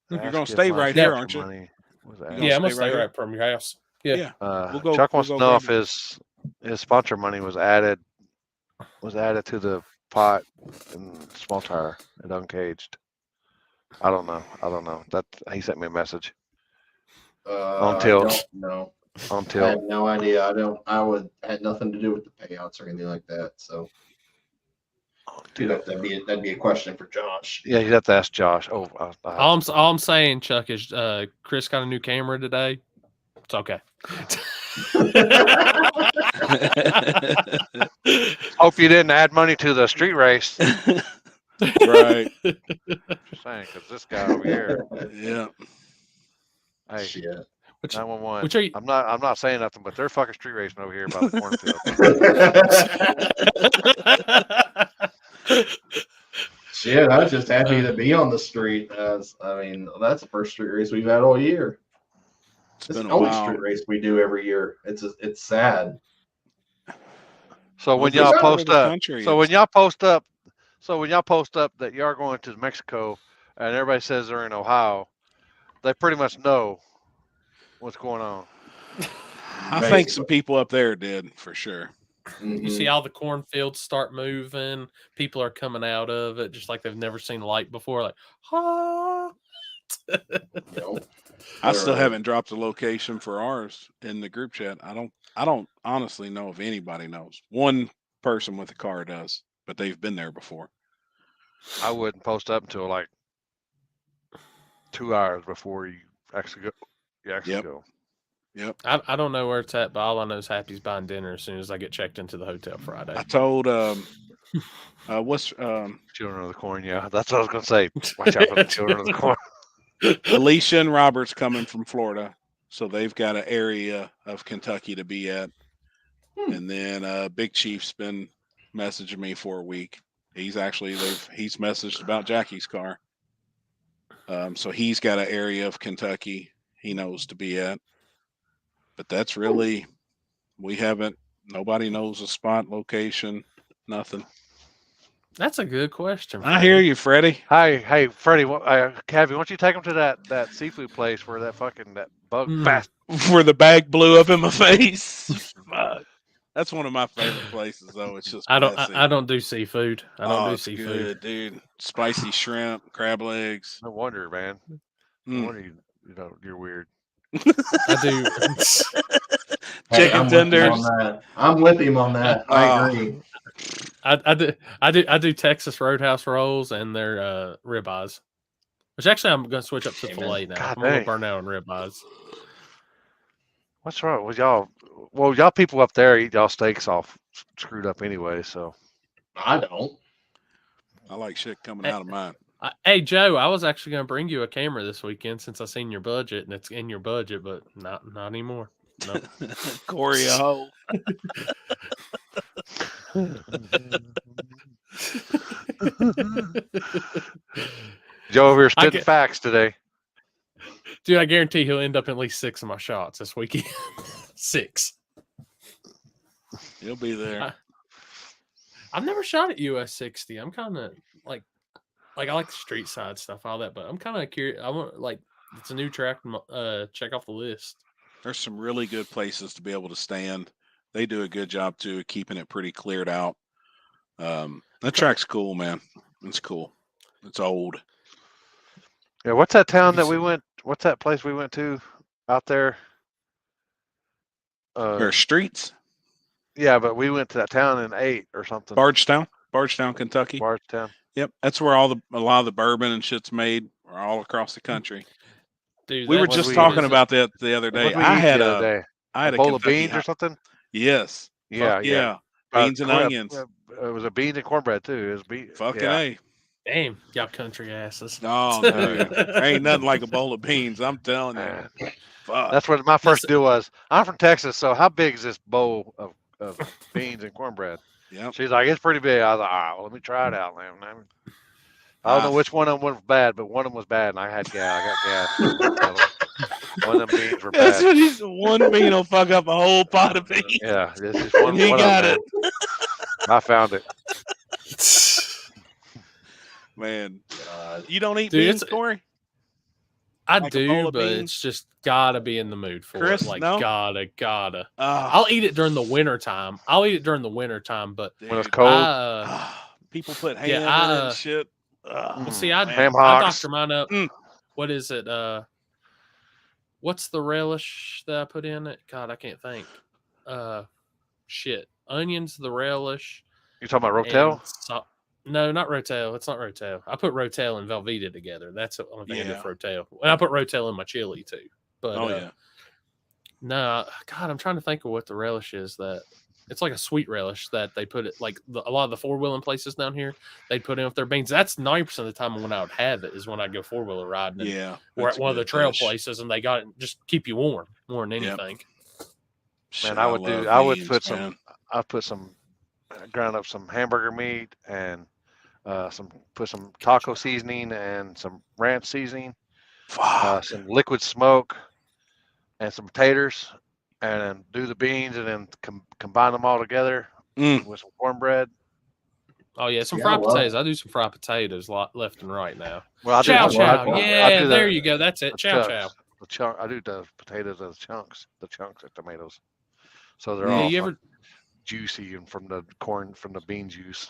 You're Ask gonna if stay my right here, extra aren't you? money was You asked. gonna Yeah, I'm gonna stay right stay here? right from your house. Yeah. Yeah. Uh, We'll Chuck we'll wants go to know grab if his sponsor money was added to the pot and small tire at Uncaged. I don't know. That he sent me a message I Until- don't know. I until have no idea. Had nothing to do with the payouts or anything like that. So that'd be a question for Josh. yeah, you have to ask Josh. Oh, All I'm saying, Chuck, is Chris got a new camera today. It's okay. hope you didn't add money to the street race. Right. Just saying, because this guy over here, Yeah. hey, Shit. 911. Which are you? I'm not saying nothing, but they're fucking street racing over here by the cornfield. Shit, I was just happy to be on the street. That's the first street race we've had all year. It's It's been the a only while. street race we do every year. It's sad. So when Well, y'all this part of post the up, country so when is- y'all post up, that y'all going to Mexico, and everybody says they're in Ohio, they pretty much know what's going on. I think some people up there did for sure. You see all the cornfields start moving. People are coming out of it just like they've never seen light before. Like, ha! Nope. I still Literally. haven't dropped the location for ours in the group chat. I don't honestly know if anybody knows. One person with a car does, but they've been there before. I wouldn't post up until like 2 hours before you actually go. Yep. Go. Yep. I don't know where it's at, but all I know is Happy's buying dinner as soon as I get checked into the hotel Friday. I told what's Children of the Corn. Yeah, that's what I was gonna say. Watch out for the Children of the Corn. Alicia and Robert's coming from Florida, so they've got an area of Kentucky to be at. And then Big Chief's been messaging me for a week. He's messaged about Jackie's car. So he's got an area of Kentucky he knows to be at. But that's really, nobody knows the spot, location, nothing. That's a good question. I hear you, Freddie. Hey, Freddie, Cavi, why don't you take him to that seafood place where that bug fast? Where the bag blew up in my face. Fuck. That's one of my favorite places, though. It's just I messy. don't do seafood. I don't do it's seafood. good, dude. Spicy shrimp, crab legs. No wonder, man. No wonder you're weird. I do. Chicken tenders. I'm with him on that. I agree. I do Texas Roadhouse rolls and their ribeyes. Which actually I'm gonna switch up to filet now. God I'm gonna dang. burn out on ribeyes. What's wrong with y'all? Well, y'all people up there eat y'all steaks all screwed up anyway. So I don't. I like shit coming out of mine. Hey Joe, I was actually gonna bring you a camera this weekend since I seen your budget and it's in your budget, but not anymore. Nope. Corey a hoe. Joe over here spitting facts today. Dude, I guarantee he'll end up in at least 6 of my shots this weekend. 6. He'll be there. I've never shot at US 60. I'm kind of like I like the street side stuff, all that, but I'm kind of curious. I want it's a new track. Check off the list. There's some really good places to be able to stand. They do a good job too, keeping it pretty cleared out. That track's cool, man. It's cool. It's old. Yeah, what's that town that we went? What's that place we went to out there? Or streets. Yeah, but we went to that town and ate or something. Bardstown, Kentucky. Bardstown. Yep, that's where a lot of the bourbon and shit's made, all across the country. Dude, we were just talking about that the other day. I had a bowl of Kentucky beans or something. Yes. Yeah. Beans and onions. It was a beans and cornbred too. It was beans. Fucking A. Damn, y'all country asses. Oh, dude. Ain't nothing like a bowl of beans. I'm telling you. Fuck. That's what my first deal was. I'm from Texas, so how big is this bowl of beans and cornbread? Yeah. She's like, it's pretty big. I was like, all right, well, let me try it out, man. I don't know which one of them was bad, but one of them was bad, and I got gas. One of them beans were bad. That's what he's. One bean will fuck up a whole pot of beans. Yeah, this is one. He got it. I found it. Man, you don't eat Dude, beans, Corey? I Like a bowl do, of but beans? it's just gotta be in the mood for Chris, it. Like no? gotta. I'll eat it during the winter time. But When it's cold. People put ham yeah, in it and shit. Well, see, I Ham I hocks. doctor mine up. What is it? What's the relish that I put in it? God, I can't think. Shit. Onions, the relish. You talking about Rotel? No, not Rotel. It's not Rotel. I put Rotel and Velveeta together. That's the only thing I do for Rotel. And I put Rotel in my chili too. But no, God, I'm trying to think of what the relish is. That it's like a sweet relish that they put it like a lot of the 4-wheeling places down here. They put in with their beans. That's 90% of the time when I would have it is when I go 4-wheeler riding. Yeah, we're at one of the trail places and they got it just keep you warm more than anything. Man, I would put some ground up some hamburger meat and put some taco seasoning and some ranch seasoning, some liquid smoke, and some potatoes, and then do the beans and then combine them all together. with some cornbread. Oh yeah, some Yeah, fried well- potatoes. I do some fried potatoes left and right now. Well, I do. Chow I chow. do- I Yeah, do there the- you go. That's it. the Chow chunks. chow. I do the potatoes as chunks, the chunks of tomatoes. So they're Yeah, all you like ever? juicy and from the corn, from the bean juice.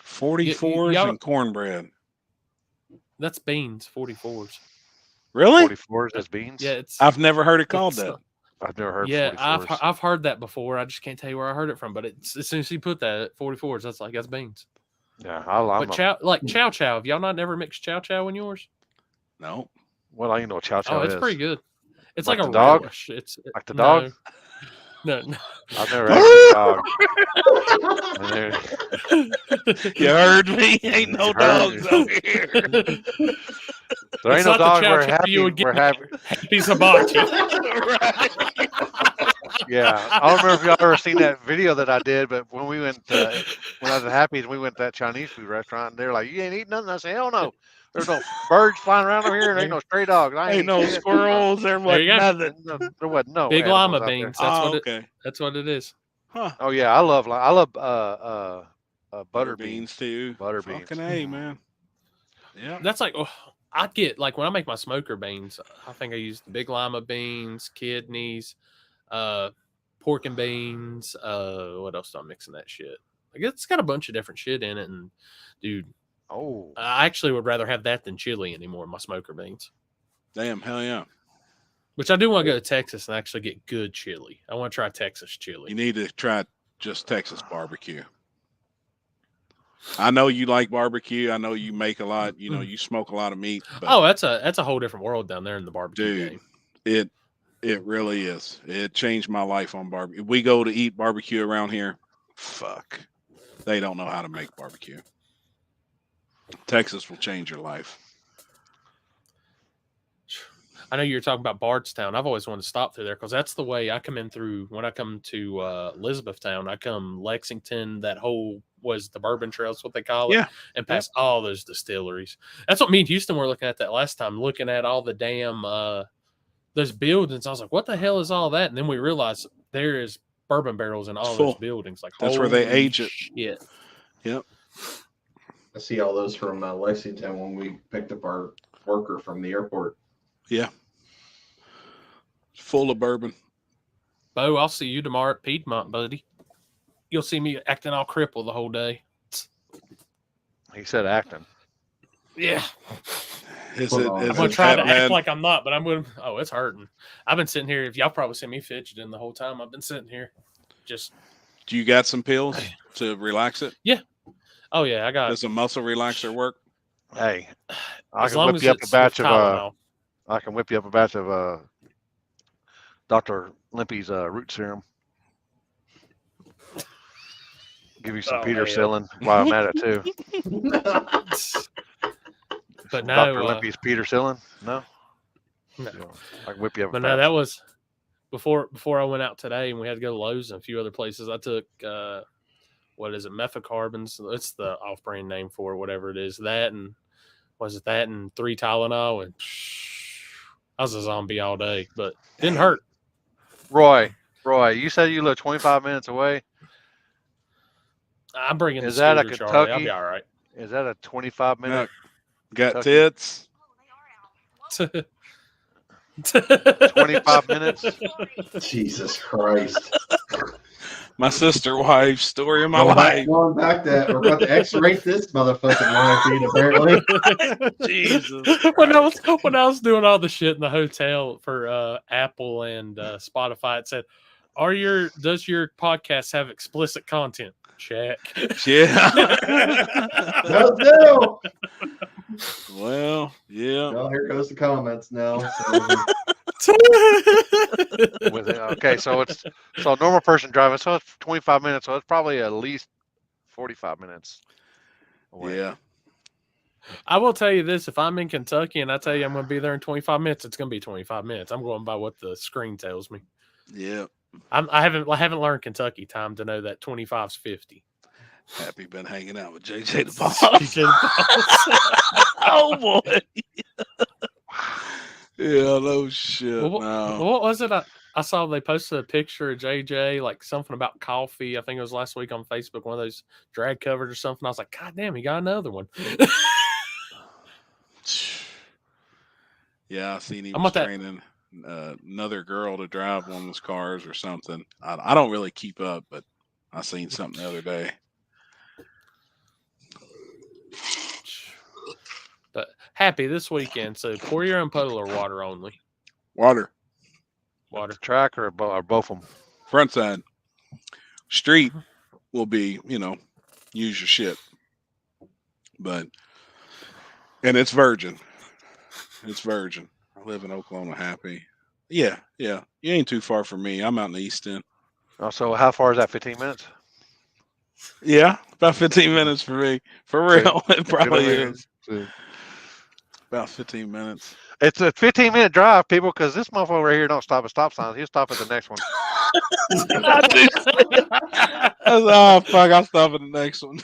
44s y'all- and cornbread. That's beans. 44s. Really? 44s as beans. Yeah, it's. I've never heard it called it's, that. I've never heard. Yeah, 44s. I've heard that before. I just can't tell you where I heard it from. But it's as soon as you put that at 44s, that's beans. Yeah, I'm But chow chow. Have y'all not never mixed chow chow in yours? No. well, I know what chow chow Oh, it's is. pretty good. It's Like like, the a dog? relish. It's Like the dog? No. I've never had a dog. And there- You heard me? Ain't no You heard dogs me. over here. There It's ain't no not the dog. chow We're chow happy. you would get. We're happy. He's hibachi. Yeah, I don't remember if y'all ever seen that video that I did, but when we went, when I was at Happy's, we went to that Chinese food restaurant, and they're like, "You ain't eating nothing." I said, "Hell no! There's no birds flying around over here, and ain't no stray dogs. I Ain't no shit." squirrels. There There wasn't you go. nothing. No, there wasn't no Big animals llama out there. beans. That's Oh, what it. okay. That's what it is. Huh. Oh yeah, I love butter beans. beans too. Butter beans. Fucking A, man. Yeah. That's like I get like when I make my smoker beans. I think I use the big lima beans, kidneys, pork and beans. What else do I mix in that shit? Like it's got a bunch of different shit in it, and dude, Oh, I actually would rather have that than chili anymore in my smoker beans. Damn, hell yeah. Which I do want to go to Texas and actually get good chili. I want to try Texas chili. You need to try just Texas barbecue. I know you like barbecue. I know you make a lot. You know, you smoke a lot of meat. But Oh, that's a whole different world down there in the barbecue dude, game. it really is. It changed my life on barbecue. We go to eat barbecue around here. Fuck, they don't know how to make barbecue. Texas will change your life. I know you were talking about Bardstown. I've always wanted to stop through there because that's the way I come in through when I come to Elizabethtown. I come Lexington, that whole was the Bourbon Trail, is what they call it. Yeah. And past all those distilleries. That's what me and Houston were looking at that last time, looking at all the damn those buildings. I was like, what the hell is all that? And then we realized there is bourbon barrels in all Full. those buildings. Like That's where they holy age it. shit. Yep. I see all those from Lexington when we picked up our worker from the airport. Yeah. Full of bourbon. Bo, I'll see you tomorrow at Piedmont, buddy. You'll see me acting all crippled the whole day. he said acting. Yeah. Is Hold it? on. Is I'm gonna it try to Batman? act like I'm not, but I'm gonna. Oh, it's hurting. I've been sitting here. If y'all probably see me fidgeting the whole time I've been sitting here, just. Do you got some pills to relax it? Oh yeah, I got. Does a muscle relaxer work? Hey, I As can long whip as you up a it's batch with of Tylenol. I can whip you up a batch of Dr. Limpy's root serum. Give you some Oh, petersilin while I'm at it too. But Some no, Dr. Limpy's petersilin. No, No. I can whip you up. a But no, batch. that was before I went out today, and we had to go to Lowe's and a few other places. I took what is it, methocarbons? It's the off-brand name for it, whatever it is. That and was it that and 3 Tylenol, and I was a zombie all day, but didn't hurt. Roy, you said you live 25 minutes away. I'm bringing Is the that a scooter, Charlie. I'll Kentucky? be all right. Is that a 25 minute? Got Kentucky. tits? 25 minutes? Jesus Christ. My sister wife's story of my Going back- life. Going back to, we're about to X-rate this motherfucking live feed, apparently. Jesus. when I was doing all the shit in the hotel for Apple and Spotify, it said, does your podcast have explicit content? Check. Yeah. No, no. Well, yeah. Well, here goes the comments now. So, With it. Okay, so a normal person driving, so it's 25 minutes, so it's probably at least 45 minutes away. Yeah. I will tell you this: if I'm in Kentucky and I tell you I'm going to be there in 25 minutes, it's going to be 25 minutes. I'm going by what the screen tells me. Yeah. I haven't learned Kentucky time to know that 25's 50. Happy been hanging out with JJ the Boss. Oh boy. Yeah, no shit. Well, no. what was it? I saw they posted a picture of JJ, like something about coffee. I think it was last week on Facebook, one of those drag covers or something. I was like, God damn, he got another one. Yeah, I seen he I'm was about that- training another girl to drive one of his cars or something. I don't really keep up, but I seen something the other day. But happy this weekend. So pour your own puddle or water only. Water, Water. The track or both of them? front side. Street will be, use your shit. But, and it's virgin. It's virgin. I live in Oklahoma, happy. Yeah. You ain't too far from me. I'm out in the East End. Oh, so how far is that? 15 minutes? Yeah, about 15 minutes for me. For real, it probably is. About 15 minutes. It's a 15-minute drive, people, because this motherfucker right here don't stop at stop signs. He'll stop at the next one. Oh, fuck, I'll stop at the next one.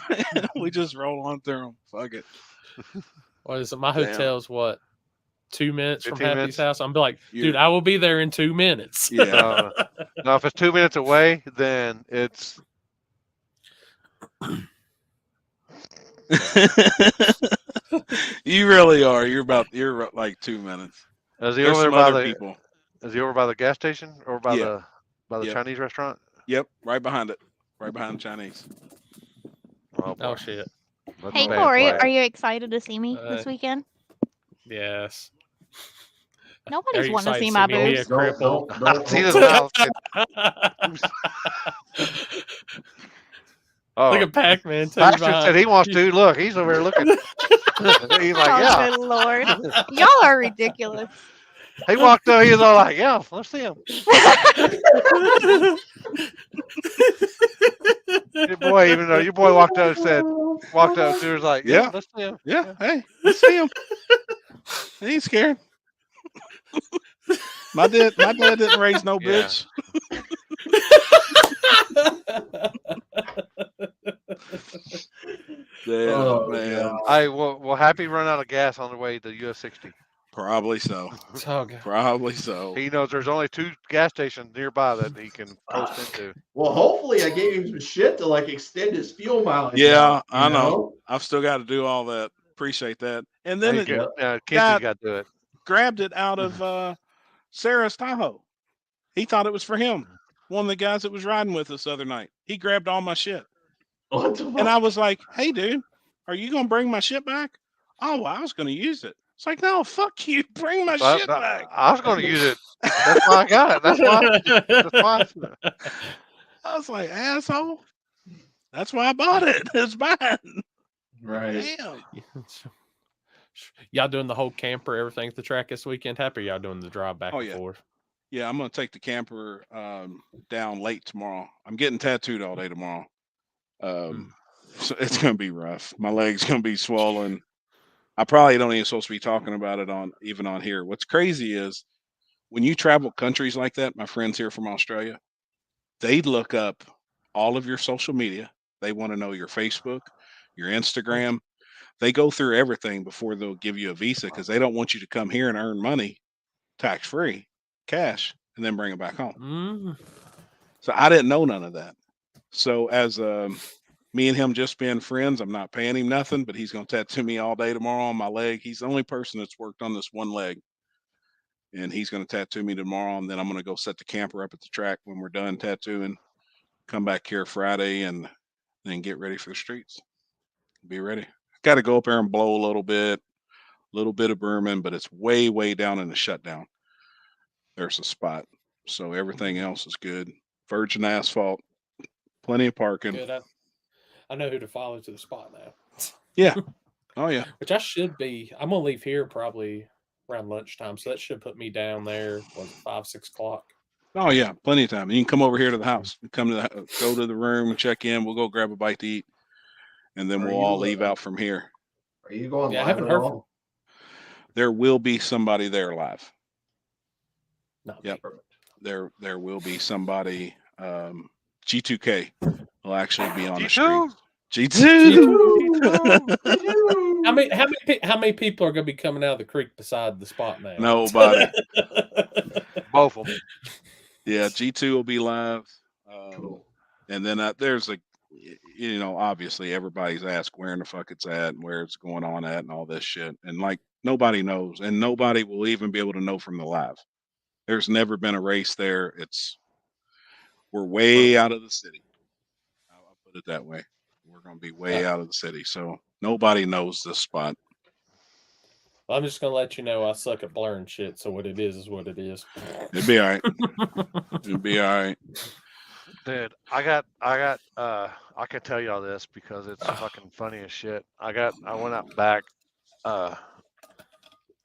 We just roll on through them. Fuck it. What is it? My Damn. hotel's what? 2 minutes from 15 Happy's minutes? house. I'm be like, dude, You're- I will be there in 2 minutes. Yeah. No, if it's 2 minutes away, then it's You really are. You're like 2 minutes. is he There's over there some by other the people. is he over by the gas station or by Yeah. the Yep. Chinese restaurant? Yep, right behind it. Right behind the Chinese. Oh, boy. Oh shit. That's Hey a bad Corey, play. are you excited to see me this Uh, weekend? Yes. Are Nobody's you want to excited see to my see me be a boobs. cripple? Don't See the don't- smile. Oh, Look at Pac-Man. too, Patrick behind. said he wants to. Look, he's over here looking. He's like, Oh, yeah. good lord. Y'all are ridiculous. He walked up. He was all like, yeah, let's see him. Your boy, even though your boy walked up to her, was like, yeah, Yeah. let's see him. Yeah, hey, let's see him. He ain't scared. My dad didn't raise no Yeah. bitch. Yeah, Oh, man. God. Hey, will Happy run out of gas on the way to US 60? Probably so. Oh, God. Probably so. He knows there's only 2 gas stations nearby that he can coast into. Well, hopefully I gave him some shit to like extend his fuel mileage. Yeah, out, I you know. I've still got to do all that. Appreciate that. And then Hey, it Kenzie's God. got to do it. grabbed it out of Sarah's Tahoe. He thought it was for him. One of the guys that was riding with us the other night. He grabbed all my shit. What the fuck? And I was like, hey, dude, are you going to bring my shit back? Oh, well, I was going to use it. It's like, no, fuck you. Bring my So shit back. I was going to use it. That's why I got it. That's why. I was like, asshole. That's why I bought it. It's mine. Right. Damn. Y'all doing the whole camper, everything at the track this weekend? Happy, y'all doing the drive back Oh, and yeah. forth? Yeah, I'm going to take the camper down late tomorrow. I'm getting tattooed all day tomorrow. So it's going to be rough. My leg's going to be swollen. I probably don't even supposed to be talking about it even on here. What's crazy is when you travel countries like that, my friends here from Australia, they look up all of your social media. They want to know your Facebook, your Instagram. They go through everything before they'll give you a visa because they don't want you to come here and earn money tax-free, cash, and then bring it back home. Mm. So I didn't know none of that. So as me and him just being friends, I'm not paying him nothing, but he's going to tattoo me all day tomorrow on my leg. He's the only person that's worked on this one leg. And he's going to tattoo me tomorrow. And then I'm going to go set the camper up at the track when we're done tattooing, come back here Friday and then get ready for the streets. Be ready. Got to go up there and blow a little bit of Berman, but it's way, way down in the shutdown. There's a spot. So everything else is good. Virgin asphalt, plenty of parking. Good. I know who to follow to the spot now. Yeah. Oh, yeah. Which I should be. I'm gonna leave here probably around lunchtime, so that should put me down there. Was 5, 6 o'clock? Oh, yeah. Plenty of time. You can come over here to the house. Come to go to the room and check in. We'll go grab a bite to eat. And then Are we'll you, all leave out from here. Are you going Yeah, I live haven't at heard all? There will be somebody there live. No. Yep. There will be somebody. G2K will actually be on the G2? street. G2. How many people are gonna be coming out of the creek beside the spot now? Nobody. Both of them. Yeah, G2 will be live. Cool. And then there's obviously everybody's asked where in the fuck it's at and where it's going on at and all this shit. And like nobody knows, and nobody will even be able to know from the live. There's never been a race there. We're way out of the city. I'll put it that way. We're going to be way out of the city, so nobody knows this spot. I'm just gonna let you know I suck at blurring shit. So what it is what it is. It'll be all right. It'll be all right. Dude, I can tell y'all this because it's fucking funny as shit. I went out back, I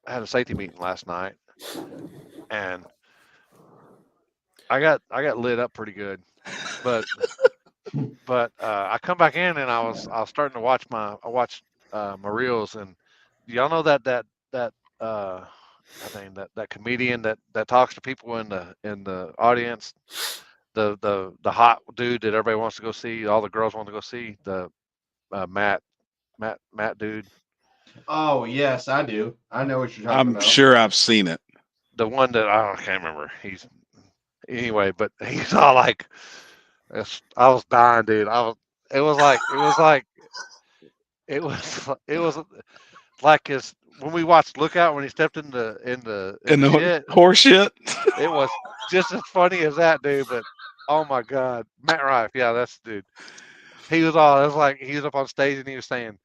had a safety meeting last night, and I got lit up pretty good, but I come back in and I was starting to watch my reels, and y'all know that comedian that talks to people in the audience, the hot dude that everybody wants to go see, all the girls want to go see, the Matt dude. Oh yes, I do. I know what you're talking about. I'm sure I've seen it. The one that I can't remember. But he's all like, I was dying, dude. It was like his when we watched Lookout when he stepped in the shit. Horse shit. It was just as funny as that, dude. But oh my god, Matt Rife, yeah, that's the dude. It was like he was up on stage and he was saying,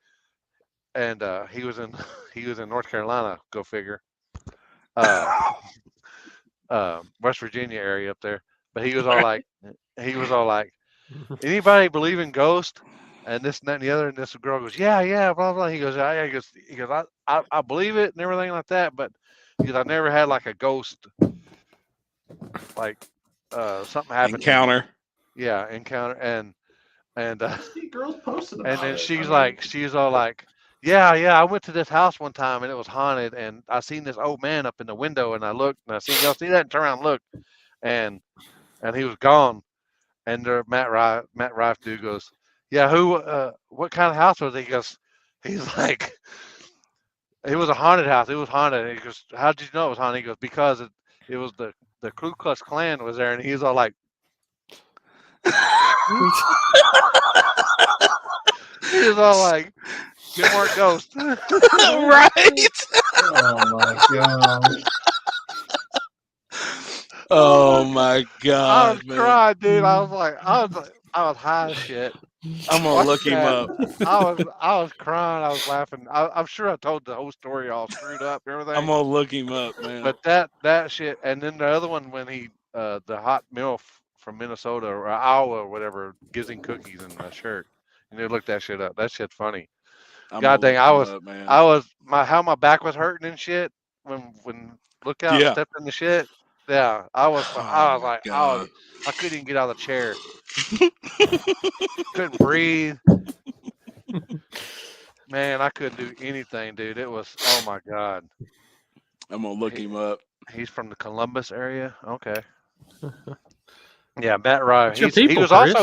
and he was in North Carolina, go figure, West Virginia area up there. But he was all like, anybody believe in ghosts? And this and that and the other, and this girl goes, yeah, blah blah. He goes, yeah, he goes, I believe it and everything like that, but because I never had like a ghost, like something happened. Encounter. Yeah, encounter, and See girls posting about and then it. she's all like, yeah, I went to this house one time and it was haunted, and I seen this old man up in the window, and I looked and I seen y'all see that and turn around and look, and he was gone, and Matt Rife dude goes, yeah, what kind of house was it? He goes, he's like, it was a haunted house. It was haunted. And he goes, how did you know it was haunted? He goes, because it was the Ku Klux Klan was there, and he's all like, he was all like, get more ghosts. Right. Oh my god. Oh my god. I was man. crying, dude. I was high as shit. I'm gonna look him up. I was crying. I was laughing. I'm sure I told the whole story all screwed up and everything. I'm gonna look him up, man. But that shit, and then the other one when he the hot MILF from Minnesota or Iowa or whatever gives him cookies in a shirt. You know, look that shit up. That shit's funny. I'm God gonna dang, look him up, man. how my back was hurting and shit when Lookout Yeah. stepped in the shit. Yeah, I was Oh, like, God. I couldn't even get out of the chair. Couldn't breathe. Man, I couldn't do anything, dude. It was, oh my God. I'm gonna look him up. He's from the Columbus area. Okay. Yeah, Matt Rife. What's your people, Chris?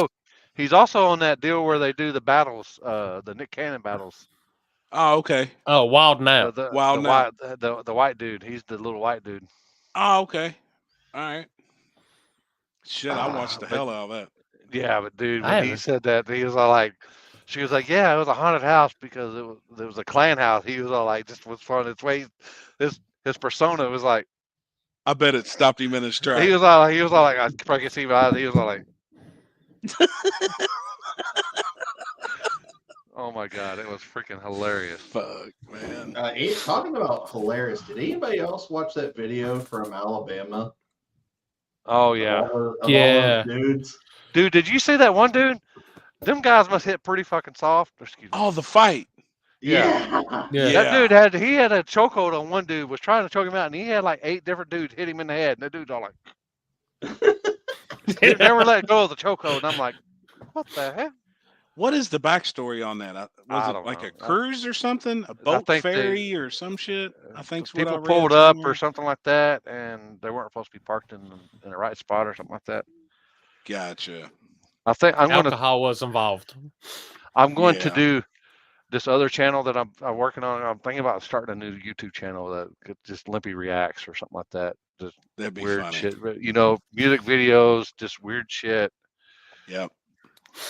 He's also on that deal where they do the battles, the Nick Cannon battles. Oh, okay. Oh, Wild Now. The white dude. He's the little white dude. Oh, okay. All right. Shit, I watched the hell out of that. Yeah, but dude, I when he haven't. said that, he was all like, she was like, yeah, it was a haunted house because it was a Klan house. He was all like, just was fun. Its way, his persona was like, I bet it stopped him in his tracks. he was all like, I probably can see my eyes. He was all like, oh my God, it was freaking hilarious. Fuck, man. Talking about hilarious. Did anybody else watch that video from Alabama? Oh yeah, Of all Yeah. those dudes. dude, did you see that one dude? Them guys must hit pretty fucking soft. Excuse me. Oh, the fight. Yeah. Yeah. That dude had a chokehold on one dude, was trying to choke him out, and he had like 8 different dudes hit him in the head. And that dude's all like, he never let go of the chokehold. And I'm like, what the heck? What is the backstory on that? Was I it don't like know. a cruise or something? A boat think ferry or some shit? I think what I People read pulled up somewhere. or something like that, and they weren't supposed to be parked in the right spot or something like that. Gotcha. I think I'm Alcohol was involved. going to Yeah. do this other channel that I'm working on. I'm thinking about starting a new YouTube channel that could just Limpy Reacts or something like that. That'd be weird funny. shit. But, you know, music videos, just weird shit. Yep.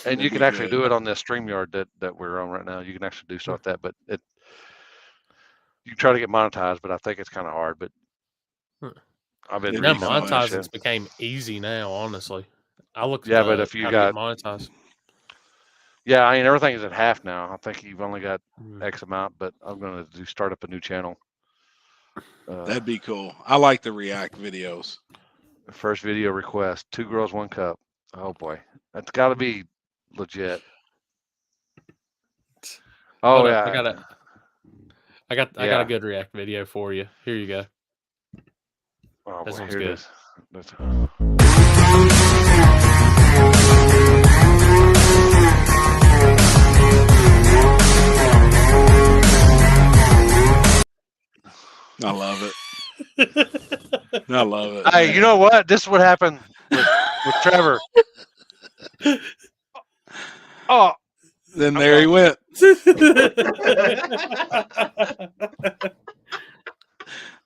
And you That'd can be actually good. do it on this StreamYard that we're on right now. You can actually do stuff like that, but you can try to get monetized, but I think it's kind of hard. But I've been It'd Now be reading on fun. that monetizing's shit. became easy now, honestly. I looked Yeah, at but if you how to get got, monetized. yeah, I mean, everything is at half now. I think you've only got Mm. X amount, but I'm going to start up a new channel. That'd be cool. I like the React videos. First video request: 2 girls, 1 cup. Oh boy, that's got to be legit. Oh Hold up, yeah, I got a Yeah. good React video for you. Here you go. Oh This boy, one's here it good. is. That's- I love it. I love it. Hey, you know what? This is what happened with Trevor. Oh, Then I'm there he done. went.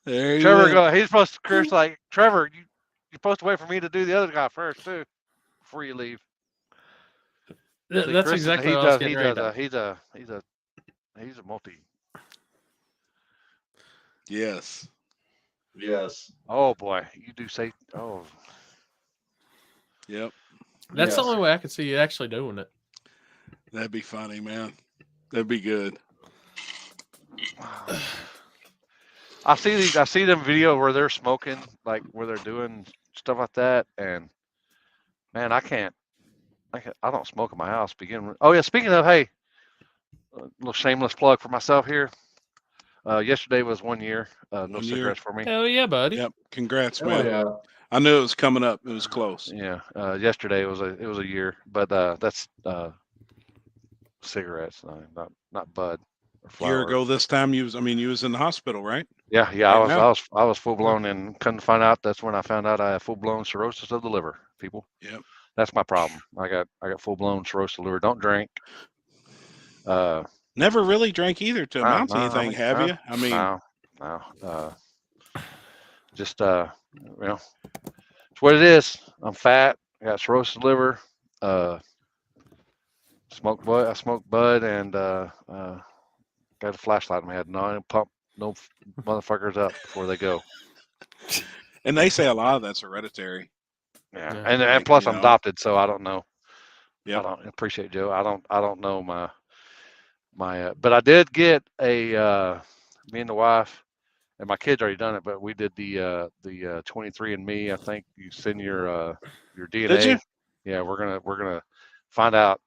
There he Trevor went. he's supposed to, Chris, like, Trevor, you're supposed to wait for me to do the other guy first too, before you leave. See, That's Chris exactly he what I was does, he getting ready does to. he's a multi. Yes. Yes. Oh boy, you do say, oh, Yep. That's the Yes. only way I could see you actually doing it. That'd be funny, man. That'd be good. I see them video where they're smoking, like where they're doing stuff like that, and man, I don't smoke in my house. Oh yeah, speaking of, hey, a little shameless plug for myself here. Yesterday was 1 year, no 1 year. cigarettes for me. Hell yeah, buddy. Yep. Congrats, Oh, man. yeah. I knew it was coming up. It was close. Yeah, yesterday it was a year, but that's cigarettes, not bud or A year flower. ago this time you was in the hospital, right? Yeah, Right now. I was full blown, and couldn't find out. That's when I found out I had full blown cirrhosis of the liver. People, Yep. that's my problem. I got full blown cirrhosis of the liver. Don't drink. Never really drank either to amount to anything, have you? I mean, no. Just you know, it's what it is. I'm fat. I got cirrhosis of the liver. I smoked bud, and got a flashlight in my head. No, pump no motherfuckers up before they go. and they say a lot of that's hereditary. Yeah, Yeah. and Like, plus you I'm know. adopted, so I don't know. Yep. I don't appreciate Joe. I don't know my but I did get a me and the wife and my kids already done it, but we did the 23andMe. I think you send your DNA. Did you? Yeah, we're gonna find out.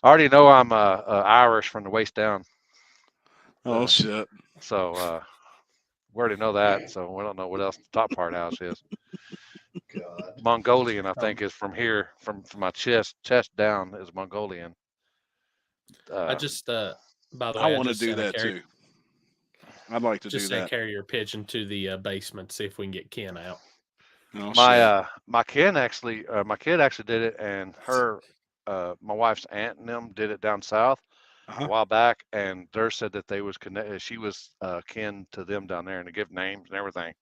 I already know I'm Irish from the waist down. Oh shit. So we already know that. So we don't know what else the top part house is. God. Mongolian, I think, is from here, from my chest down is Mongolian. I just by the way, I want to just do sent a that too. I'd like to Just do say that. carry your pigeon to the basement, see if we can get Ken out. Oh, shit. My kid actually did it, and my wife's aunt and them did it down south Uh-huh. a while back, and they said that they was connected. She was kin to them down there, and to give names and everything.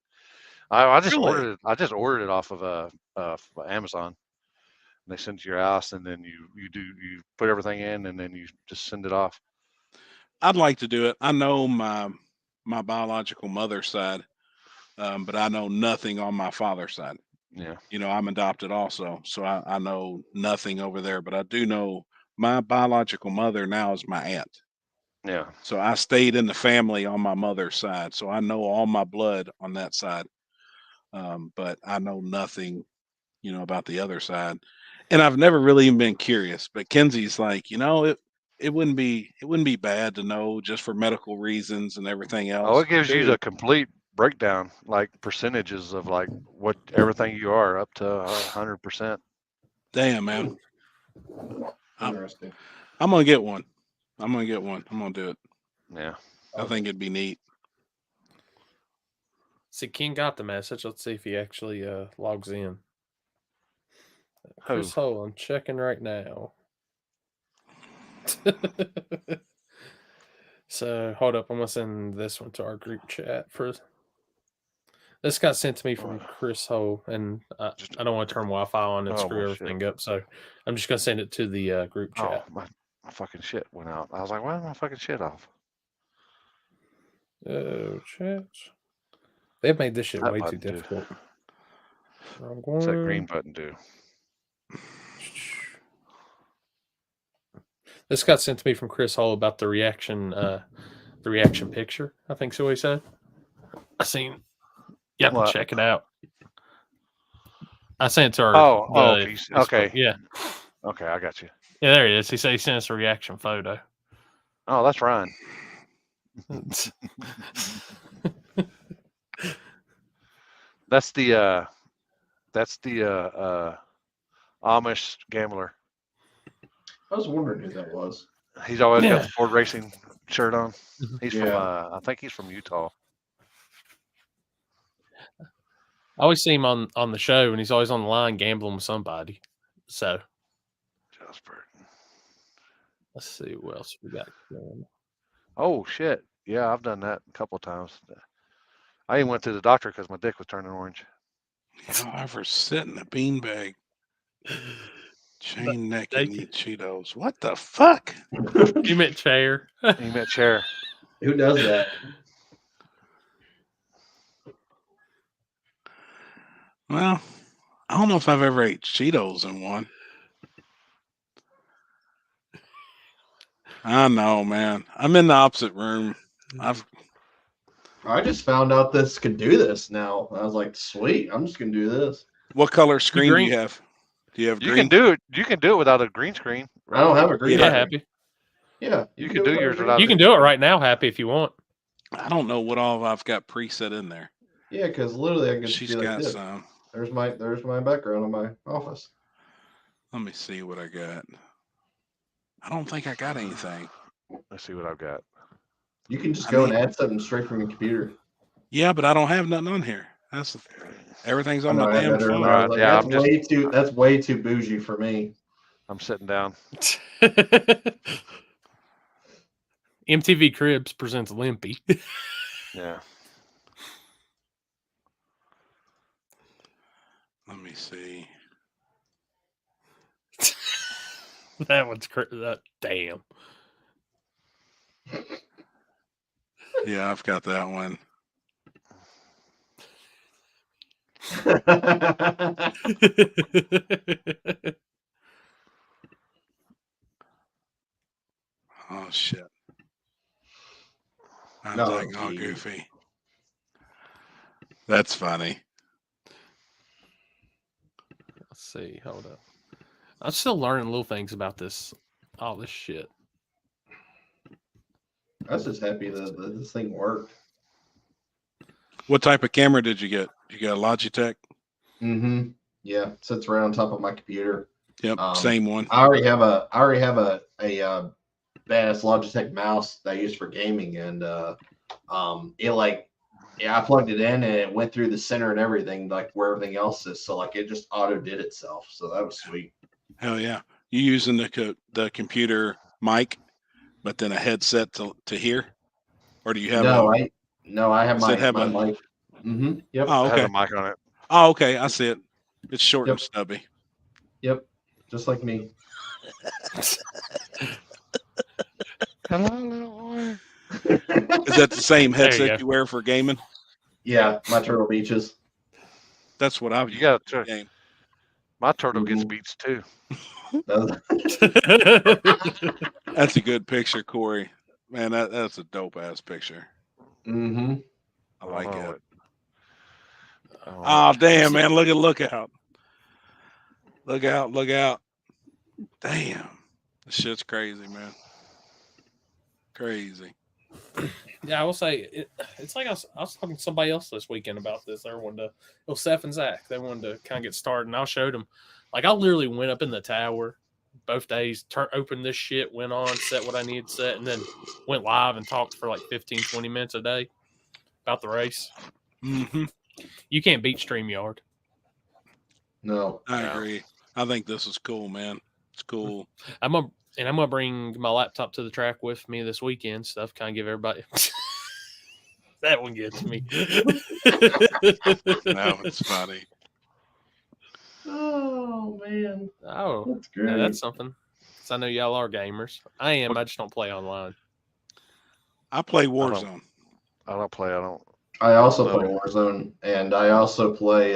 I just Really? ordered it. I just ordered it off of Amazon. They send it to your house, and then you put everything in, and then you just send it off. I'd like to do it. I know my biological mother's side, but I know nothing on my father's side. Yeah. You know, I'm adopted also, so I know nothing over there. But I do know my biological mother now is my aunt. Yeah. So I stayed in the family on my mother's side, so I know all my blood on that side. But I know nothing, you know, about the other side, and I've never really even been curious. But Kenzie's like, you know, it wouldn't be bad to know just for medical reasons and everything else. Oh, it gives you too. the complete breakdown, like percentages of like what everything you are up to 100%. Damn, man. Interesting. I'm gonna get one. I'm gonna do it. Yeah. I think it'd be neat. See, Ken got the message. Let's see if he actually logs in. Chris Hull, I'm checking right now. So hold up, I'm gonna send this one to our group chat first. This got sent to me from Chris Ho, and I don't want to turn Wi-Fi on and Oh, screw well, everything up, so I'm just gonna send it to the group Oh, chat. my fucking shit went out. I was like, why is my fucking shit off? Chat. They've made this shit That way too button do. difficult. I'm What's that going. green button do? This got sent to me from Chris Hall about the reaction picture. I think so. He said. I seen. Yep, What? check it out. I sent it to her. Okay. Okay. Yeah. Okay, I got you. Yeah, there it is. He said he sent us a reaction photo. Oh, that's Ryan. That's the Amish gambler. I was wondering who that was. He's always Yeah. got the Ford Racing shirt on. He's from Yeah. I think he's from Utah. I always see him on the show, and he's always on the line gambling with somebody. So Josh Burton. let's see what else we got going. Oh shit! Yeah, I've done that a couple of times. I even went to the doctor because my dick was turning orange. You know, ever sit in a beanbag, chain neck, and eat Cheetos? What the fuck? You meant chair. You meant chair. Who does that? Well, I don't know if I've ever ate Cheetos in one. I know, man. I'm in the opposite room. I just found out this could do this now. I was like, sweet, I'm just gonna do this. What color screen do green? you have? Do you have You green? can do it. You can do it without a green screen. I don't have a green Yeah, screen. Happy. Yeah, You can do yours without a without green You can do it right now, Happy, if you want. I don't know what all I've got preset in there. Yeah, because literally I can just She's be like got this. some. There's my background in my office. Let me see what I got. I don't think I got anything. Let's see what I've got. You can just I go mean- and add something straight from your computer. Yeah, but I don't have nothing on here. Everything's on I know, my I damn had her, and phone. I was like, Yeah, that's way too bougie for me. I'm sitting down. MTV Cribs presents Limpy. Yeah. Let me see. That one's damn. Yeah, I've got that one. Oh shit. I'm No, like, oh, geez. goofy. That's funny. Let's see. Hold up. I'm still learning little things about all this shit. I was just happy that this thing worked. What type of camera did you get? You got a Logitech? Mm-hmm. Yeah, sits right on top of my computer. Yep, same one. I already have a badass Logitech mouse that I use for gaming, and I plugged it in and it went through the center and everything, like where everything else is. So like it just auto did itself. So that was sweet. Hell yeah. You using the computer mic, but then a headset to hear? Or do you have I have Does my it have my a- mic. Mm-hmm. Yep. Oh, It has okay. a mic on it. Oh, okay. I see it. It's short Yep. and stubby. Yep. Just like me. Hello, little boy. Is that the same There you headset go. you wear for gaming? Yeah, my Turtle Beaches. That's what I've You used got for to. game. My turtle gets Mhm. beats too. That's a good picture, Corey. Man, that's a dope ass picture. Mm-hmm. I like Oh, it. oh, Oh damn, man! Look out! Look out! Damn, this shit's crazy, man. Crazy. Yeah, I will say it's like I was talking to somebody else this weekend about this. They wanted to, it was Seth and Zach. They wanted to kind of get started, and I showed them. Like I literally went up in the tower both days, opened this shit, went on, set what I needed set, and then went live and talked for like 15, 20 minutes a day about the race. Mm-hmm. You can't beat StreamYard. No. I agree. I think this is cool, man. It's cool. I'm gonna bring my laptop to the track with me this weekend. Stuff kind of give everybody. That one gets me. No, it's funny. Oh man, Oh, that's great. yeah, that's something. 'Cause I know y'all are gamers. I am. I just don't play online. I play don't- Warzone. I don't play. I don't. I also So- play Warzone, and I also play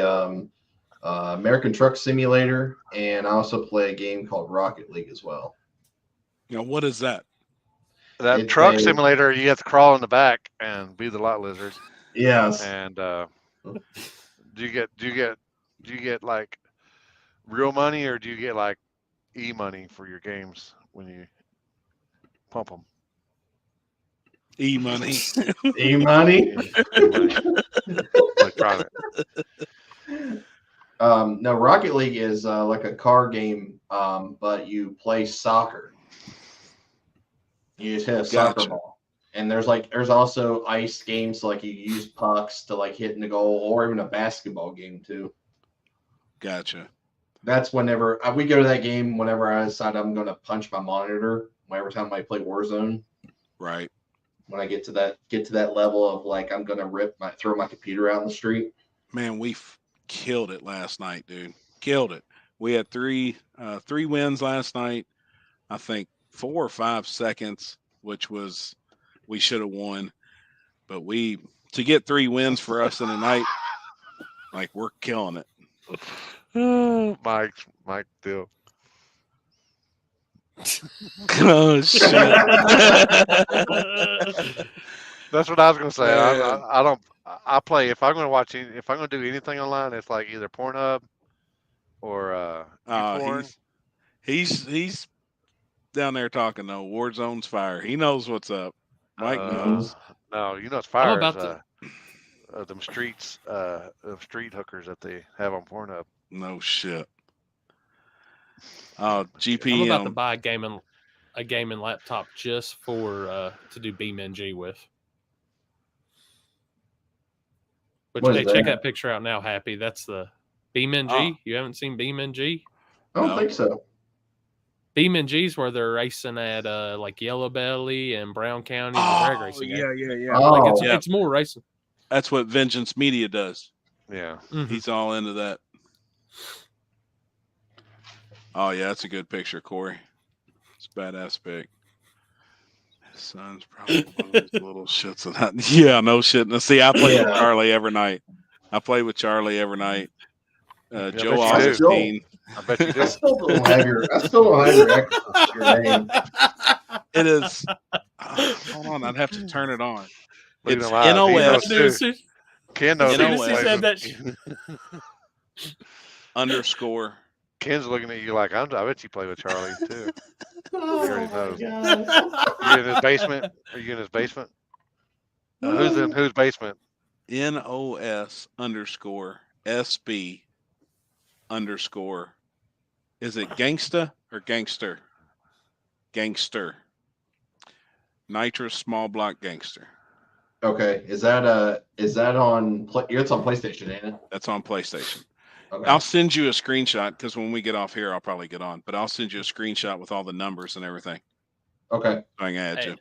American Truck Simulator, and I also play a game called Rocket League as well. You know, what is that? That It's truck a- simulator, you have to crawl in the back and be the lot lizard. Yes. And do you get like real money, or do you get like e-money for your games when you pump them? E-money. E-money. Electronic. No, Rocket League is like a car game, but you play soccer. You just hit a soccer Gotcha. ball, and there's also ice games, like you use pucks to like hit in the goal, or even a basketball game too. Gotcha. That's whenever we go to that game. Whenever I decide I'm going to punch my monitor, every time I play Warzone, Right. when I get to that level of like I'm going to throw my computer out in the street. Man, we killed it last night, dude. Killed it. We had three wins last night. I think 4 or 5 seconds, which was we should have won. But to get 3 wins for us in a night, like we're killing it. Mike deal. Oh shit. That's what I was gonna say. Man. I don't. I play if I'm gonna watch. If I'm gonna do anything online, it's like either Pornhub or porn. He's down there talking though. Warzone's fire. He knows what's up. Mike knows. No, you know it's fire. about Them street hookers that they have on Pornhub. No shit. Oh, GP. I'm about to buy a gaming laptop just for to do BeamNG with. But What hey, is check that? that picture out now, Happy. That's the BeamNG. Oh. You haven't seen BeamNG? I don't No. think so. BeamNG's where they're racing at like Yellow Belly and Brown County, the drag racing game. yeah. Oh, Like Yeah. it's more racing. That's what Vengeance Media does. Yeah. Mhm. He's all into that. Oh yeah, that's a good picture, Corey. It's a badass pic. His son's probably one of those little shits of that. Yeah, no shit. Now, see, I play with Yeah. Charlie every night. Joe bet you do. Augustine. I bet you I do. still don't have your your name. It is. Hold on, I'd have to turn it on. Look at It's them eyes. He NOS knows too. Ken knows. You know he's what? He playing. said that _. Ken's looking at you like I bet you play with Charlie too. Oh, already my knows. gosh. You in his basement? Are you in his basement? Who's in whose basement? NOS _SB _ Is it gangsta or gangster? Gangster. Nitrous small block gangster. Okay, is that on? It's on PlayStation, ain't it? That's on PlayStation. Okay. I'll send you a screenshot because when we get off here, I'll probably get on. But I'll send you a screenshot with all the numbers and everything. Okay. So I can add Hey, you.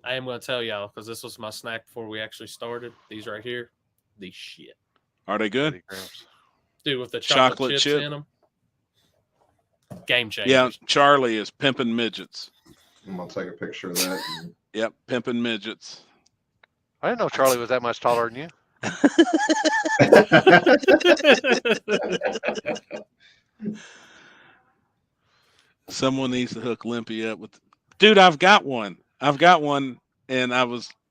I am going to tell y'all because this was my snack before we actually started. These right here, these shit, Are they good? 80 grams. dude, with the Chocolate chocolate chips chip? in them. Game changer. Yeah, Charlie is pimping midgets. I'm gonna take a picture of that. Yep, pimping midgets. I didn't know Charlie was that much taller than you. Someone needs to hook Limpy up with. Dude, I've got one. And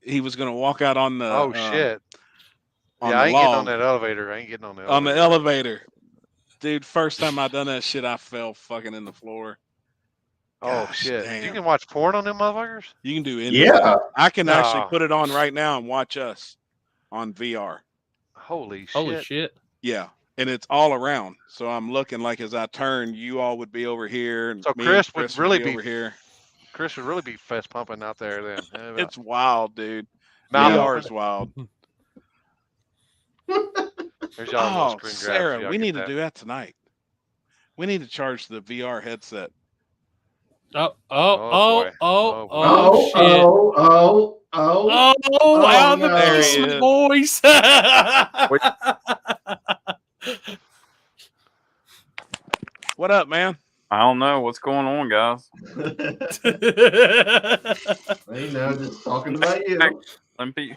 he was going to walk out on the. Oh shit! On Yeah, the I ain't getting on log. that elevator. I ain't getting on the elevator. On the elevator. Dude, first time I done that shit, I fell fucking in the floor. Oh Gosh, shit! damn. You can watch porn on them motherfuckers. You can do anything. Yeah. I can actually Nah. put it on right now and watch us on VR. Holy shit! Holy shit. Yeah. And it's all around. So I'm looking like as I turn, you all would be over here. And So me Chris and would Chris really be be- over here. Chris would really be fist pumping out there then. It's wild, dude. Mouth VR open. is wild. There's y'all Oh, little screen grabs. Sarah, Y'all we get need that. to do that tonight. We need to charge the VR headset. Oh boy. Oh, boy. shit. Oh, wow, the no. There he basement is. boys. What up, man? I don't know what's going on, guys. You know, just talking about you. Limpy.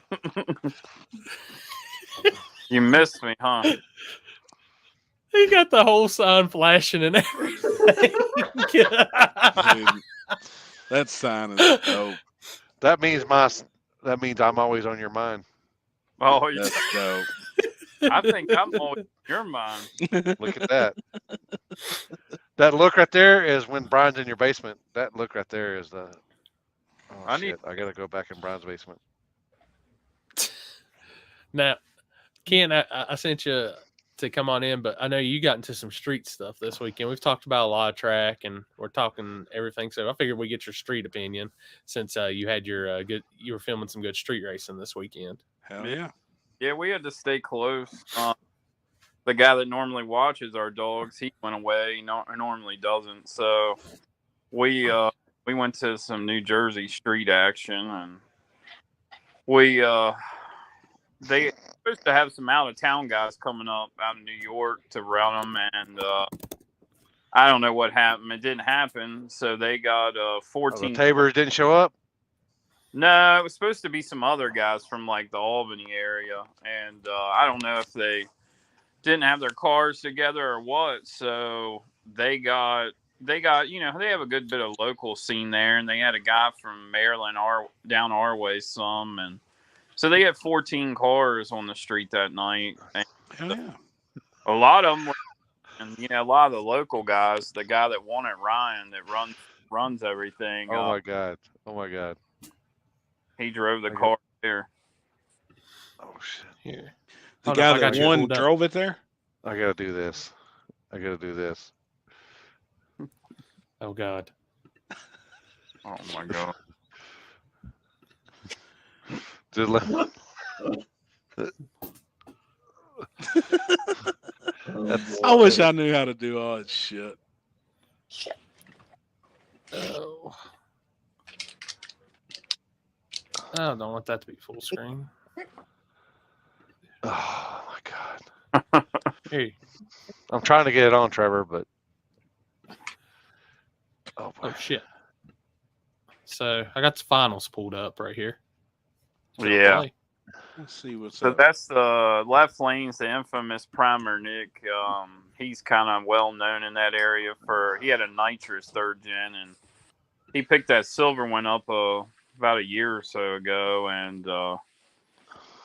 You missed me, huh? He got the whole sign flashing and everything. Dude, that sign is dope. That means I'm always on your mind. Oh, yeah. That's dope. I think I'm always in your mind. Look at that. That look right there is when Brian's in your basement. That look right there is the. Oh I shit! I gotta go back in Brian's basement. Now, Ken, I sent you to come on in, but I know you got into some street stuff this weekend. We've talked about a lot of track, and we're talking everything. So I figured we get your street opinion since you had your you were filming some good street racing this weekend. Hell yeah. Yeah, we had to stay close. The guy that normally watches our dogs, he went away. Normally doesn't. So we went to some New Jersey street action, and they supposed to have some out of town guys coming up out of New York to run them, and I don't know what happened. It didn't happen. So they got 14. The Tabors didn't show up. No, it was supposed to be some other guys from like the Albany area, and I don't know if they didn't have their cars together or what. So they got they have a good bit of local scene there, and they had a guy from Maryland down our way some, and so they had 14 cars on the street that night. And Hell yeah. a lot of them were, and a lot of the local guys. The guy that won it, Ryan, that runs everything. Oh my god! He drove the car there. Oh shit! Here, The guy that won drove it there? I gotta do this. Oh god! Oh my god! I wish I knew how to do all that shit. Oh. I don't want that to be full screen. Oh my god! Hey, I'm trying to get it on, Trevor, but oh shit! So I got the finals pulled up right here. Yeah. Let's see what's So up. that's the left lane's the infamous Primer Nick. He's kind of well known in that area he had a nitrous third gen, and he picked that silver one up about a year or so ago, and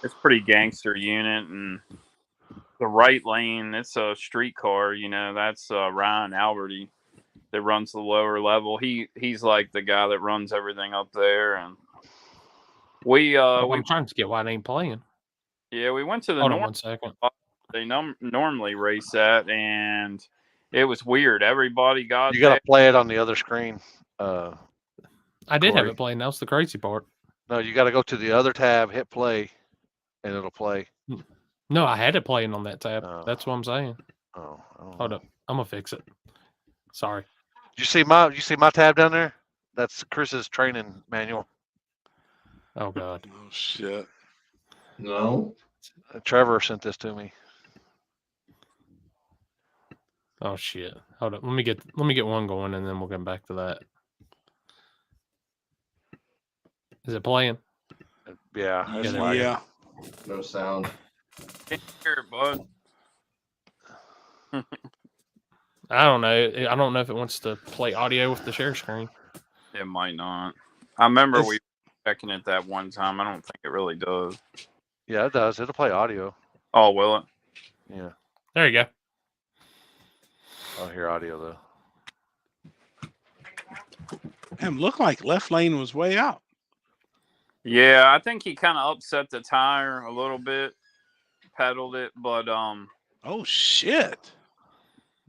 it's a pretty gangster unit. And the right lane, it's a street car, that's Ryan Alberty that runs the lower level. He's like the guy that runs everything up there, and I'm trying to get why it ain't playing. Yeah, we went to the Hold on 1 second. They normally race at, and it was weird. Everybody got you gotta play it on the other screen. I did have it playing. That was the crazy part. No, you got to go to the other tab, hit play, and it'll play. No, I had it playing on that tab. That's what I'm saying. Oh, hold up. I'm gonna fix it. Sorry. You see my tab down there? That's Chris's training manual. Oh god. Oh shit. No. Trevor sent this to me. Oh shit. Hold up. Let me get one going, and then we'll come back to that. Is it playing? Yeah. Yeah. No sound. Can't hear it, bud. I don't know. I don't know if it wants to play audio with the share screen. It might not. I remember we were checking it that one time. I don't think it really does. Yeah, it does. It'll play audio. Oh, will it? Yeah. There you go. I'll hear audio though. Damn, looked like left lane was way out. Yeah, I think he kind of upset the tire a little bit, pedaled it, but Oh shit!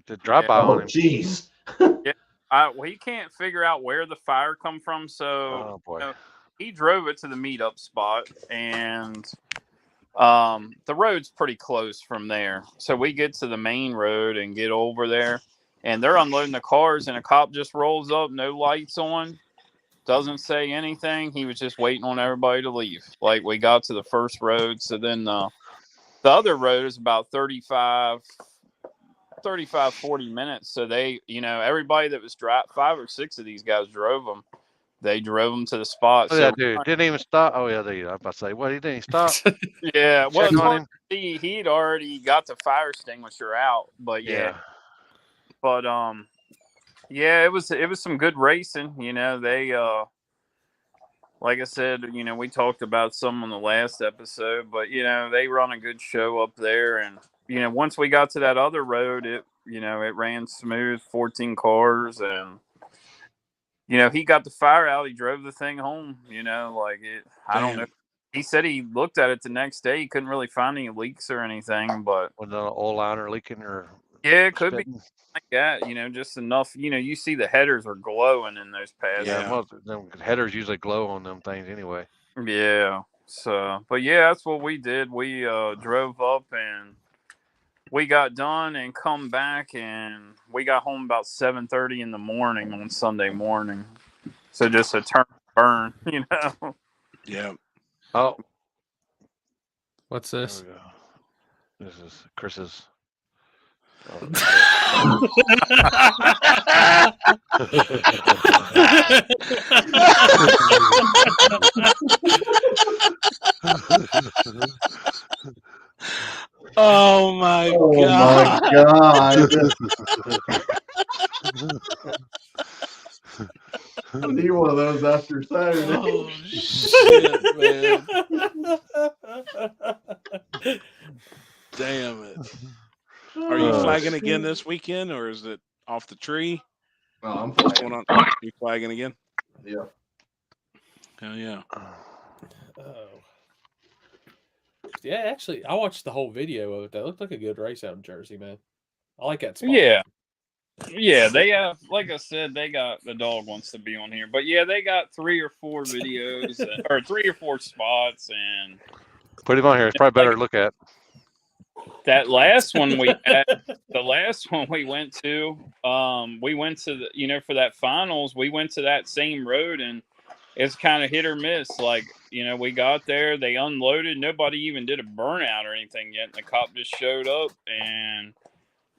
Did drop by on him? Jeez. Yeah, he can't figure out where the fire come from, so Oh boy. He drove it to the meetup spot, and the road's pretty close from there. So we get to the main road and get over there, and they're unloading the cars, and a cop just rolls up, no lights on, doesn't say anything. He was just waiting on everybody to leave. Like we got to the first road, so then the other road is about 35, 40 minutes. So they, everybody that was 5 or 6 of these guys drove them. They drove them to the spot. Oh, So yeah, dude. Didn't even stop. Oh, yeah, there you go. I was about to say, what, he didn't stop? yeah, well, Check it's on hard him. to see. He'd already got the fire extinguisher out, but yeah. But yeah, it was some good racing. They like I said, we talked about some on the last episode, but they run a good show up there, and once we got to that other road, it ran smooth, 14 cars, and he got the fire out. He drove the thing home. I don't know. He said he looked at it the next day. He couldn't really find any leaks or anything, but Was the oil liner leaking or? Yeah, it could be like that. Just enough. You see the headers are glowing in those pads. Yeah, well, them headers usually glow on them things anyway. Yeah. So, but yeah, that's what we did. We drove up and we got done and come back, and we got home about 7:30 in the morning on Sunday morning. So just a turn burn, Yeah. Oh, What's this? There we go. This is Chris's. Oh my God. god! I need one of those after Saturday. Oh shit, man! Damn it! Are you flagging again this weekend, or is it off the tree? No, I'm What's flagging. going on? You flagging again? Yeah. Hell yeah! Oh. Yeah, actually, I watched the whole video of it. That looked like a good race out in Jersey, man. I like that spot. Yeah, they have, like I said, they got the dog wants to be on here, but yeah, they got 3 or 4 videos or 3 or 4 spots, and Put him on here. It's probably better to look at. that last one we had, the last one we went to, we went to the, for that finals, we went to that same road, and it's kind of hit or miss. Like, we got there, they unloaded, nobody even did a burnout or anything yet, and the cop just showed up, and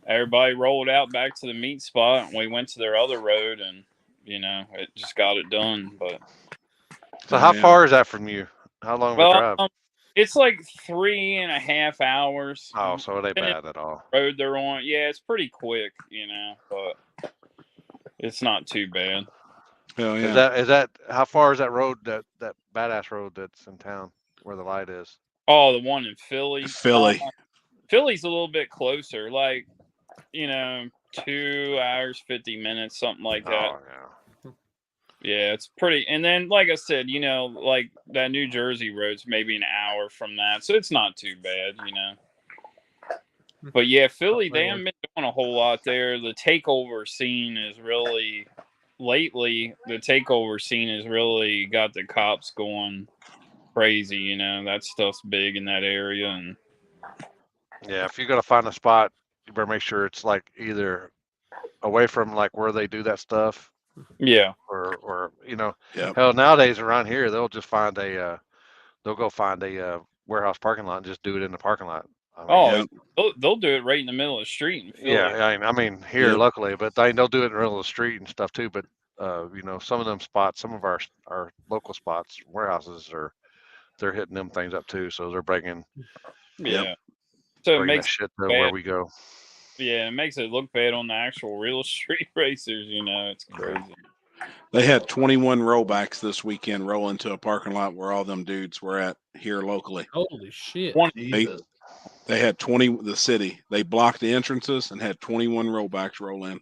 everybody rolled out back to the meet spot, and we went to their other road, and it just got it done. But so, how far is that from you? How long of a drive? It's like 3.5 hours. Oh, so it ain't bad at all. Road they're on, yeah, it's pretty quick, but it's not too bad. Hell yeah! Is that how far is that road, that badass road that's in town where the light is? Oh, the one in Philly. Philly. Philly's a little bit closer, like 2 hours 50 minutes, something like that. Oh, yeah. Yeah, it's pretty. And then, like I said, like that New Jersey road's maybe an hour from that, so it's not too bad, But yeah, Philly, they haven't been doing a whole lot there. The takeover scene is really, lately, the takeover scene has really got the cops going crazy. That stuff's big in that area, and Yeah, if you're gonna find a spot, you better make sure it's like either away from like where they do that stuff. yeah, Or Yep. hell, nowadays around here they'll just find they'll go find a warehouse parking lot and just do it in the parking lot. I mean, they'll do it right in the middle of the street in Philly. yeah, I mean here luckily, but they'll do it in the middle of the street and stuff too. But some of them spots, some of our local spots, warehouses they're hitting them things up too. So they're bringing So it bringing makes that shit to bad. where we go. Yeah, it makes it look bad on the actual real street racers. It's crazy. They had 21 rollbacks this weekend roll into a parking lot where all them dudes were at here locally. Holy shit! Jesus. They had 20. The city, they blocked the entrances and had 21 rollbacks roll in.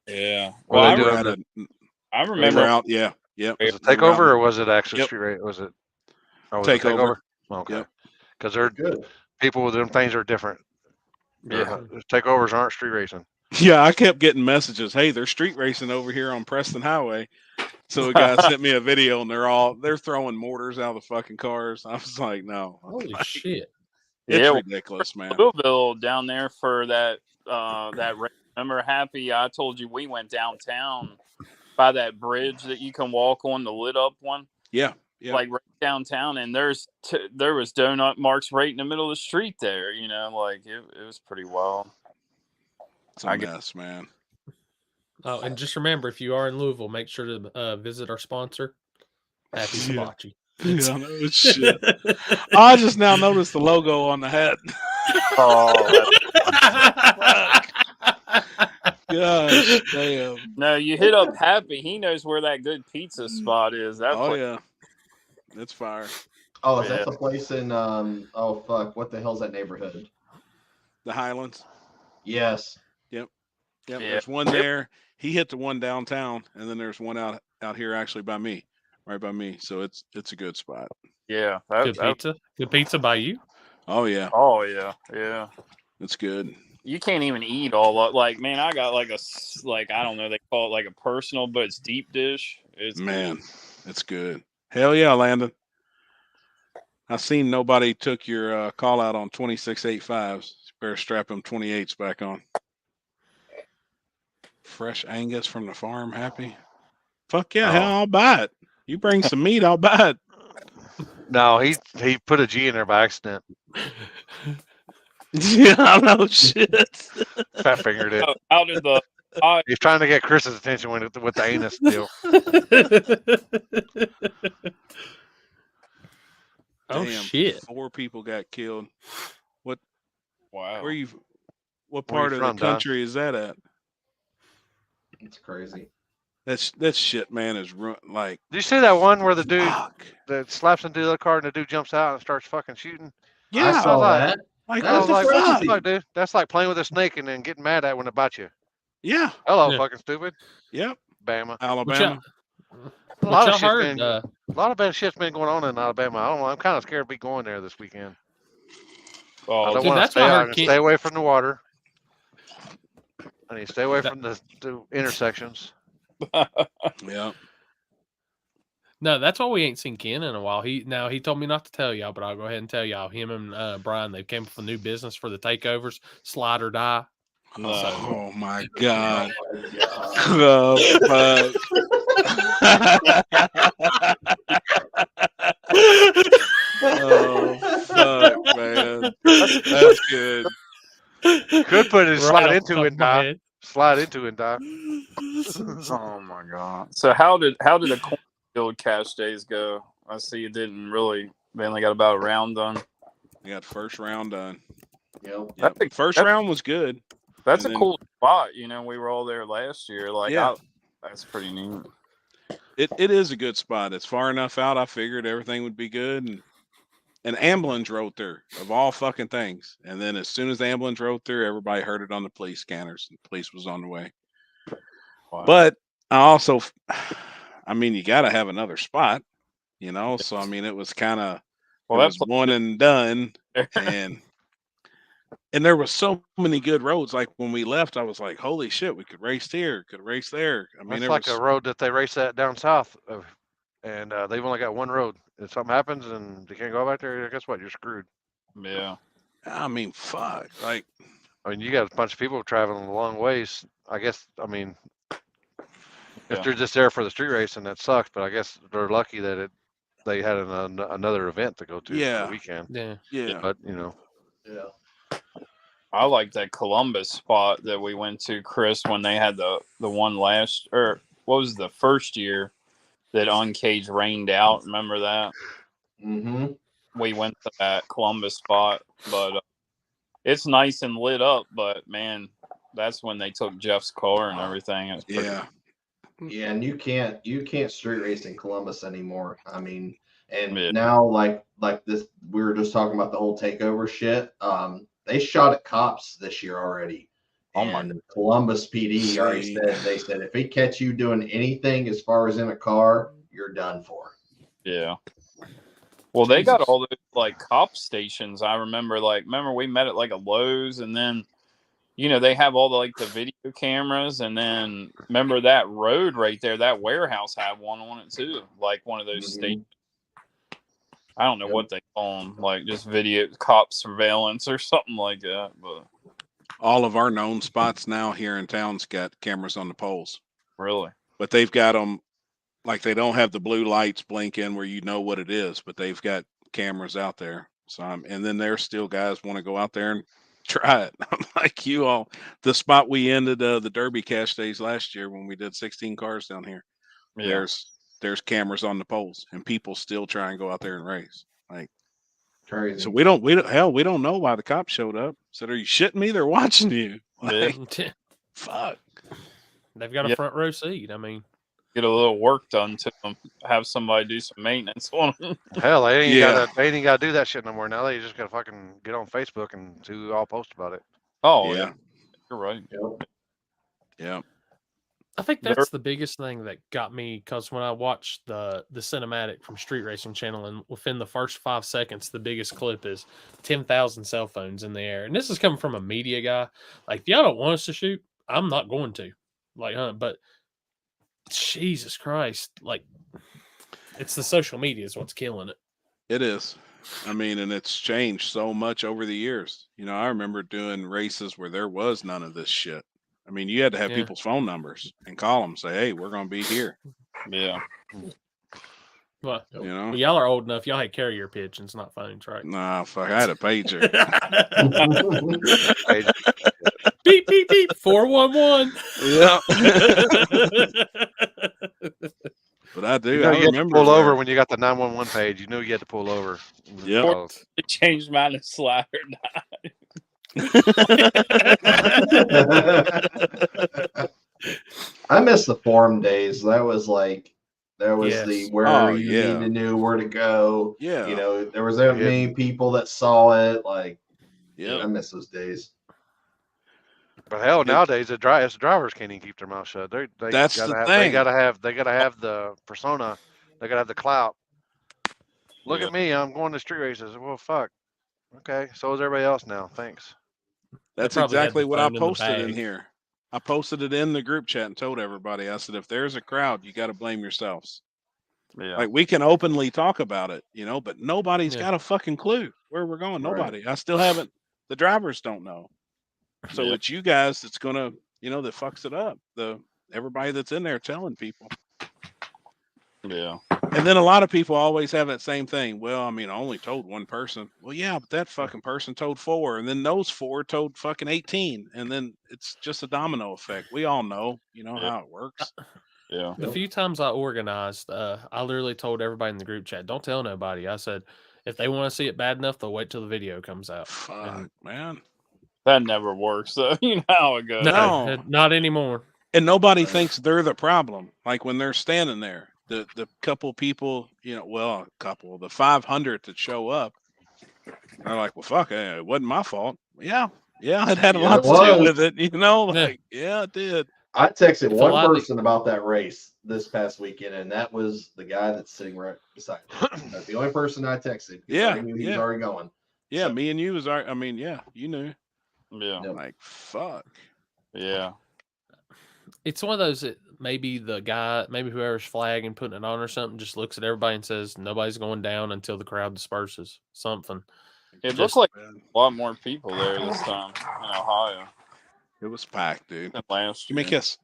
Yeah. Well, Well, they They do were it. I they were remember. out. Yeah. Yep. Was it They were out. takeover or was it actually Yep. street race? Was it? Oh, was it Takeover. Okay. Yep. Because they're Good. people with them things are different. Yeah. Takeovers aren't street racing. Yeah, I kept getting messages. Hey, they're street racing over here on Preston Highway. So a guy sent me a video, and they're throwing mortars out of the fucking cars. I was like, no, Holy shit! it's Yeah, ridiculous, man. Louisville down there for that race. Remember, Happy? I told you we went downtown by that bridge that you can walk on, the lit up one. Yeah. Yeah. Like right downtown, and there was donut marks right in the middle of the street there. You know, like it was pretty wild. It's a mess, man. Oh, and just remember, if you are in Louisville, make sure to visit our sponsor, Happy Hibachi. Yeah, no shit. I just now noticed the logo on the hat. Oh, gosh, damn. No, you hit up Happy. He knows where that good pizza spot is. That Oh place, yeah, it's fire. Oh, is Yeah. that the place in oh fuck, what the hell's that neighborhood? The Highlands. Yes. Yep. Yeah. There's one there. He hit the one downtown, and then there's one out here actually by me, right by me. So it's a good spot. yeah. Good pizza. Good pizza by you. Oh yeah, Oh yeah, yeah. it's good. You can't even eat all of, like, man, I got like I don't know, they call it like a personal, but it's deep dish. It's Man, it's good. Hell yeah, Landon. I seen nobody took your call out on 2685s. Better strap them 28s back on. Fresh Angus from the farm, Happy. Fuck yeah, hell, I'll buy it. You bring some meat, I'll buy it. No, he put a G in there by accident. Yeah, I know shit. Fat fingered it. How did the He's trying to get Chris's attention with the anus deal. Oh Damn, shit! 4 people got killed. What? wow? Where you? What Where you part of from, the Don? country is that at? It's crazy. That shit, man, is like. Did you see that one where the dude Fuck. that slaps into the other car and the dude jumps out and starts fucking shooting? Yeah, I saw like- that. like That I what was the like, what fuck? the fuck, dude? That's like playing with a snake and then getting mad at when it bites you. Yeah. Hello, Yeah. fucking stupid. Yep. Bama. Alabama. A What lot y'all of shit's heard? been, a lot of bad shit's been going on in Alabama. I don't know. I'm kind of scared to be going there this weekend. I Oh, don't dude, want to that's stay what I out heard and Ken- stay away from the water. I need to stay away from the intersections. Yeah. No, that's why we ain't seen Ken in a while. He told me not to tell y'all, but I'll go ahead and tell y'all. Him and Brian, they came up with a new business for the takeovers, slide or die. Oh my god. Oh, Oh, fuck, man. That's good. Could put it Right slide off the into top it of and my die. head. Slide into it and die. oh my god. So how did the cornfield catch days go? I see you didn't really. They only got about a round done. We got first round done. Yep. Yep. That's a- First that's- round was good. That's And a then- cool spot. You know, we were all there last year. Like, Yeah. that's pretty neat. It is a good spot. It's far enough out. I figured everything would be good. And ambulance rode through, of all fucking things. And then as soon as the ambulance rode through, everybody heard it on the police scanners. And the police was on the way. Wow. But I also, I mean, you got to have another spot, you know? So, I mean, it was kind of, Well, it that's was one and done. And there were so many good roads. Like when we left, I was like, holy shit, we could race here, could race there. I mean, It's there like was, a road that they race that down south of, and they've only got one road. If something happens and they can't go back there, guess what? You're screwed. yeah. I mean, fuck. Like, I mean, you got a bunch of people traveling a long ways. I guess, I mean, Yeah. if they're just there for the street racing, that sucks. But I guess they're lucky that they had another event to go to for Yeah. the weekend. Yeah. yeah. But, you know, Yeah. I like that Columbus spot that we went to, Chris, when they had the one last, or what was the first year that Uncaged rained out? Remember that? Mm-hmm. We went to that Columbus spot, but it's nice and lit up. But man, that's when they took Jeff's car and everything. It was pretty, Yeah. Yeah, and you can't street race in Columbus anymore. I mean, and Yeah. now like this, we were just talking about the whole takeover shit. They shot at cops this year already. Oh my- And Columbus PD already See. said, they said if we catch you doing anything as far as in a car, you're done for. Yeah. Well, they got Jesus. all those like cop stations. I remember we met at like a Lowe's, and then they have all the video cameras, and then remember that road right there, that warehouse had one on it too, like one of those Mhm. stations. I don't know Yep. what they call them, like just video cop surveillance or something like that. But All of our known spots now here in town's got cameras on the poles. really, but they've got them like they don't have the blue lights blinking where you know what it is, but they've got cameras out there. So and then there's still guys want to go out there and try it. I'm like you all. The spot we ended the Derby cash days last year when we did 16 cars down here. Yeah. There's cameras on the poles and people still try and go out there and race. Like Crazy. so we don't know why the cops showed up. Said, are you shitting me? They're watching you. Like, fuck. They've got a Yeah. front row seat. I mean, Get a little work done to them. Have somebody do some maintenance on them. Hell, they ain't Yeah. gotta do that shit no more. Now they just gotta fucking get on Facebook and see who all post about it. Oh Yeah. yeah, you're right. Yep. Yeah. I think There- that's the biggest thing that got me, because when I watched the cinematic from Street Racing Channel, and within the first 5 seconds, the biggest clip is 10,000 cell phones in the air, and this is coming from a media guy. Like, if y'all don't want us to shoot, I'm not going to. Like, but Jesus Christ, like, it's the social media is what's killing it. It is. I mean, and it's changed so much over the years. You know, I remember doing races where there was none of this shit. I mean, you had to have Yeah. people's phone numbers and call them, say, "Hey, we're going to be here." Yeah. Well, You know? y'all are old enough. Y'all had carrier pigeons, not phones, right? Nah, fuck, I had a pager. Beep, beep, beep. 411. Yeah. But I do. You know, I you had to remember pull over where- when you got the 911 page. You knew you had to pull over. Yep. Oh, It changed mine to slider. I miss the forum days. That was the Yes. where Oh, you yeah. need to know where to go. Yeah. You know, there was that Yeah. many people that saw it. Like, Yeah. I miss those days. But hell, nowadays the drivers can't even keep their mouth shut. They That's gotta the have, thing. They gotta have the persona. They gotta have the clout. Look Yeah. at me, I'm going to street races. Well, fuck. Okay, so is everybody else now. Thanks. That's probably had exactly the what I phone in the posted in bag. here. I posted it in the group chat and told everybody. I said, if there's a crowd, you got to blame yourselves. Yeah. Like, we can openly talk about it, you know, but nobody's Yeah. got a fucking clue where we're going. Right. Nobody. I still haven't. The drivers don't know. So Yeah. it's you guys that's gonna, you know, that fucks it up. Everybody that's in there telling people. Yeah. And then a lot of people always have that same thing. Well, I mean, I only told one person. Well, yeah, but that fucking person told 4, and then those 4 told fucking 18, and then it's just a domino effect. We all know, you know, Yeah. how it works. Yeah. The few times I organized, I literally told everybody in the group chat, don't tell nobody. I said, if they want to see it bad enough, they'll wait till the video comes out. Fuck, man. That never works. So you know how it goes. No. Not anymore. And nobody thinks they're the problem. Like when they're standing there, the couple people, you know, well, a couple, the 500 that show up, they're like, well, fuck, it wasn't my fault. Yeah, it had a Yeah, lot it to do was. with it, you know. Yeah. Like, yeah, it did. I texted If a one lot of the- person about that race this past weekend, and that was the guy that's sitting right beside me. That's the only person I texted. 'Cause Yeah, I knew he was yeah. already going. Yeah, So- me and you was our. I mean, yeah, you knew. Yeah. Yep. Like, fuck. Yeah. It's one of those that maybe the guy, maybe whoever's flagging, putting it on or something, just looks at everybody and says, nobody's going down until the crowd disperses. Something. It Just- looked like a lot more people there this time in Ohio It was packed, dude. than last Give me year. a kiss.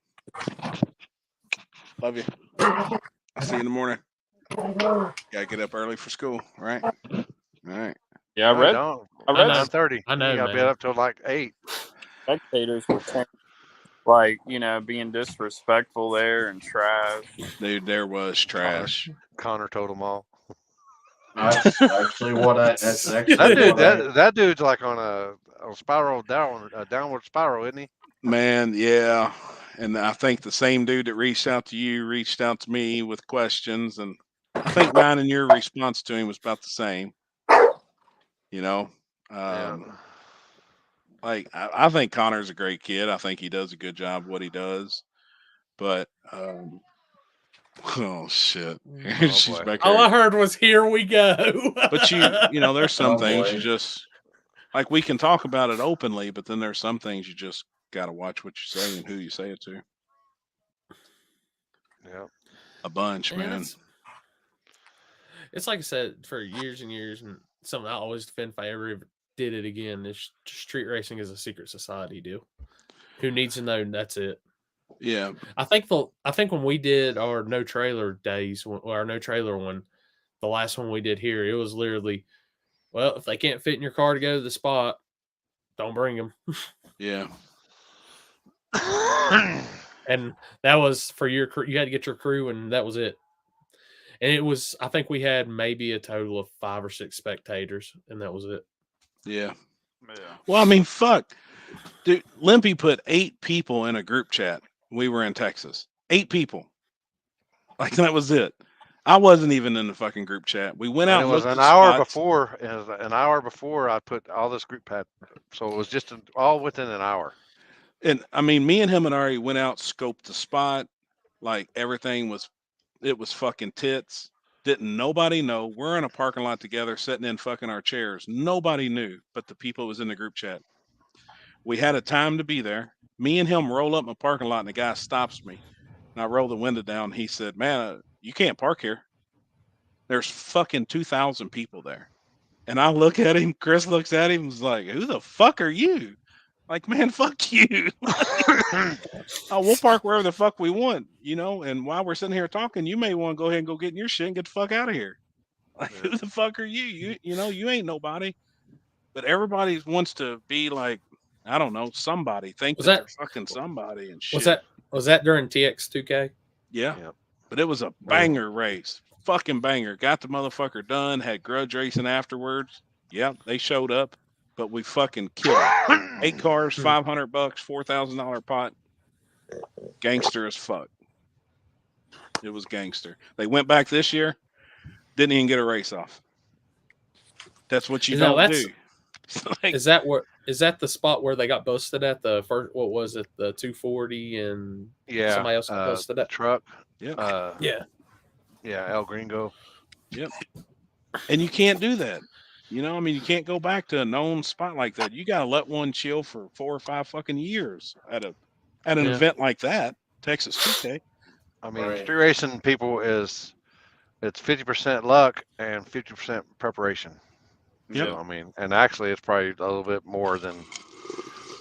Love you. I'll see you in the morning. Gotta get up early for school, right? All right. Yeah, I No, read don't. I read 9:30. I know, You gotta be man. up till like 8. spectators were like, you know, being disrespectful there and trash. Dude, there was trash. Connor told them all. That's actually what I. That's actually That dude, what I- that dude's like on a spiral down, a downward spiral, isn't he? Man, yeah. And I think the same dude that reached out to you reached out to me with questions. And I think mine and your response to him was about the same. You know? Like, I think Connor's a great kid. I think he does a good job what he does. But, oh, shit. She's boy. back All I there. heard was, here we go. But you know, there's some Oh, things boy. you just, like, we can talk about it openly, but then there's some things you just got to watch what you say and who you say it to. Yeah. A bunch, Man, man. it's like I said for years and years, and something I always defend if I ever did it again. Is street racing is a secret society deal. Who needs to know? That's it. Yeah. I think when we did our no trailer days, our no trailer one, the last one we did here, it was literally, well, if they can't fit in your car to go to the spot, don't bring them. Yeah. And that was for your crew. You had to get your crew, and that was it. And it was, I think we had maybe a total of 5 or 6 spectators, and that was it. Yeah. Yeah. Well, I mean, fuck. Dude, Limpy put 8 people in a group chat. We were in Texas. 8 people. Like, that was it. I wasn't even in the fucking group chat. We went out. And it was and an looked at hour spots. before. It was an hour before I put all this group had. So it was just all within an hour. And I mean, me and him had already went out, scoped the spot. Like, everything was, it was fucking tits. Didn't nobody know. We're in a parking lot together, sitting in fucking our chairs. Nobody knew, but the people was in the group chat. We had a time to be there. Me and him roll up in the parking lot, and the guy stops me. And I roll the window down. He said, "Man, you can't park here. There's fucking 2,000 people there." And I look at him. Chris looks at him and was like, "Who the fuck are you?" Like, man, fuck you. Oh, we'll park wherever the fuck we want, you know. And while we're sitting here talking, you may want to go ahead and go get in your shit and get the fuck out of here. Like, who the fuck are you? You know, you ain't nobody. But everybody wants to be like, I don't know, somebody. Think Was that that- they're fucking somebody and shit. Was that during TX2K? Yeah. Yep. But it was a banger race. Fucking banger. Got the motherfucker done. Had grudge racing afterwards. Yep, they showed up. But we fucking killed it. 8 cars, $500, $4,000 pot. Gangster as fuck. It was gangster. They went back this year. Didn't even get a race off. That's what you don't do. Like, is that the spot where they got busted at the first? What was it? The 240 and somebody else got busted at truck. Yeah. Yeah, El Gringo. Yep. And you can't do that. You know, I mean, you can't go back to a known spot like that. You got to let one chill for 4 or 5 fucking years at an event like that, Texas 2K. I mean, street racing people it's 50% luck and 50% preparation. Yep. So, I mean, and actually, it's probably a little bit more than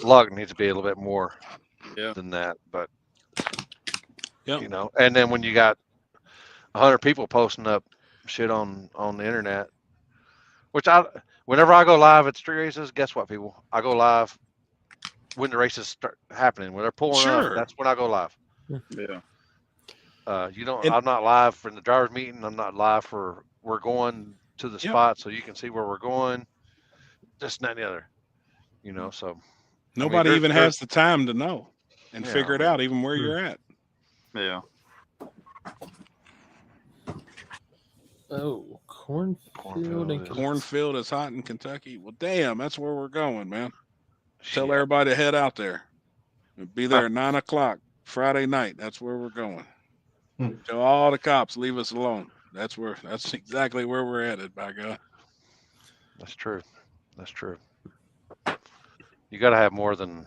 luck. Needs to be a little bit more than that. But you know, and then when you got 100 people posting up shit on the internet, which whenever I go live at street races, guess what, people? I go live when the races start happening. When they're pulling up, that's when I go live. Yeah. I'm not live for the driver's meeting. I'm not live for we're going to the spot so you can see where we're going. This and that and the other. You know, so nobody even has the time to know and figure it out, even where you're at. Yeah. Oh, cornfield. Cornfield is hot in Kentucky. Well, damn, that's where we're going, man. Tell everybody to head out there. We'll be there at 9 o'clock Friday night. That's where we're going. Tell all the cops, leave us alone. That's exactly where we're headed, by God. That's true. That's true. You got to have more than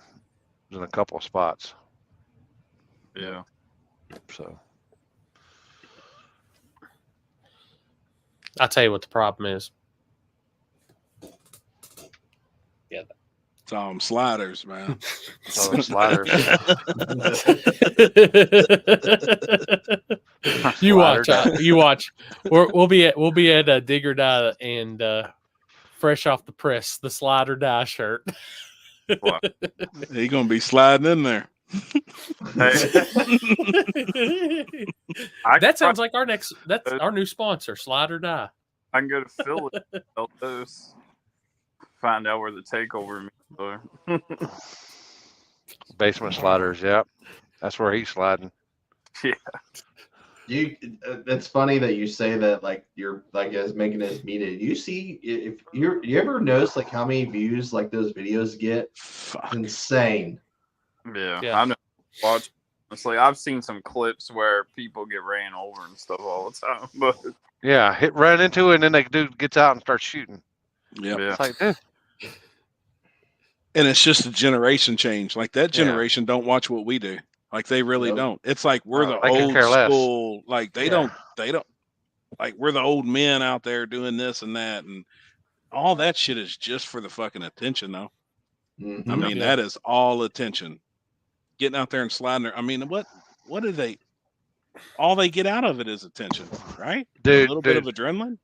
a couple of spots. Yeah. So. I'll tell you what the problem is. Yeah. It's all them sliders, man. It's all them sliders. You watch. We'll be at a Dig or Die and fresh off the press, the Slide or Die shirt. He's gonna be sliding in there. That sounds like that's our new sponsor, Slide or Die. I can go to Philly, sell those, find out where the takeover meets are. Basement sliders, yeah. That's where he's sliding. Yeah. It's funny that you say that, like you're like as making this media. You see, if you ever notice like how many views like those videos get? Insane. Yeah. I know. Watch. Honestly, I've seen some clips where people get ran over and stuff all the time. But yeah, ran into it, and then the dude gets out and starts shooting. Yeah. It's like, dude. And it's just a generation change. Like that generation don't watch what we do. Like they really don't. It's like we're the old school. Like they don't. Like we're the old men out there doing this and that, and all that shit is just for the fucking attention, though. I mean, that is all attention. getting out there and sliding. I mean, what do they? All they get out of it is attention, right? Dude, a little bit of adrenaline.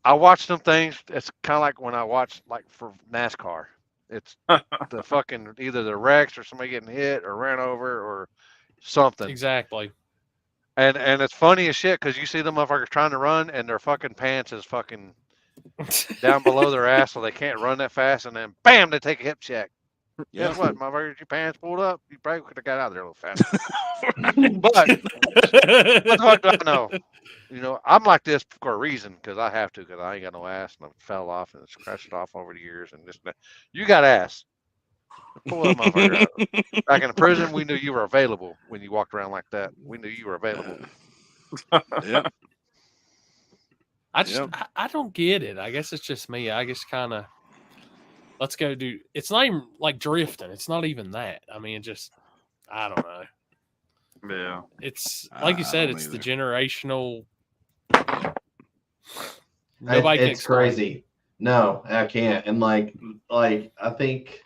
I watch them things. It's kind of like when I watch like for NASCAR. It's the fucking either the wrecks or somebody getting hit or ran over or something. Exactly. And it's funny as shit because you see them motherfuckers trying to run and their fucking pants is fucking down below their ass, so they can't run that fast. And then bam, they take a hip check. Guess what, motherfuckers? Your pants pulled up. You probably could have got out of there a little faster. But what the fuck do I know? You know, I'm like this for a reason because I have to because I ain't got no ass and I fell off and scratched it off over the years and this and that. You got ass. Pull that motherfucker out. Back in the prison, we knew you were available when you walked around like that. We knew you were available. Yeah. I just I don't get it. I guess it's just me. I just kind of let's go do. It's not even like drifting. It's not even that. I mean, it just I don't know. Yeah. It's like you said. It's either. the generational. Nobody can It's explain. crazy. No, I can't. And like I think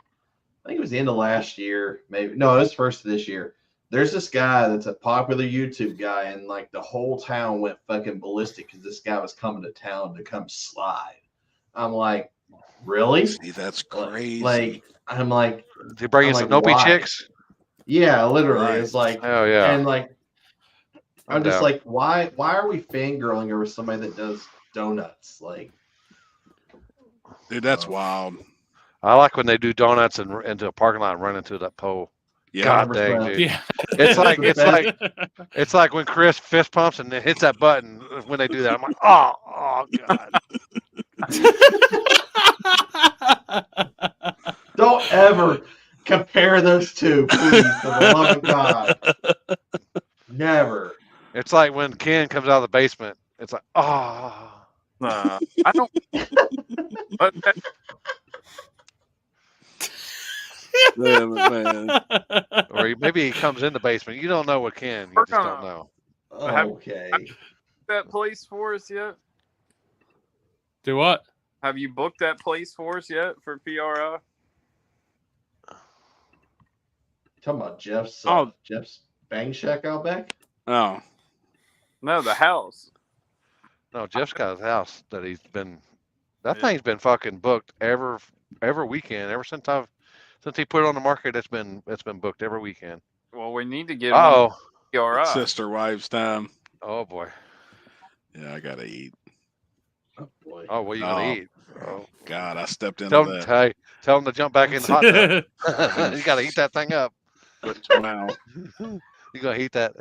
it was the end of last year, maybe. No, it was first of this year. There's this guy that's a popular YouTube guy, and like the whole town went fucking ballistic because this guy was coming to town to come slide. I'm like, really? See, that's crazy. Like, I'm like, They bring in I'm some like, dopey why? chicks. Yeah, literally. Right. It's like, Oh yeah. and like, I'm No just doubt. like, why are we fangirling over somebody that does donuts? Like, Dude, that's wild. I like when they do donuts and into a parking lot and run into that pole. Yeah. God dang, 100%. dude. Yeah. It's like when Chris fist pumps and then hits that button when they do that. I'm like, oh God. don't ever compare those two, please, for the love of God. Never. It's like when Ken comes out of the basement. It's like, oh. I don't. But Damn it, man. Or maybe he comes in the basement. You don't know what Ken. You just don't know. Okay. that police force yet? Do what? Have you booked that police force yet for PRI? Talking about Jeff's bang shack out back? Oh, No, the house. No, Jeff's got his house that he's been. That thing's been fucking booked every weekend ever since he put it on the market. It's been booked every weekend. Well, we need to give him Oh, PRI. sister wives time. oh boy. Yeah, I gotta eat. Oh boy. Oh, what are you gonna Oh. eat? Oh. God, I stepped into Tell that. him to jump back in the hot tub. You gotta heat that thing up. Wow. You gotta heat that.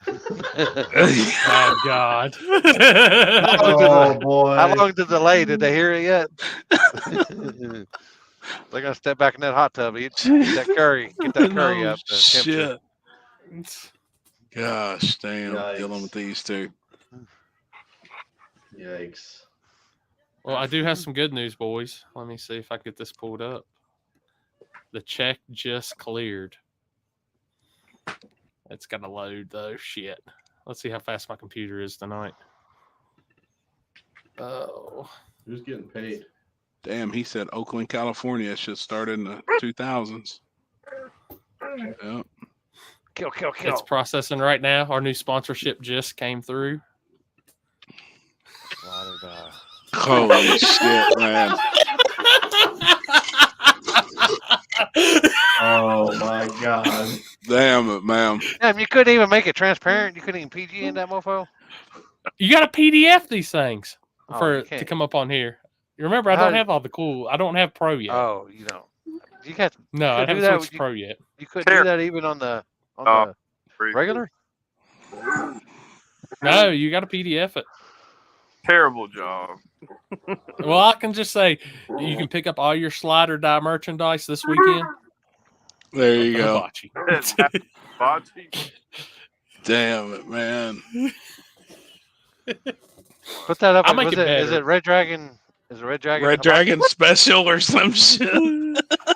Oh God. Oh boy. How long the delay? Did they hear it yet? They're gonna step back in that hot tub, eat that curry, get that curry No up. The temperature. shit. Gosh, damn. Yikes. Dealing with these two. Yikes. Well, I do have some good news, boys. Let me see if I get this pulled up. The check just cleared. It's got to load though. Shit. Let's see how fast my computer is tonight. Oh. Who's getting paid? Damn, he said Oakland, California should start in the 2000s. Yep. Kill. It's processing right now. Our new sponsorship just came through. Holy shit, man. Oh my God. Damn it, man. Damn, you couldn't even make it transparent. You couldn't even PG in that mofo. You got to PDF these things Oh, for you to can't. come up on here. You remember, I don't have all the cool. I don't have Pro yet. Oh, you don't. You got. No, I couldn't do haven't that switched with- Pro yet. You couldn't do that even on the regular. No, you got to PDF it. Terrible job. Well, I can just say you can pick up all your Slide or Die merchandise this weekend. There you go. Hibachi. Bocce. Damn it, man. Put that up. I'll make Was it Is better. it Red Dragon? Is it Red Dragon? Red Hibachi? Dragon special or some shit.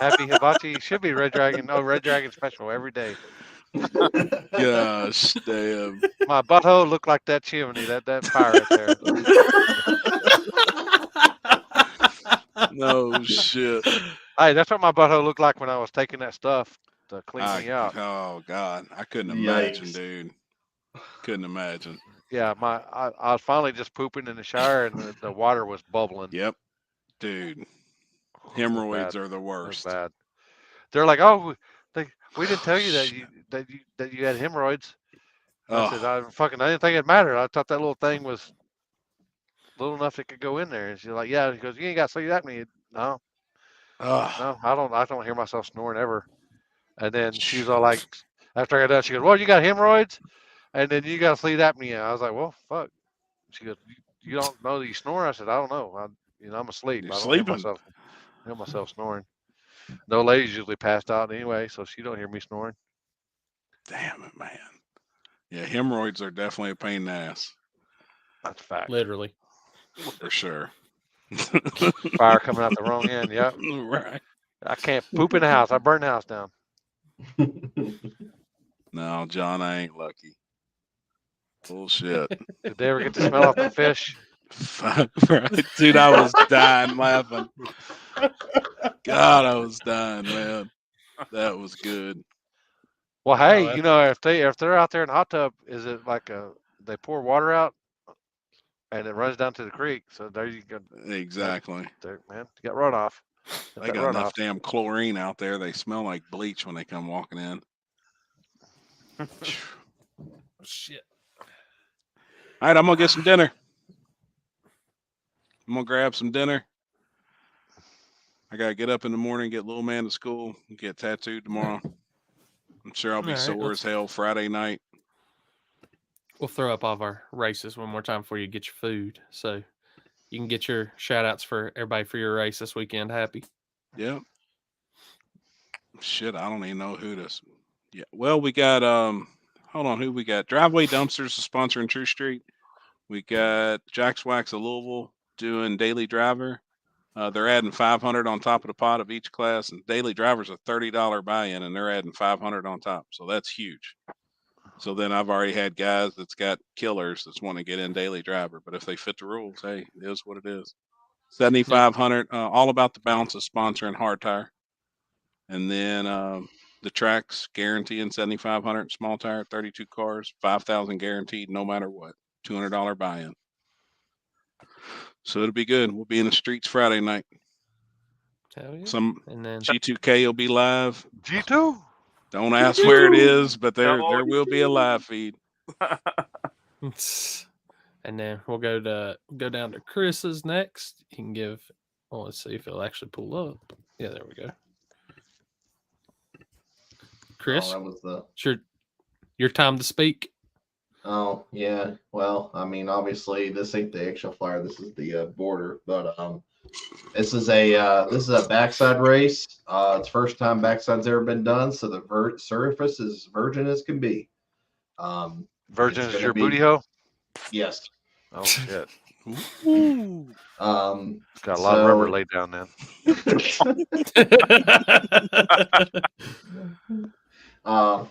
Happy Hibachi should be Red Dragon. Oh, Red Dragon special every day. Gosh, damn. My butthole looked like that chimney, that fire right there. No shit. Hey, that's what my butthole looked like when I was taking that stuff to clean me out. Oh God, I couldn't imagine, Yikes. dude. Couldn't imagine. Yeah, I was finally just pooping in the shower and the water was bubbling. Yep, dude. It was Hemorrhoids bad. are the It was worst. bad. They're like, oh, we didn't tell you that you had hemorrhoids. I said, Oh, I didn't think it mattered. I thought that little thing was little enough it could go in there. And she's like, yeah. He goes, you ain't got sleep apnea. No, oh. I don't hear myself snoring ever. And then she was all like, after I got done, she goes, well, you got hemorrhoids, and then you got sleep apnea. I was like, well, fuck. She goes, you don't know that you snore? I said, I don't know. I'm asleep. You're I don't sleeping. hear myself snoring. No lady's usually passed out anyway, so she don't hear me snoring. Damn it, man. Yeah, hemorrhoids are definitely a pain in the ass. That's a fact. Literally. For sure. Fire coming out the wrong end. Yep. Right. I can't poop in the house. I burn the house down. No, John, I ain't lucky. Bullshit. Did they ever get to smell out the fish? Right. Dude, I was dying laughing. God, I was dying, man. That was good. Well, hey, Oh, if they're out there in the hot tub, is it like they pour water out and it runs down to the creek? So there you go. Exactly. There, man, you got runoff. They got enough damn chlorine out there. They smell like bleach when they come walking in. Shit. All right, I'm gonna get some dinner. I'm gonna grab some dinner. I gotta get up in the morning, get little man to school, get tattooed tomorrow. I'm sure I'll be All right, sore as hell Friday night. We'll throw up all of our races one more time before you get your food. So you can get your shout outs for everybody for your race this weekend. Happy. Yep. Shit, I don't even know who this. Yeah. Well, we got hold on, who we got? Driveway Dumpsters is sponsoring True Street. We got Jack's Wax of Louisville doing Daily Driver. They're adding 500 on top of the pot of each class, and Daily Driver's a $30 buy-in, and they're adding 500 on top. So that's huge. So then I've already had guys that's got killers that's want to get in Daily Driver, but if they fit the rules, hey, it is what it is. 7,500. All About the Bounce is sponsoring Hard Tire, and then the Tracks guaranteeing 7,500 small tire, 32 cars, 5,000 guaranteed, no matter what. $200 buy-in. So it'll be good. We'll be in the streets Friday night. Hell yeah. And then G2K will be live. G2? Don't ask where it is, but there will be a live feed. And then we'll go down to Chris's next. You can give. Well, let's see if it'll actually pull up. Yeah, there we go. Chris, that was it's your time to speak. Oh yeah, well, I mean, obviously this ain't the actual flyer. This is the border, but this is a backside race. It's first time backside's ever been done, so the surface is virgin as can be. Virgin is your booty hole? Yes. Oh shit. Ooh. Got a lot of rubber laid down then.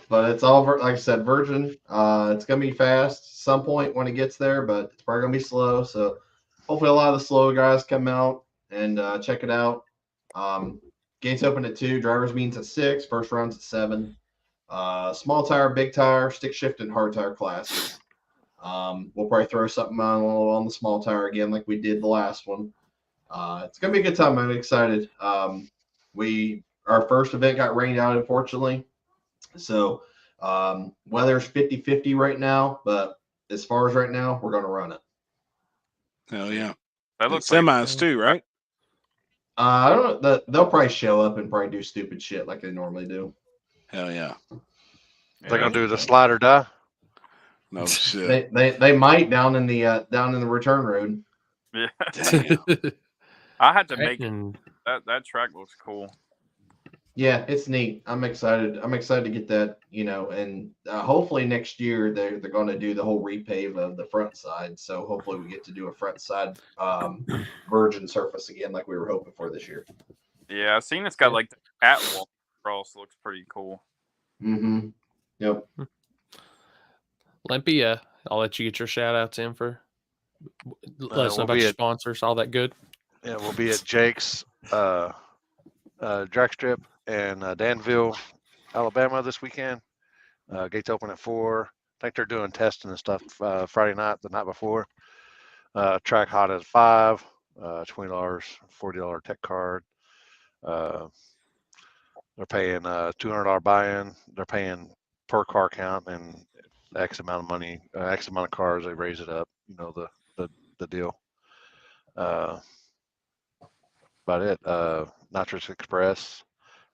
But it's all like I said, virgin. It's gonna be fast some point when it gets there, but it's probably gonna be slow. So hopefully a lot of the slow guys come out and check it out. Gates open at 2, drivers meetings at 6, first round's at 7. Small tire, big tire, stick shift, and hard tire classes. We'll probably throw something on the small tire again like we did the last one. It's gonna be a good time. I'm excited. Our first event got rained out, unfortunately. So weather's 50-50 right now, but as far as right now, we're going to run it. Hell yeah. That looks semis too, right? I don't know. They'll probably show up and probably do stupid shit like they normally do. Hell yeah. They're going to do the slide or die? No shit. They might down in the return road. Yeah. Damn. I had to make that track looks cool. Yeah, it's neat. I'm excited. I'm excited to get that, and hopefully next year they're going to do the whole repave of the front side. So hopefully we get to do a front side virgin surface again, like we were hoping for this year. Yeah, I've seen it's got like the catwalk across. Looks pretty cool. Mm-hmm. Yep. Limpy, I'll let you get your shout outs in for let us know about your sponsors, all that good. Yeah, we'll be at Jake's drag strip in Danville, Alabama this weekend. Gates open at 4. I think they're doing testing and stuff Friday night, the night before. Track hot at 5. $20, $40 tech card. They're paying $200 buy-in. They're paying per car count and X amount of money, X amount of cars. They raise it up. You know the deal. About it. Nitrous Express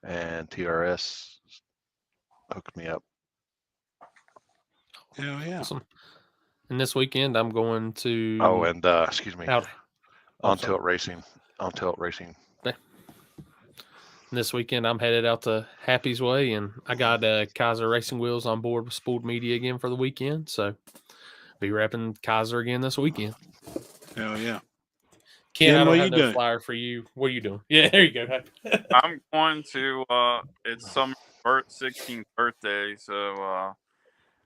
and TRS hooked me up. Hell yeah. Awesome. And this weekend, I'm going to. Oh, and excuse me, out. On Tilt Racing. This weekend, I'm headed out to Happy's Way, and I got Kaiser Racing Wheels on board with Spooled Media again for the weekend. So, be repping Kaiser again this weekend. Hell yeah. Ken, I what don't you have no doing? flyer for you. What are you doing? Yeah, there you go. I'm going to it's Summer's 16th birthday, so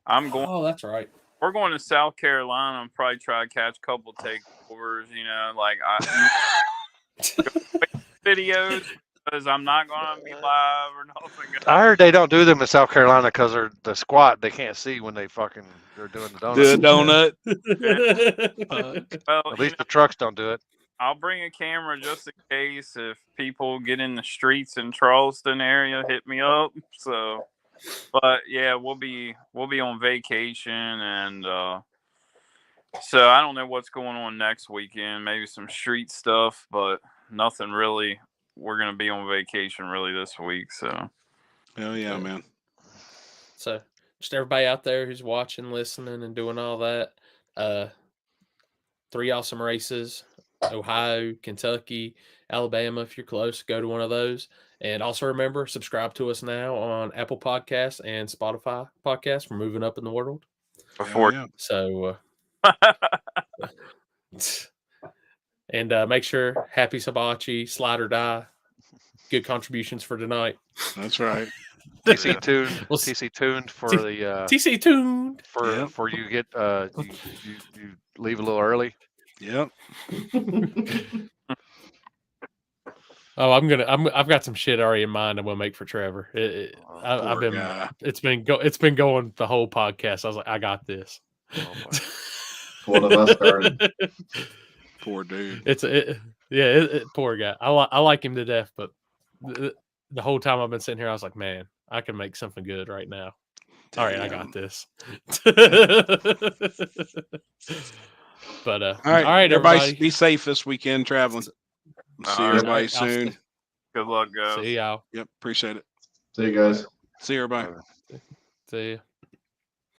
I'm going. Oh, that's right. We're going to South Carolina and probably try to catch a couple takeovers. You know, like videos because I'm not going to be live or nothing. I heard they don't do them in South Carolina because they're the squat. They can't see when they're doing the donut. The donut. Well, At least the trucks don't do it. I'll bring a camera just in case if people get in the streets in Charleston area, hit me up. So, but yeah, we'll be on vacation, and so I don't know what's going on next weekend. Maybe some street stuff, but nothing really. We're gonna be on vacation really this week. So, Hell yeah, man. So, just everybody out there who's watching, listening, and doing all that. 3 awesome races. Ohio, Kentucky, Alabama. If you're close, go to one of those. And also remember, subscribe to us now on Apple Podcasts and Spotify Podcasts. We're moving up in the world. before Hell So, and make sure Happy Sabachi, Slide or Die. Good contributions for tonight. That's right. TC tuned. Well, TC tuned for the TC tuned. for you get you leave a little early. Yep. Oh, I've got some shit already in mind I'm gonna make for Trevor. I've been guy. it's been going the whole podcast. I was like, I got this. Oh, boy. One of us started. Poor dude. Poor guy. I like him to death, but the whole time I've been sitting here, I was like, man, I can make something good right now. All right, I got this. But all right, everybody, be safe this weekend traveling. See everybody soon. Good luck, guys. See y'all. Yep, appreciate it. See you guys. See everybody. See you.